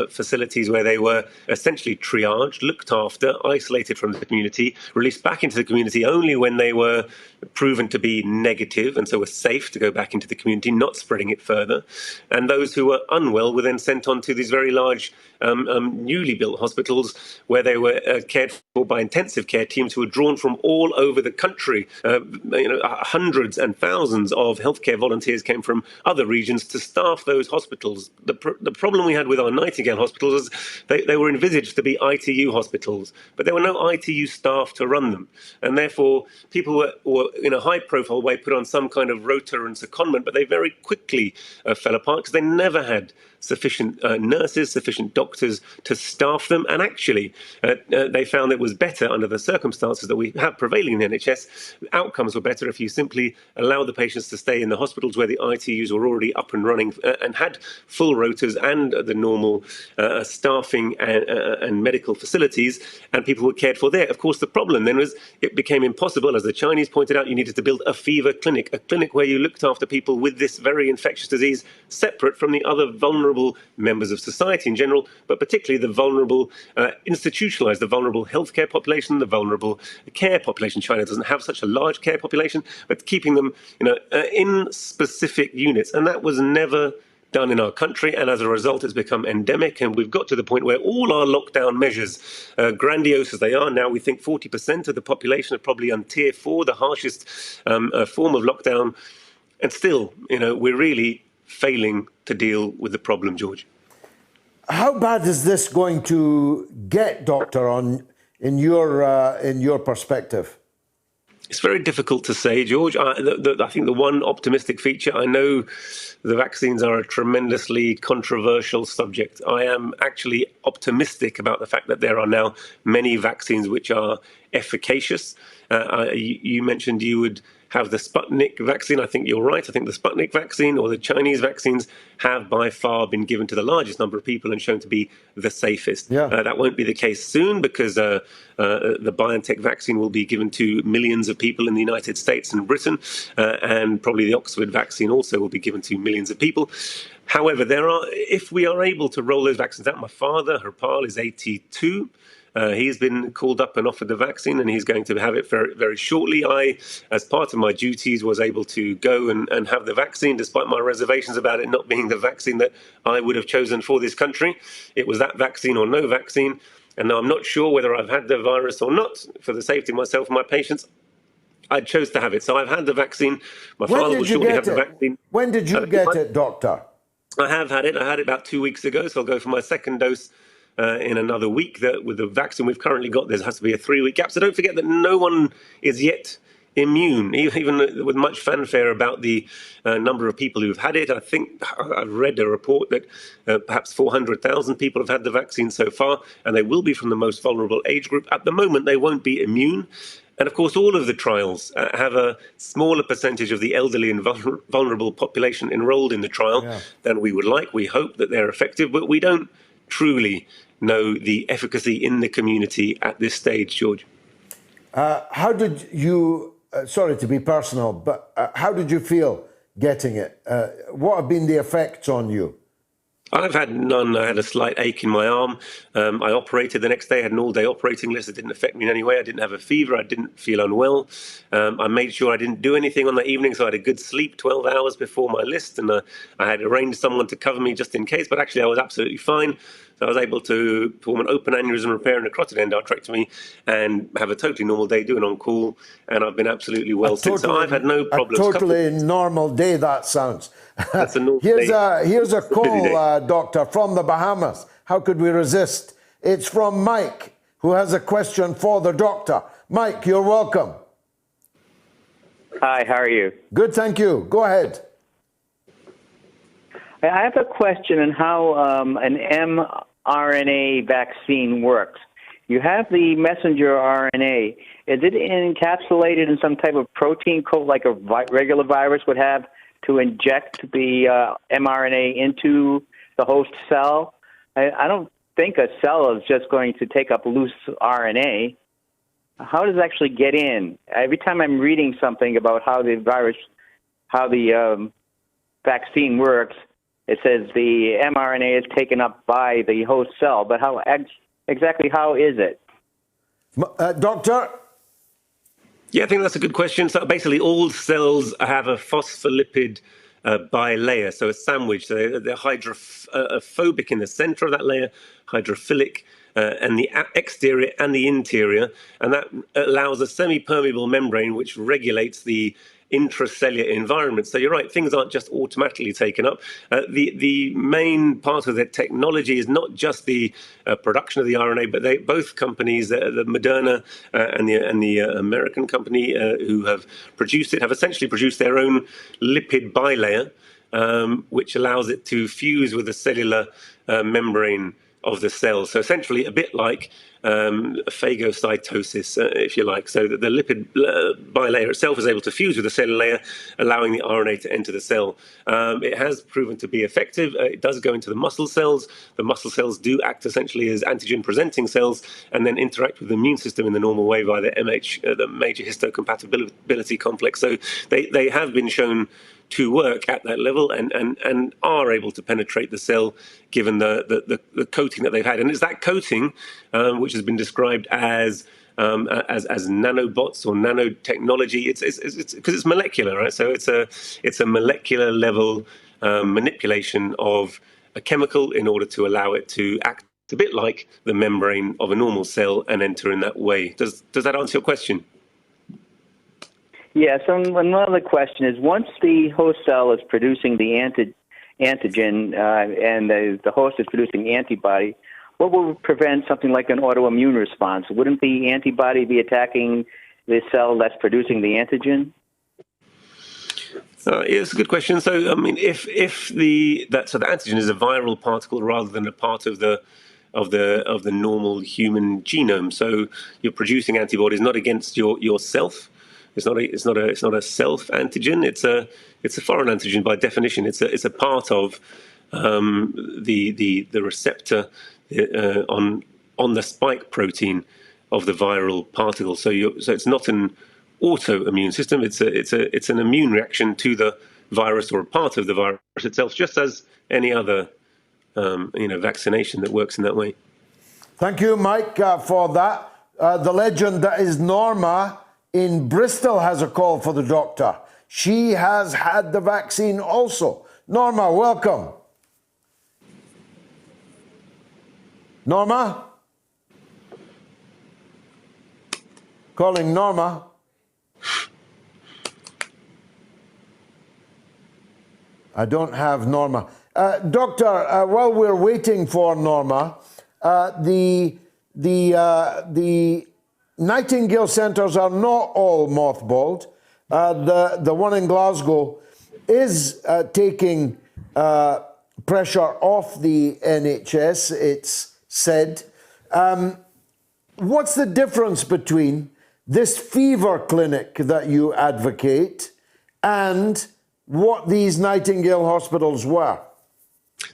facilities where they were essentially triaged, looked after, isolated from the community, released back into the community only when they were proven to be negative and so were safe to go back into the community, not spreading it further. And those who were unwell were then sent on to these very large newly built hospitals where they were cared for by intensive care teams who were drawn from all over the country. Hundreds and thousands of healthcare volunteers came from other regions to staff those hospitals. The problem we had with our Nightingale hospitals is they were envisaged to be ITU hospitals, but there were no ITU staff to run them. And therefore, people were in a high-profile way put on some kind of rota and secondment, but they very quickly fell apart because they never had sufficient nurses, sufficient doctors to staff them. And actually, they found it was better under the circumstances that we have prevailing in the NHS. Outcomes were better if you simply allowed the patients to stay in the hospitals where the ITUs were already up and running and had full rotas and the normal staffing and medical facilities, and people were cared for there. Of course, the problem then was it became impossible. As the Chinese pointed out, you needed to build a fever clinic, a clinic where you looked after people with this very infectious disease separate from the other vulnerable members of society in general, but particularly the vulnerable institutionalized, the vulnerable healthcare population, the vulnerable care population. China doesn't have such a large care population, but keeping them in specific units. And that was never done in our country, and as a result it's become endemic, and we've got to the point where all our lockdown measures, grandiose as they are now, we think 40% of the population are probably on tier 4, the harshest form of lockdown, and still, we're really failing to deal with the problem, George. How bad is this going to get, Doctor, in your perspective? It's very difficult to say, George. I think the one optimistic feature, I know the vaccines are a tremendously controversial subject. I am actually optimistic about the fact that there are now many vaccines which are efficacious. You mentioned you would have the Sputnik vaccine. I think you're right. I think the Sputnik vaccine or the Chinese vaccines have by far been given to the largest number of people and shown to be the safest. That won't be the case soon because the BioNTech vaccine will be given to millions of people in the United States and Britain, and probably the Oxford vaccine also will be given to millions of people. However, if we are able to roll those vaccines out, my father, Harpal, is 82. He's been called up and offered the vaccine, and he's going to have it very, very shortly. I, as part of my duties, was able to go and have the vaccine, despite my reservations about it not being the vaccine that I would have chosen for this country. It was that vaccine or no vaccine. And now I'm not sure whether I've had the virus or not. For the safety of myself and my patients, I chose to have it. So I've had the vaccine. My father will shortly have the vaccine. When did you get it, Doctor? I have had it. I had it about 2 weeks ago, so I'll go for my second dose in another week. With the vaccine we've currently got, there has to be a 3-week gap. So don't forget that no one is yet immune, even with much fanfare about the number of people who've had it. I think I've read a report that perhaps 400,000 people have had the vaccine so far, and they will be from the most vulnerable age group. At the moment, they won't be immune. And of course, all of the trials have a smaller percentage of the elderly and vulnerable population enrolled in the trial than we would like. We hope that they're effective, but we don't truly know the efficacy in the community at this stage, George. How did you, sorry to be personal, but how did you feel getting it? What have been the effects on you? I've had none. I had a slight ache in my arm. I operated the next day, had an all-day operating list. It didn't affect me in any way. I didn't have a fever. I didn't feel unwell. I made sure I didn't do anything on that evening, so I had a good sleep 12 hours before my list, and I had arranged someone to cover me just in case, but actually I was absolutely fine. So I was able to perform an open aneurysm repair and a carotid endarterectomy and have a totally normal day, doing on-call, and I've been absolutely well since. So I've had no problems. A totally normal day, that sounds. That's a normal Here's day. a call, Doctor, from the Bahamas. How could we resist? It's from Mike, who has a question for the doctor. Mike, you're welcome. Hi, how are you? Good, thank you. Go ahead. I have a question on how an mRNA vaccine works. You have the messenger RNA. Is it encapsulated in some type of protein coat like a regular virus would have to inject the mRNA into the host cell? I don't think a cell is just going to take up loose RNA. How does it actually get in? Every time I'm reading something about how the vaccine works, it says the mRNA is taken up by the host cell, but exactly how is it? Doctor? Yeah, I think that's a good question. So basically all cells have a phospholipid bilayer, so a sandwich. So they're hydrophobic in the center of that layer, hydrophilic, and the exterior and the interior, and that allows a semi-permeable membrane which regulates the intracellular environment. So you're right, things aren't just automatically taken up. The main part of the technology is not just the production of the RNA, but both companies, the Moderna and the American company who have produced it, have essentially produced their own lipid bilayer, which allows it to fuse with the cellular membrane of the cell. So essentially a bit like phagocytosis, if you like. So that the lipid bilayer itself is able to fuse with the cellular layer, allowing the RNA to enter the cell. It has proven to be effective. It does go into the muscle cells. The muscle cells do act essentially as antigen-presenting cells and then interact with the immune system in the normal way via the major histocompatibility complex. So they have been shown to work at that level and are able to penetrate the cell given the coating that they've had. And it's that coating which has been described as nanobots or nanotechnology. It's because it's molecular, right? So it's a molecular level manipulation of a chemical in order to allow it to act a bit like the membrane of a normal cell and enter in that way. Does that answer your question? Yes, another question is, once the host cell is producing the antigen and the host is producing the antibody, what will prevent something like an autoimmune response? Wouldn't the antibody be attacking the cell that's producing the antigen? It's a good question. So, I mean, if the antigen is a viral particle rather than a part of the normal human genome, so you're producing antibodies not against yourself. It's not a self antigen. It's a foreign antigen by definition. It's a part of the receptor on the spike protein of the viral particle. So it's not an autoimmune system. It's an immune reaction to the virus or a part of the virus itself, just as any other vaccination that works in that way. Thank you, Mike, for that. The legend that is Norma in Bristol has a call for the doctor. She has had the vaccine also. Norma, welcome. Norma? Calling Norma. I don't have Norma. Doctor, while we're waiting for Norma, the Nightingale centres are not all mothballed. The one in Glasgow is taking pressure off the NHS, it's said. What's the difference between this fever clinic that you advocate and what these Nightingale hospitals were?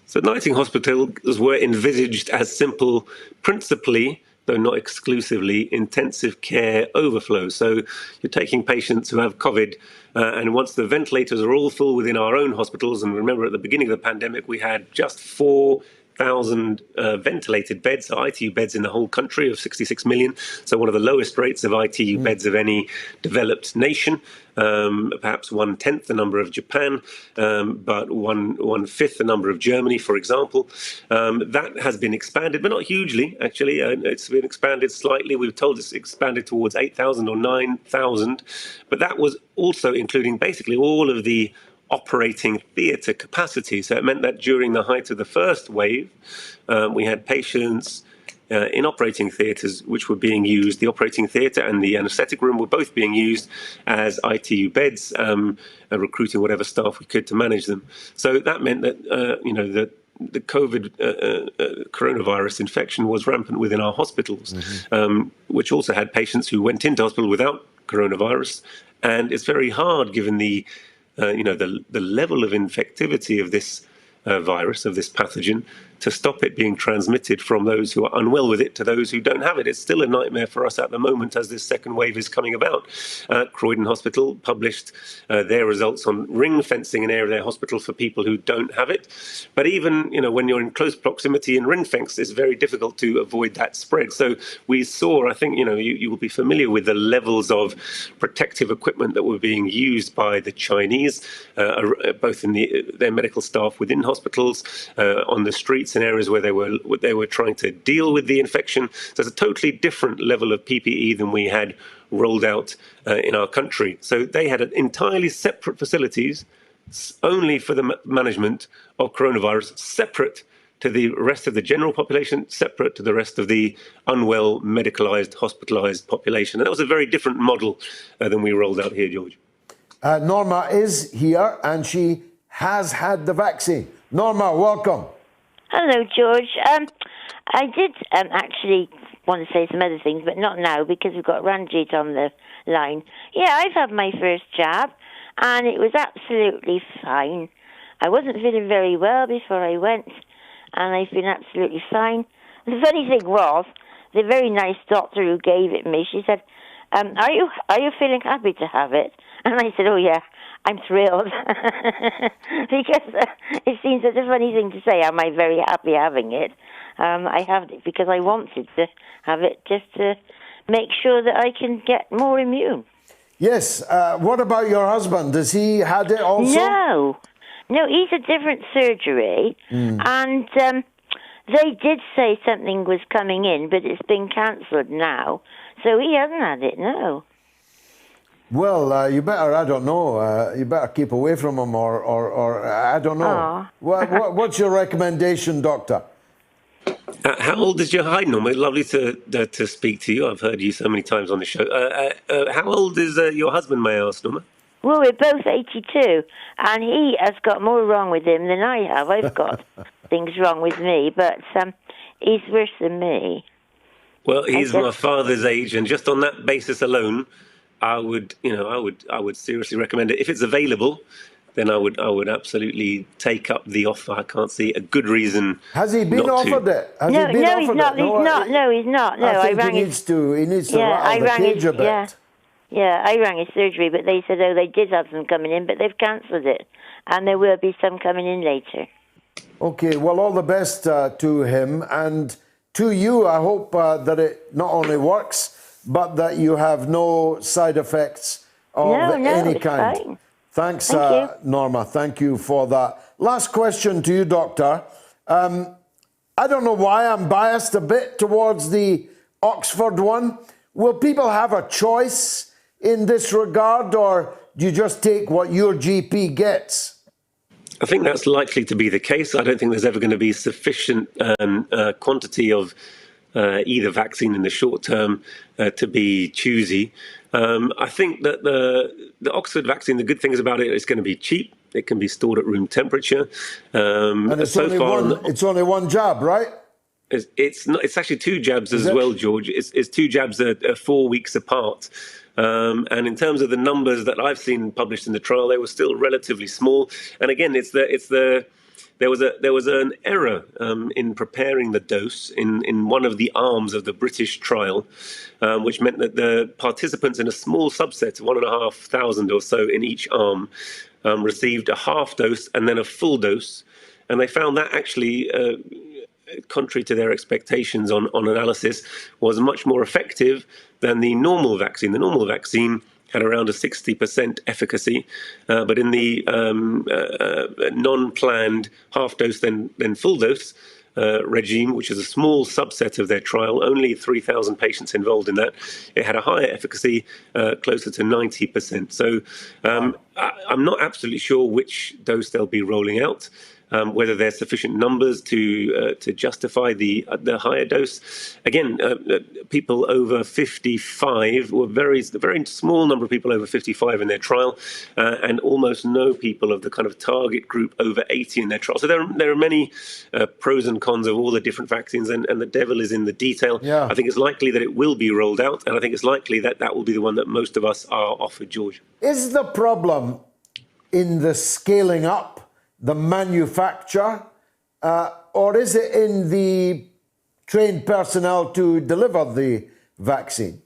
So Nightingale hospitals were envisaged as simple, principally, though not exclusively, intensive care overflow. So you're taking patients who have COVID, and once the ventilators are all full within our own hospitals, and remember at the beginning of the pandemic, we had just 4,000 ventilated beds, so ITU beds in the whole country of 66 million. So one of the lowest rates of ITU beds of any developed nation, perhaps 1/10 the number of Japan, but 1/5 the number of Germany, for example. That has been expanded, but not hugely, actually. It's been expanded slightly. We were told it's expanded towards 8,000 or 9,000, but that was also including basically all of the operating theatre capacity. So it meant that during the height of the first wave, we had patients in operating theatres which were being used. The operating theatre and the anaesthetic room were both being used as ITU beds, recruiting whatever staff we could to manage them. So that meant that the COVID coronavirus infection was rampant within our hospitals, which also had patients who went into hospital without coronavirus. And it's very hard, given the level of infectivity of this virus, of this pathogen, to stop it being transmitted from those who are unwell with it to those who don't have it. It's still a nightmare for us at the moment as this second wave is coming about. Croydon Hospital published their results on ring fencing an area of their hospital for people who don't have it. But even when you're in close proximity and ring fence, it's very difficult to avoid that spread. So we saw, I think, you will be familiar with the levels of protective equipment that were being used by the Chinese, both in their medical staff within hospitals, on the streets, in areas where they were trying to deal with the infection. So it's a totally different level of PPE than we had rolled out in our country. So they had entirely separate facilities only for the management of coronavirus, separate to the rest of the general population, separate to the rest of the unwell, medicalised, hospitalised population. And that was a very different model than we rolled out here, George. Norma is here and she has had the vaccine. Norma, welcome. Hello, George. I did actually want to say some other things, but not now because we've got Ranjeet on the line. Yeah, I've had my first jab, and it was absolutely fine. I wasn't feeling very well before I went, and I've been absolutely fine. The funny thing was, the very nice doctor who gave it me, she said, are you feeling happy to have it? And I said, oh, yeah. I'm thrilled because it seems such a funny thing to say. Am I very happy having it? I have it because I wanted to have it just to make sure that I can get more immune. Yes. What about your husband? Has he had it also? No, he's a different surgery, and they did say something was coming in, but it's been cancelled now, so he hasn't had it. No. Well, you better, I don't know, you better keep away from him or I don't know. What's your recommendation, doctor? How old is your Hi, Norma? Lovely to speak to you. I've heard you so many times on the show. How old is your husband, may I ask, Norma? Well, we're both 82, and he has got more wrong with him than I have. I've got things wrong with me, but he's worse than me. Well, he's my father's age, and just on that basis alone, I would seriously recommend it. If it's available, then I would absolutely take up the offer. I can't see a good reason. Has he been offered it? Has No, he been offered he's not. it? No, he's not. No, I think rang he needs to Yeah, rattle the cage a bit. Yeah, I rang his surgery, but they said, they did have some coming in, but they've cancelled it, and there will be some coming in later. Okay, well, all the best to him, and to you, I hope that it not only works, but that you have no side effects of any it's kind. fine. Thanks, Thank you. Norma. Thank you for that. Last question to you, Doctor. I don't know why I'm biased a bit towards the Oxford one. Will people have a choice in this regard, or do you just take what your GP gets? I think that's likely to be the case. I don't think there's ever going to be sufficient quantity of either vaccine in the short term to be choosy. I think that the Oxford vaccine, the good things about it, it's going to be cheap. It can be stored at room temperature. And it's only one jab, right? It's actually two jabs as well, George. It's two jabs are 4 weeks apart. And in terms of the numbers that I've seen published in the trial, they were still relatively small. And again, there was an error in preparing the dose in one of the arms of the British trial, which meant that the participants in a small subset, 1,500 or so in each arm, received a half dose and then a full dose. And they found that actually, contrary to their expectations on analysis, was much more effective than the normal vaccine. The normal vaccine had around a 60% efficacy, but in the non-planned half dose then full dose regime, which is a small subset of their trial, only 3,000 patients involved in that, it had a higher efficacy, closer to 90%. So I'm not absolutely sure which dose they'll be rolling out. Whether there's sufficient numbers to justify the higher dose. Again, people over 55 were very small number of people over 55 in their trial, and almost no people of the kind of target group over 80 in their trial. So there are many pros and cons of all the different vaccines, and the devil is in the detail. Yeah. I think it's likely that it will be rolled out, and I think it's likely that that will be the one that most of us are offered, George. Is the problem in the scaling up the manufacture, or is it in the trained personnel to deliver the vaccine?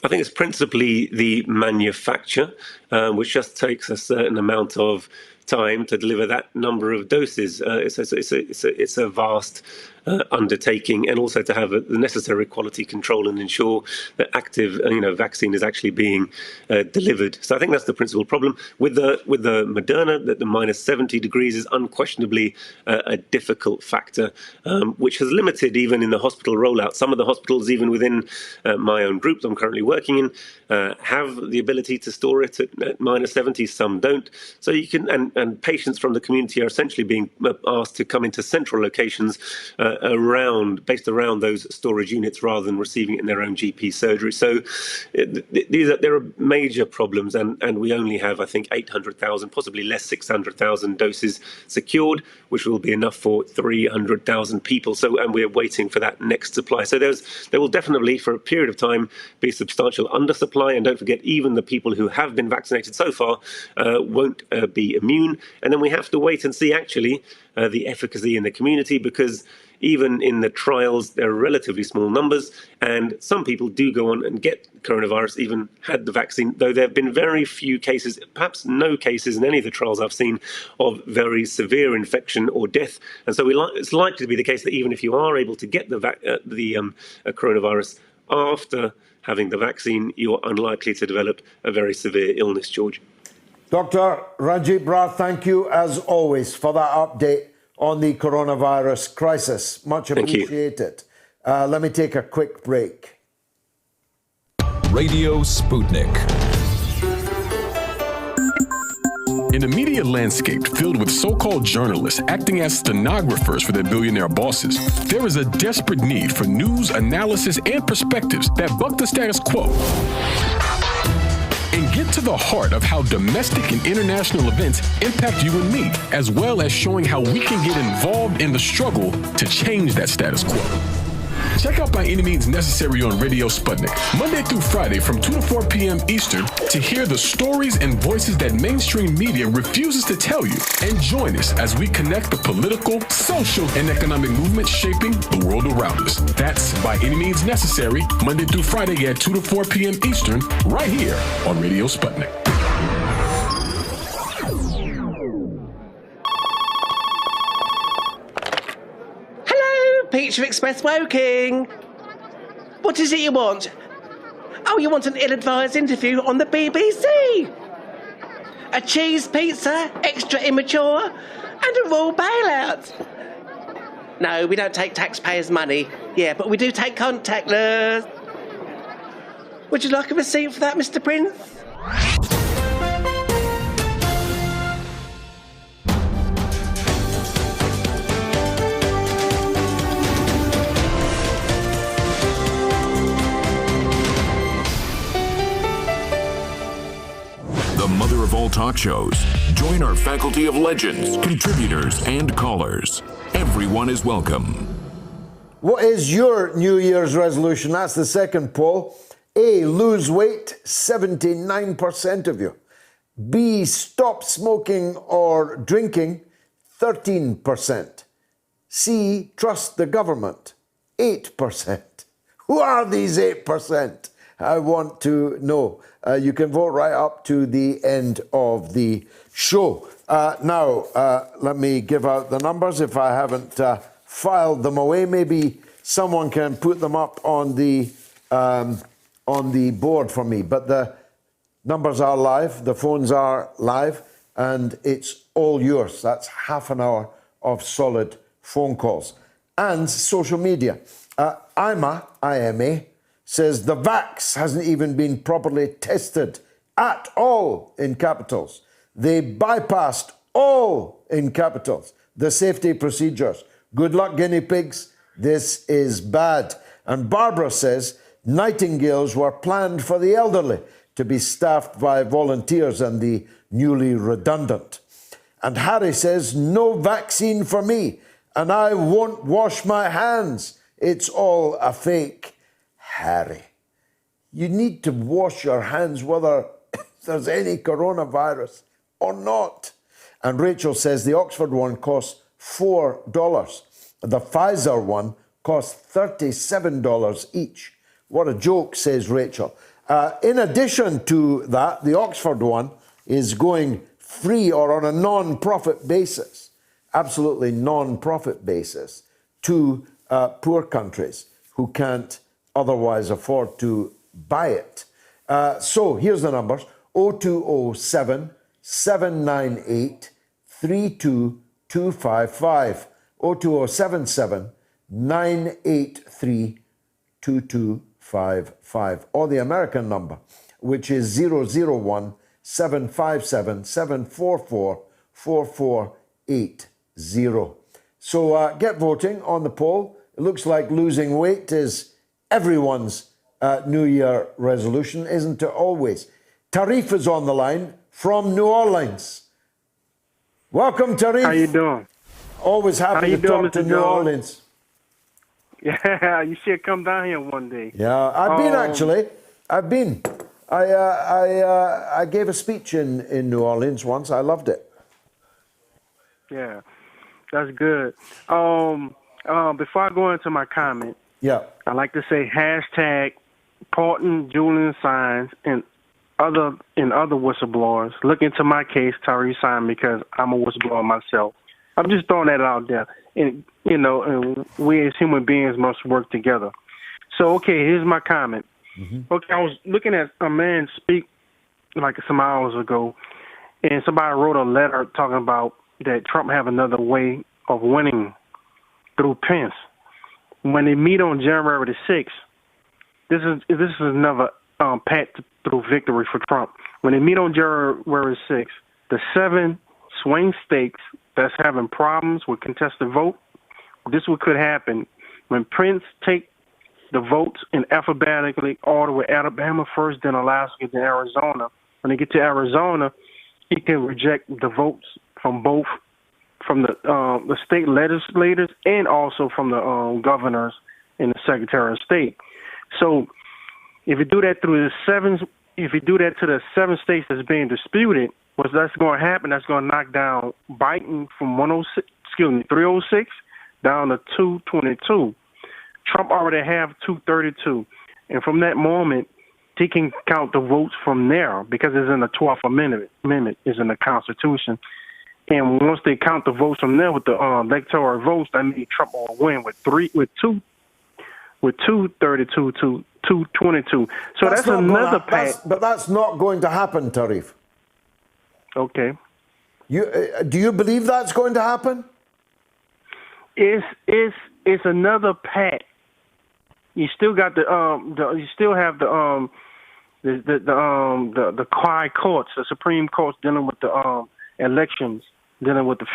I think it's principally the manufacture, which just takes a certain amount of time to deliver that number of doses. It's a vast undertaking, and also to have the necessary quality control and ensure that active vaccine is actually being delivered. So I think that's the principal problem with the Moderna. That the minus 70 degrees is unquestionably a difficult factor, which has limited even in the hospital rollout. Some of the hospitals, even within my own group that I'm currently working in, have the ability to store it at minus 70. Some don't. So you can, and patients from the community are essentially being asked to come into central locations based around those storage units rather than receiving it in their own GP surgery. So there are major problems, and we only have, I think, 800,000, possibly less, 600,000 doses secured, which will be enough for 300,000 people. So, and we're waiting for that next supply. So there will definitely, for a period of time, be substantial undersupply. And don't forget, even the people who have been vaccinated so far won't be immune. And then we have to wait and see actually the efficacy in the community, because even in the trials, there are relatively small numbers, and some people do go on and get coronavirus, even had the vaccine, though there have been very few cases, perhaps no cases in any of the trials I've seen, of very severe infection or death. And so it's likely to be the case that even if you are able to get the coronavirus after having the vaccine, you're unlikely to develop a very severe illness, George. Dr. Ranjeet Brar, thank you as always for that update on the coronavirus crisis. Much appreciated. Let me take a quick break. Radio Sputnik. In a media landscape filled with so-called journalists acting as stenographers for their billionaire bosses, there is a desperate need for news, analysis, and perspectives that buck the status quo and get to the heart of how domestic and international events impact you and me, as well as showing how we can get involved in the struggle to change that status quo. Check out By Any Means Necessary on Radio Sputnik, Monday through Friday from 2 to 4 p.m. Eastern, to hear the stories and voices that mainstream media refuses to tell you. And join us as we connect the political, social, and economic movements shaping the world around us. That's By Any Means Necessary, Monday through Friday at 2 to 4 p.m. Eastern, right here on Radio Sputnik. Pizza Express Woking. What is it you want? Oh, you want an ill-advised interview on the BBC? A cheese pizza, extra immature, and a raw bailout. No, we don't take taxpayers' money. Yeah, but we do take contactless. Would you like a receipt for that, Mr. Prince? The mother of all talk shows. Join our faculty of legends, contributors, and callers. Everyone is welcome. What is your New Year's resolution? That's the second poll. A, lose weight, 79% of you. B, stop smoking or drinking, 13%. C, trust the government, 8%. Who are these 8%? I want to know. You can vote right up to the end of the show. Now, let me give out the numbers. If I haven't filed them away, maybe someone can put them up on the board for me. But the numbers are live, the phones are live, and it's all yours. That's half an hour of solid phone calls. And social media. IMA, says the vax hasn't even been properly tested at all, in capitals. They bypassed all, in capitals, the safety procedures. Good luck, guinea pigs. This is bad. And Barbara says nightingales were planned for the elderly to be staffed by volunteers and the newly redundant. And Harry says no vaccine for me, and I won't wash my hands. It's all a fake. Harry, you need to wash your hands whether there's any coronavirus or not. And Rachel says the Oxford one costs $4. The Pfizer one costs $37 each. What a joke, says Rachel. In addition to that, the Oxford one is going free or on a non-profit basis, absolutely non-profit basis, to poor countries who can't otherwise afford to buy it. So here's the numbers: 0207 798 32255, 02077 983 2255, or the American number, which is 001 757 744 4480. So get voting on the poll. It looks like losing weight is everyone's New Year resolution, isn't it always? Tarif is on the line from New Orleans. Welcome, Tarif. How you doing? Always happy to talk to New Orleans. Yeah, you should come down here one day. Yeah, I've been actually. I've been. I gave a speech in New Orleans once. I loved it. Yeah, that's good. Before I go into my comment, yeah, I like to say hashtag Pardon Julian Assange and other whistleblowers. Look into my case, Tyree Simon, because I'm a whistleblower myself. I'm just throwing that out there. And, and we as human beings must work together. So, okay, here's my comment. Mm-hmm. Okay, I was looking at a man speak like some hours ago, and somebody wrote a letter talking about that Trump have another way of winning through Pence. When they meet on January the 6th, this is another path through victory for Trump. When they meet on January 6th, the 7 swing states that's having problems with contested vote, this is what could happen. When Prince take the votes in alphabetically order with Alabama first, then Alaska, then Arizona. When they get to Arizona, he can reject the votes from both, from the state legislators and also from the governors and the Secretary of State. So if you do that through if you do that to the 7 states that's being disputed, what's that's going to happen? That's going to knock down Biden from 306 down to 222. Trump already have 232, and from that moment, he can count the votes from there because it's in the 12th Amendment, is in the Constitution. And once they count the votes from there with the electoral votes, that means Trump will win with 232 to 222. So that's another path. But that's not going to happen, Tarif. Okay. Do you believe that's going to happen? It's another path. You still got you still have the high courts, the Supreme Courts dealing with the elections, dealing with the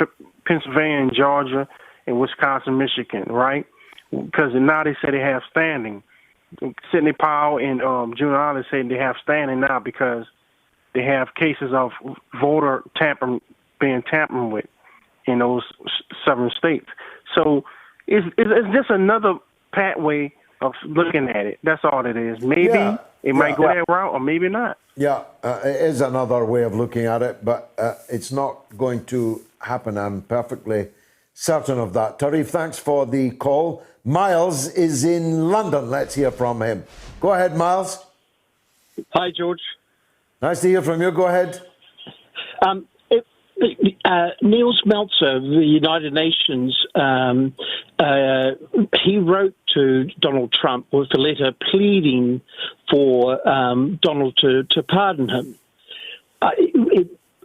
Pennsylvania and Georgia and Wisconsin, Michigan, right? Because now they say they have standing. Sidney Powell and Giuliani say they have standing now because they have cases of voter being tampered with in those 7 states. So it's just another pathway of looking at it. That's all it is. Maybe it might go that route or maybe not. Yeah, it is another way of looking at it, but it's not going to happen. I'm perfectly certain of that. Tarif, thanks for the call. Miles is in London. Let's hear from him. Go ahead, Miles. Hi, George. Nice to hear from you. Go ahead. Niels Meltzer of the United Nations, he wrote to Donald Trump with a letter pleading for Donald to pardon him.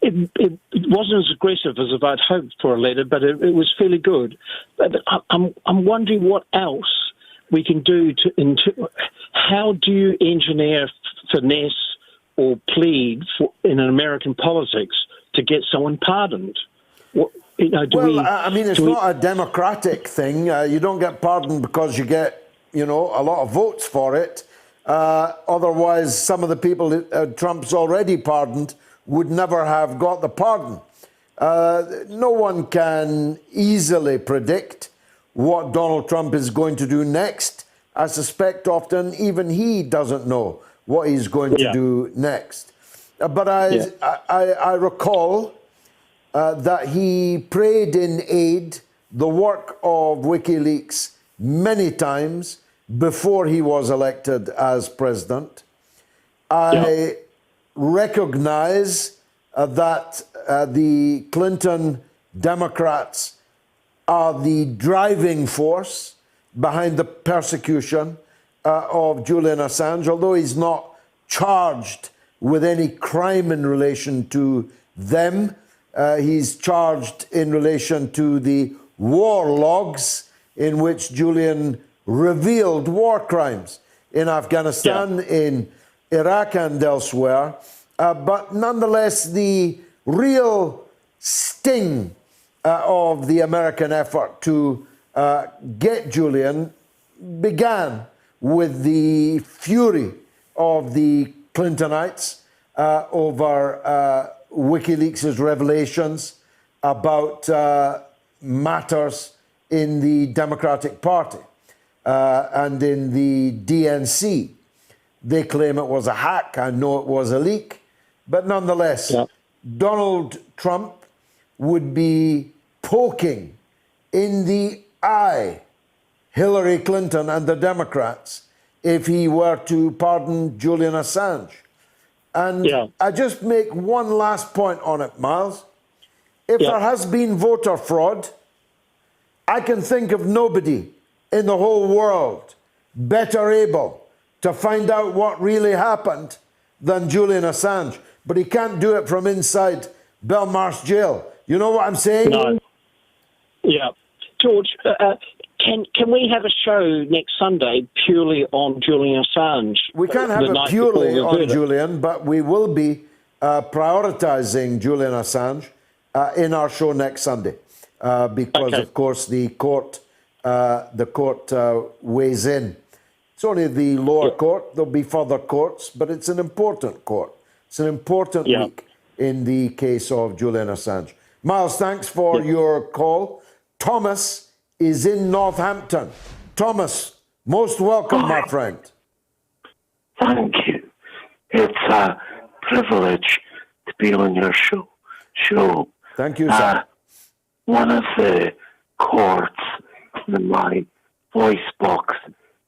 It wasn't as aggressive as I'd hoped for a letter, but it was fairly good. But I'm wondering what else we can do how do you engineer finesse or plead in American politics to get someone pardoned? I mean, it's not a democratic thing. You don't get pardoned because you get, a lot of votes for it. Otherwise, some of the people that Trump's already pardoned would never have got the pardon. No one can easily predict what Donald Trump is going to do next. I suspect often even he doesn't know what he's going to do next. But I recall that he prayed in aid the work of WikiLeaks many times before he was elected as president. I recognize that the Clinton Democrats are the driving force behind the persecution of Julian Assange, although he's not charged with any crime in relation to them. He's charged in relation to the war logs in which Julian revealed war crimes in Afghanistan, in Iraq and elsewhere. But nonetheless, the real sting of the American effort to get Julian began with the fury of the Clintonites over WikiLeaks' revelations about matters in the Democratic Party and in the DNC. They claim it was a hack. I know it was a leak. But nonetheless, Donald Trump would be poking in the eye Hillary Clinton and the Democrats if he were to pardon Julian Assange. And I just make one last point on it, Miles. If there has been voter fraud, I can think of nobody in the whole world better able to find out what really happened than Julian Assange. But he can't do it from inside Belmarsh jail. You know what I'm saying? No. Yeah. George, can we have a show next Sunday purely on Julian Assange? We can't have it purely on Julian, but we will be prioritising Julian Assange in our show next Sunday, because of course the court weighs in. It's only the lower court. There'll be further courts, but it's an important court. It's an important week in the case of Julian Assange. Miles, thanks for your call. Thomas is in Northampton. Thomas, most welcome, my friend. Thank you. It's a privilege to be on your show. Thank you, sir. One of the chords in my voice box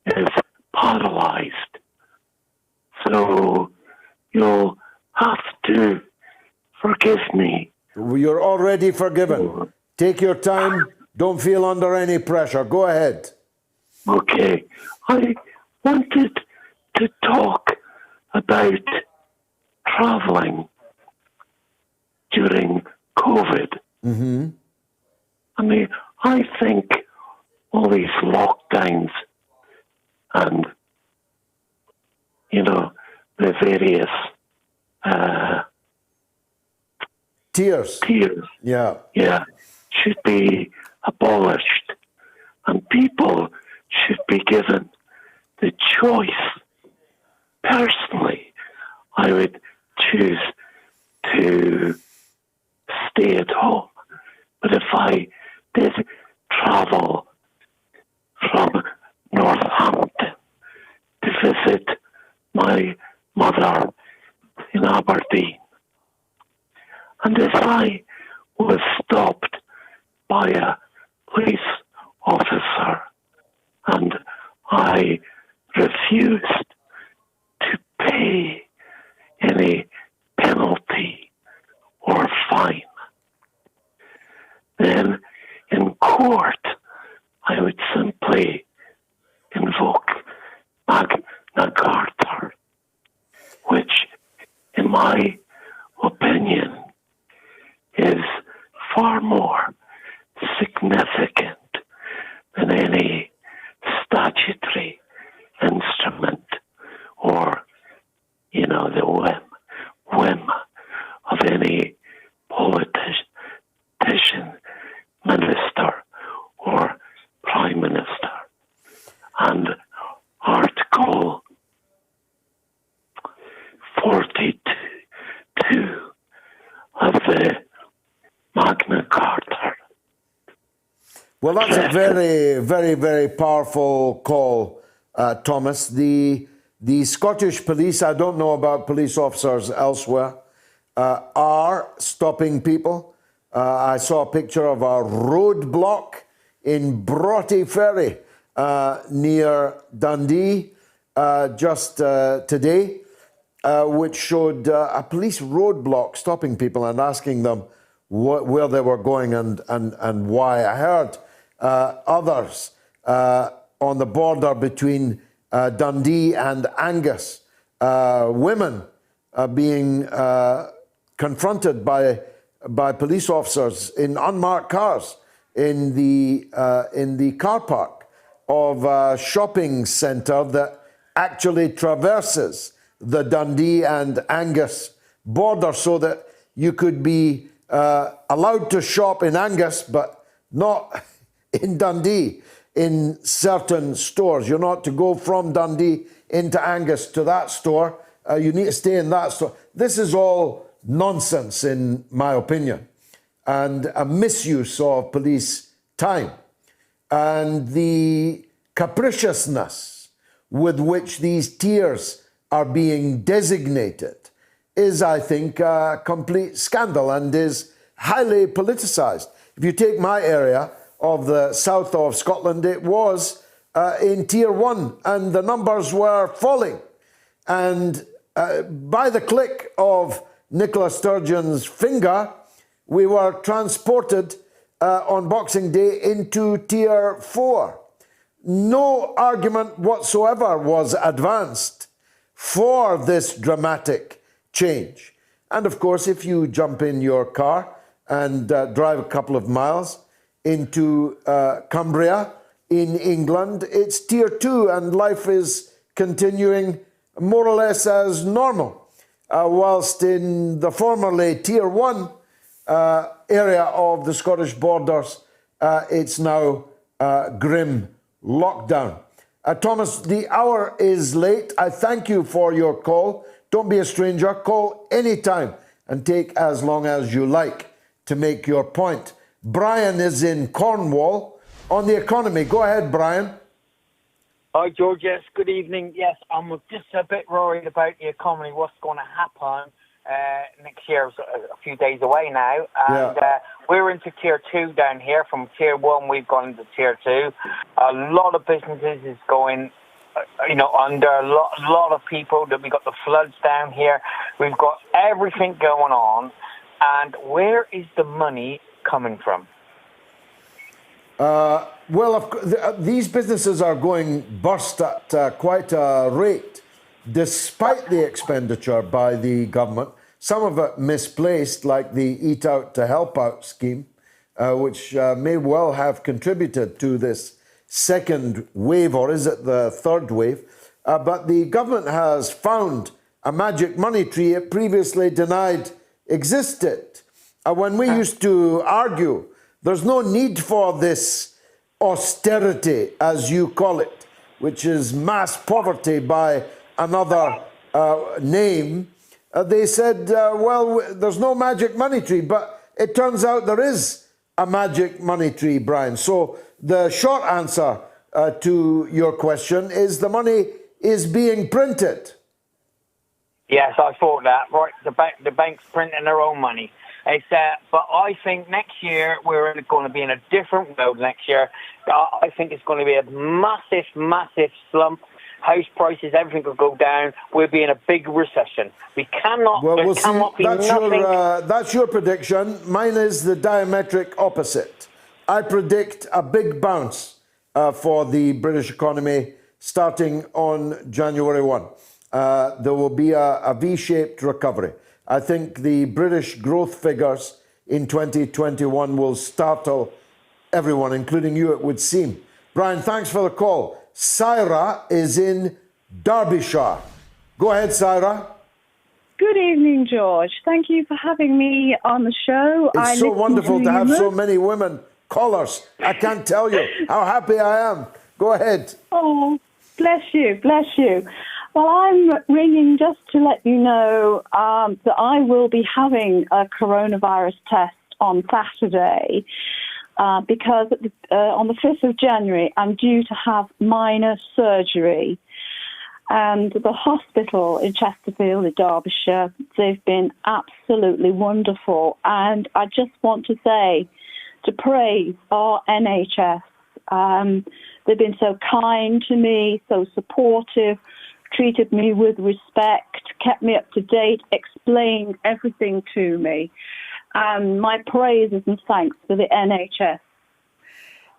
is paralyzed. So you'll have to forgive me. You're already forgiven. Take your time. Don't feel under any pressure. Go ahead. Okay. I wanted to talk about traveling during COVID. Mm-hmm. I mean, I think all these lockdowns and, the various tiers. Yeah, should be abolished, and people should be given the choice. Personally, I would choose to stay at home, but if I did travel from Northampton to visit my mother in Aberdeen, and if I was stopped by a police officer and I refused to pay any penalty or fine, then in court I would simply invoke Magna Carta, which, in my opinion, is far more significant than any statutory instrument or, the whim of any politician, minister, or prime minister. And Article 42 of the Magna Carta. Well, that's a very, very, very powerful call, Thomas. The Scottish police, I don't know about police officers elsewhere, are stopping people. I saw a picture of a roadblock in Broughty Ferry near Dundee just today, which showed a police roadblock stopping people and asking them where they were going and why. I heard others on the border between Dundee and Angus, women being confronted by police officers in unmarked cars in the car park of a shopping centre that actually traverses the Dundee and Angus border, so that you could be allowed to shop in Angus but not in Dundee in certain stores. You're not to go from Dundee into Angus to that store. You need to stay in that store. This is all nonsense, in my opinion, and a misuse of police time. And the capriciousness with which these tiers are being designated is, I think, a complete scandal and is highly politicised. If you take my area of the south of Scotland, it was in Tier 1 and the numbers were falling. And by the click of Nicola Sturgeon's finger, we were transported on Boxing Day into Tier 4. No argument whatsoever was advanced for this dramatic change. And of course, if you jump in your car and drive a couple of miles into Cumbria in England, it's Tier 2 and life is continuing more or less as normal. whilst in the formerly Tier 1 area of the Scottish borders, it's now grim lockdown. Thomas, the hour is late. I thank you for your call. Don't be a stranger. Call anytime and take as long as you like to make your point. Brian is in Cornwall on the economy. Go ahead, Brian. Hi, George. Yes, good evening. Yes, I'm just a bit worried about the economy, what's going to happen next year. A few days away now. And we're into Tier 2 down here. From Tier 1, we've gone into Tier 2. A lot of businesses is going, under a lot of people. We've got the floods down here. We've got everything going on. And where is the money coming from? These businesses are going bust at quite a rate, despite the expenditure by the government. Some of it misplaced, like the Eat Out to Help Out scheme, which may well have contributed to this second wave, or is it the third wave? But the government has found a magic money tree it previously denied existed. When we used to argue, there's no need for this austerity, as you call it, which is mass poverty by another name. They said, there's no magic money tree, but it turns out there is a magic money tree, Brian. So the short answer to your question is the money is being printed. Yes, I thought that. Right, the bank's printing their own money. But I think next year we're going to be in a different world next year. I think it's going to be a massive, massive slump. House prices, everything will go down. We'll be in a big recession. We cannot. Well, cannot be nothing. That's your prediction. Mine is the diametric opposite. I predict a big bounce for the British economy starting on January 1. There will be a V-shaped recovery. I think the British growth figures in 2021 will startle everyone, including you, it would seem. Brian, thanks for the call. Syra is in Derbyshire. Go ahead, Syra. Good evening, George. Thank you for having me on the show. It's so wonderful to have so many women callers. I can't tell you how happy I am. Go ahead. Oh, bless you, bless you. Well, I'm ringing just to let you know that I will be having a coronavirus test on Saturday because on the 5th of January, I'm due to have minor surgery. And the hospital in Chesterfield, in Derbyshire, they've been absolutely wonderful. And I just want to say, to praise our NHS. They've been so kind to me, so supportive, treated me with respect, kept me up to date, explained everything to me. And my praises and thanks for the NHS.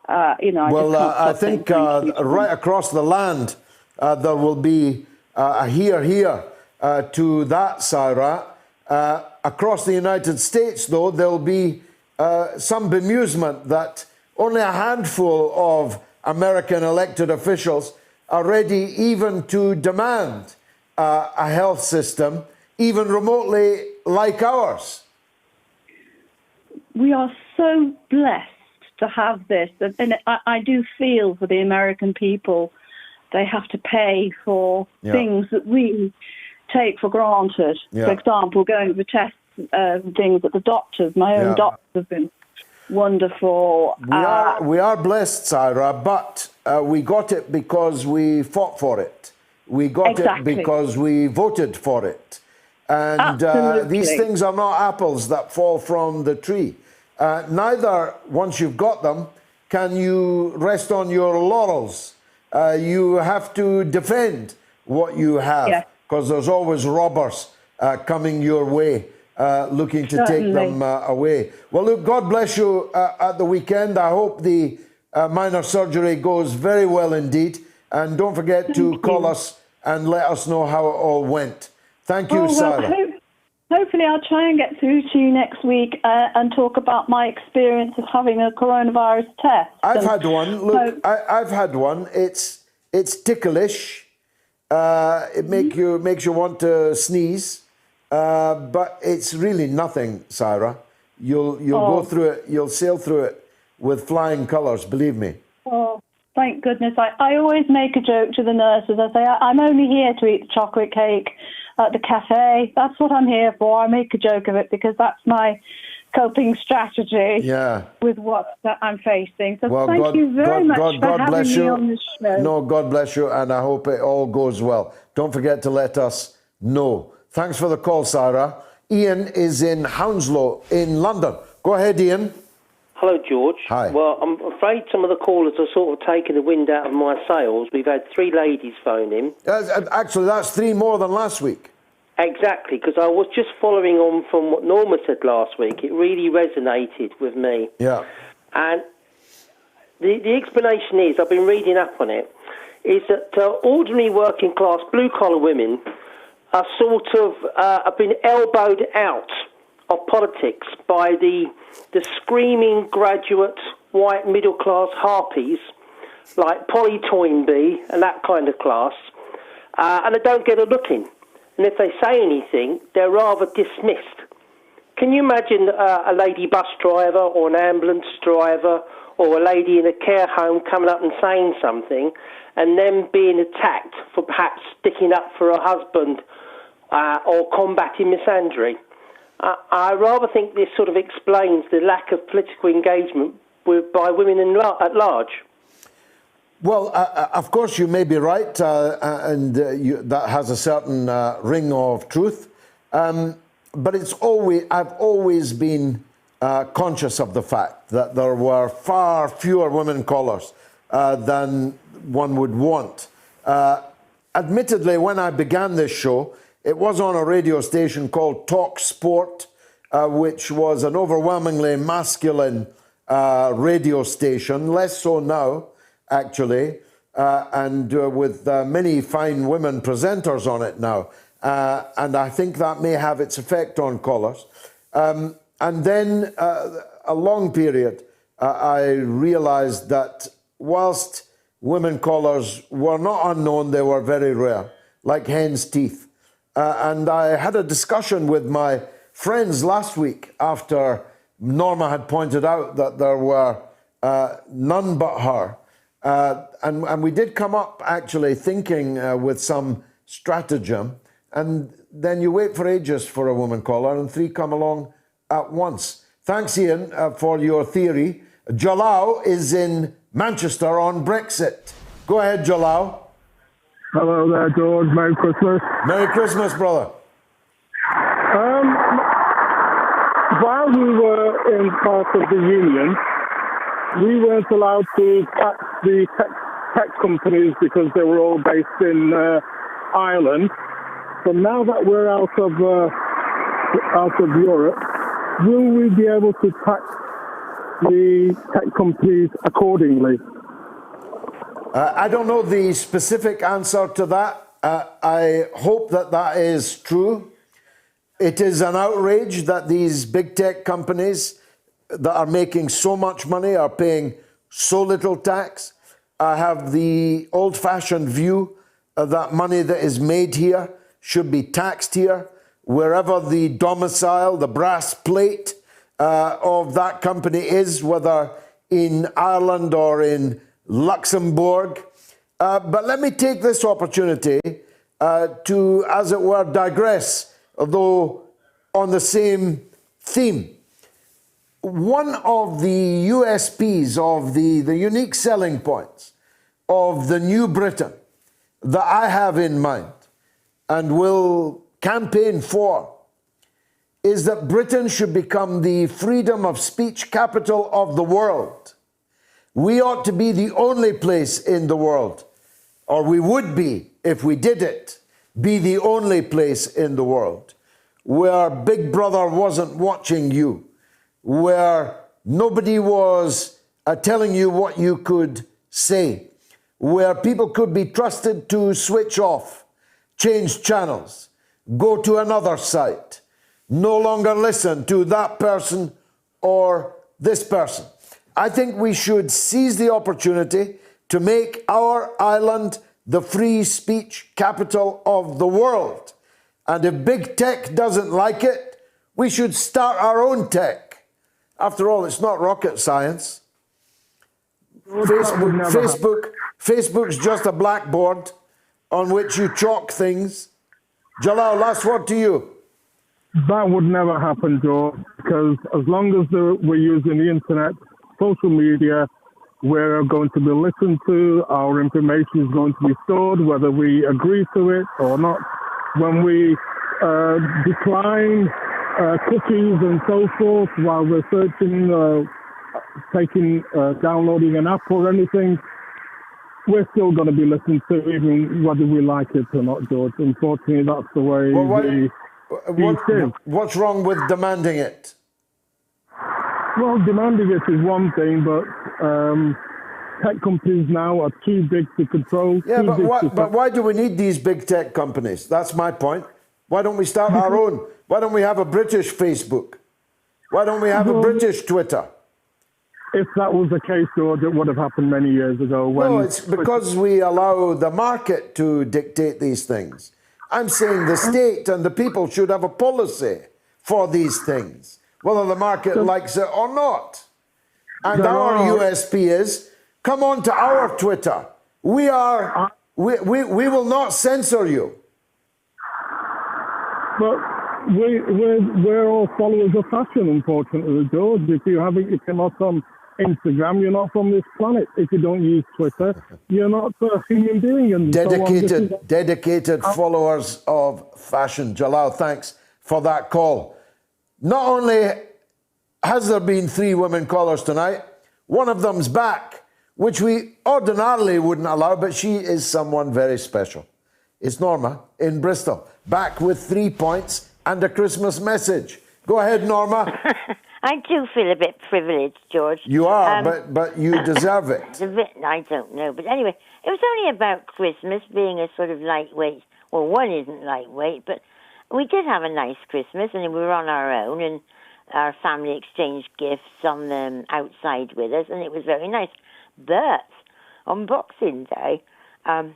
I think right across the land, there will be a hear to that, Syra. Across the United States, though, there'll be some bemusement that only a handful of American elected officials are ready even to demand a health system, even remotely like ours. We are so blessed to have this. And I do feel for the American people. They have to pay for things that we take for granted. For example, going for tests, things at the doctors. My own doctors have been wonderful. We are blessed, Syra, but we got it because we fought for it. We got it because we voted for it. And these things are not apples that fall from the tree. Neither, once you've got them, can you rest on your laurels. You have to defend what you have, because there's always robbers coming your way, looking to take them away. Well, look, God bless you at the weekend. I hope the minor surgery goes very well indeed. And don't forget to call us and let us know how it all went. Thank you, Syra. Hopefully I'll try and get through to you next week and talk about my experience of having a coronavirus test. I've had one. Look, I've had one. It's ticklish. It makes you want to sneeze. but it's really nothing, Sarah. You'll go through it. You'll sail through it with flying colours. Believe me. Oh, thank goodness. I always make a joke to the nurses. I say, I'm only here to eat the chocolate cake at the cafe. That's what I'm here for. I make a joke of it because that's my coping strategy with what that I'm facing. So thank you very much for having me on this show. No, God bless you, and I hope it all goes well. Don't forget to let us know. Thanks for the call, Sarah. Ian is in Hounslow in London. Go ahead, Ian. Hello, George. Hi. Well, I'm afraid some of the callers are sort of taking the wind out of my sails. We've had 3 ladies phone in. Actually, that's 3 more than last week. Exactly, because I was just following on from what Norma said last week. It really resonated with me. Yeah. And the explanation is, I've been reading up on it, is that ordinary working class blue-collar women are sort of have been elbowed out of politics by the screaming graduate white middle-class harpies like Polly Toynbee and that kind of class, and they don't get a look in. And if they say anything, they're rather dismissed. Can you imagine a lady bus driver or an ambulance driver or a lady in a care home coming up and saying something and then being attacked for perhaps sticking up for her husband or combating misandry? I rather think this sort of explains the lack of political engagement by women at large. Well, of course, you may be right, and that has a certain ring of truth. But I've always been conscious of the fact that there were far fewer women callers than one would want. Admittedly, when I began this show, it was on a radio station called Talk Sport, which was an overwhelmingly masculine radio station, less so now, actually, and with many fine women presenters on it now. And I think that may have its effect on callers. And then a long period, I realised that whilst women callers were not unknown, they were very rare, like hen's teeth. And I had a discussion with my friends last week after Norma had pointed out that there were none but her. And we did come up actually thinking with some stratagem, and then you wait for ages for a woman caller and 3 come along at once. Thanks, Ian, for your theory. Jalal is in Manchester on Brexit. Go ahead, Jalal. Hello there, George. Merry Christmas. Merry Christmas, brother. While we were in part of the Union, we weren't allowed to tax the tech companies because they were all based in Ireland. So now that we're out of Europe, will we be able to tax the tech companies accordingly? I don't know the specific answer to that. I hope that is true. It is an outrage that these big tech companies that are making so much money are paying so little tax. I have the old-fashioned view that money that is made here should be taxed here, wherever the domicile, the brass plate of that company is, whether in Ireland or in Luxembourg. But let me take this opportunity to, as it were, digress, although on the same theme. One of the USPs, of the unique selling points of the new Britain that I have in mind and will campaign for is that Britain should become the freedom of speech capital of the world. We ought to be the only place in the world, or we would be if we did it, be the only place in the world where Big Brother wasn't watching you, where nobody was telling you what you could say, where people could be trusted to switch off, change channels, go to another site, no longer listen to that person or this person. I think we should seize the opportunity to make our island the free speech capital of the world. And if big tech doesn't like it, we should start our own tech. After all, it's not rocket science. Facebook's just a blackboard on which you chalk things. Jalal, last word to you. That would never happen, George, because as long as we're using the internet, social media, we're going to be listened to, our information is going to be stored, whether we agree to it or not. When we decline cookies and so forth while we're searching, downloading an app or anything, we're still going to be listened to, even whether we like it or not, George. Unfortunately, that's the way what's wrong with demanding it? Well, demanding it is one thing, but tech companies now are too big to control. Yeah, but why do we need these big tech companies? That's my point. Why don't we start our own? Why don't we have a British Facebook? Why don't we have a British Twitter? If that was the case, George, it would have happened many years ago. No, it's because we allow the market to dictate these things. I'm saying the state and the people should have a policy for these things, whether the market likes it or not. And our USP is, come on to our Twitter. We will not censor you. But we're all followers of fashion, unfortunately, George. If you're not on Instagram, you're not from this planet. If you don't use Twitter, you're not a human being. And dedicated followers of fashion. Jalal, thanks for that call. Not only has there been 3 women callers tonight, one of them's back, which we ordinarily wouldn't allow, but she is someone very special. It's Norma in Bristol, back with 3 points and a Christmas message. Go ahead, Norma. I do feel a bit privileged, George. You are, but you deserve it. A bit, I don't know. But anyway, it was only about Christmas being a sort of lightweight. Well, one isn't lightweight, but we did have a nice Christmas, and we were on our own, and our family exchanged gifts on the outside with us, and it was very nice. But on Boxing Day, a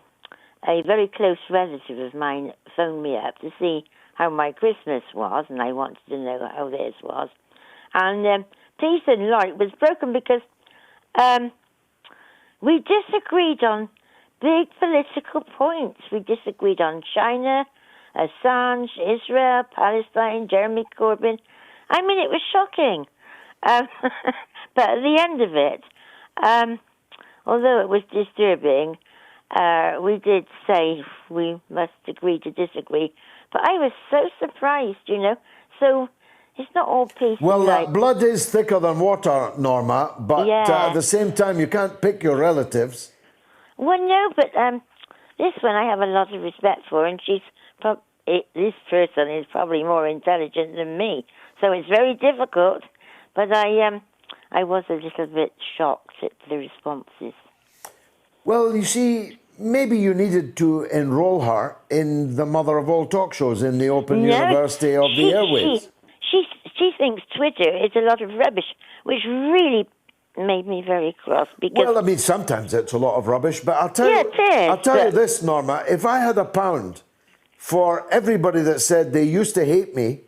very close relative of mine phoned me up to see how my Christmas was, and I wanted to know how theirs was. And peace and light was broken because we disagreed on big political points. We disagreed on China, Assange, Israel, Palestine, Jeremy Corbyn. I mean, it was shocking. But at the end of it, although it was disturbing, we did say we must agree to disagree. But I was so surprised, So it's not all peace. Well, blood is thicker than water, Norma, but at the same time, you can't pick your relatives. Well, no, but this one I have a lot of respect for, and this person is probably more intelligent than me, so it's very difficult. But I was a little bit shocked at the responses. Well, you see, maybe you needed to enroll her in the mother of all talk shows in the Open University of the Airwaves. She thinks Twitter is a lot of rubbish, which really made me very cross. Because well, I mean, sometimes it's a lot of rubbish, but I'll tell you this, Norma. If I had £1 for everybody that said they used to hate me,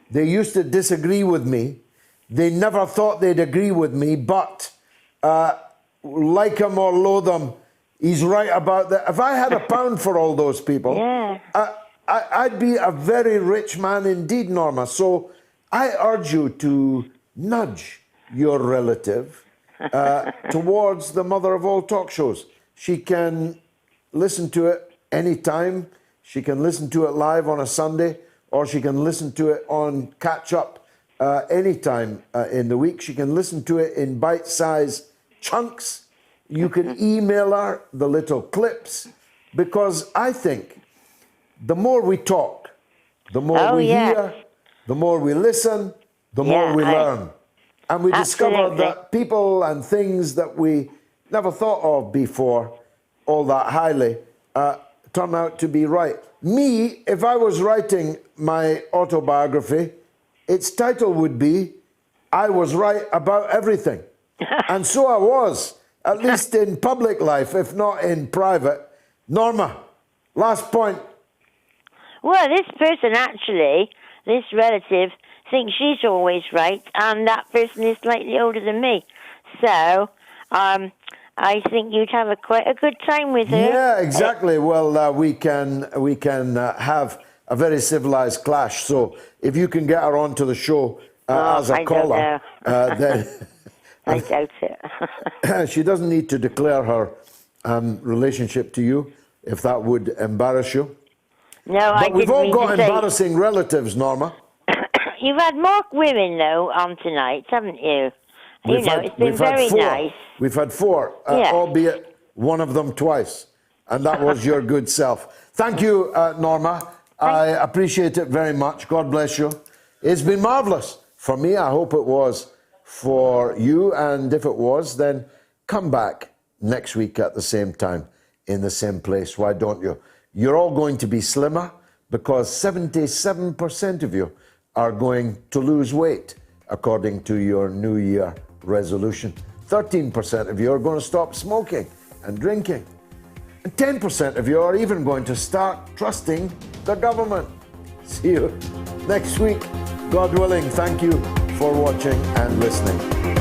they used to disagree with me, they never thought they'd agree with me, but like him or loathe him, he's right about that. If I had £1 for all those people, I'd be a very rich man indeed, Norma. So I urge you to nudge your relative towards the mother of all talk shows. She can listen to it anytime. She can listen to it live on a Sunday, or she can listen to it on catch-up anytime in the week. She can listen to it in bite-sized chunks. You can email her the little clips, because I think the more we talk, the more we hear, the more we listen, the more we learn. And we discover that people and things that we never thought of before all that highly turn out to be right. Me, if I was writing my autobiography, its title would be, I Was Right About Everything. And so I was, at least in public life, if not in private. Norma, last point. Well, this person actually, this relative, thinks she's always right, and that person is slightly older than me. So, I think you'd have quite a good time with her. Yeah, exactly. Well, we can have a very civilized clash. So if you can get her onto the show as a caller, then I doubt it. she doesn't need to declare her relationship to you if that would embarrass you. No, but we've all got embarrassing relatives, Norma. You've had more women though on tonight, haven't you? It's been very nice. We've had 4, albeit one of them twice. And that was your good self. Thank you, Norma. I appreciate it very much. God bless you. It's been marvellous for me. I hope it was for you. And if it was, then come back next week at the same time in the same place. Why don't you? You're all going to be slimmer because 77% of you are going to lose weight, according to your New Year resolution. 13% of you are going to stop smoking and drinking. And 10% of you are even going to start trusting the government. See you next week, God willing. Thank you for watching and listening.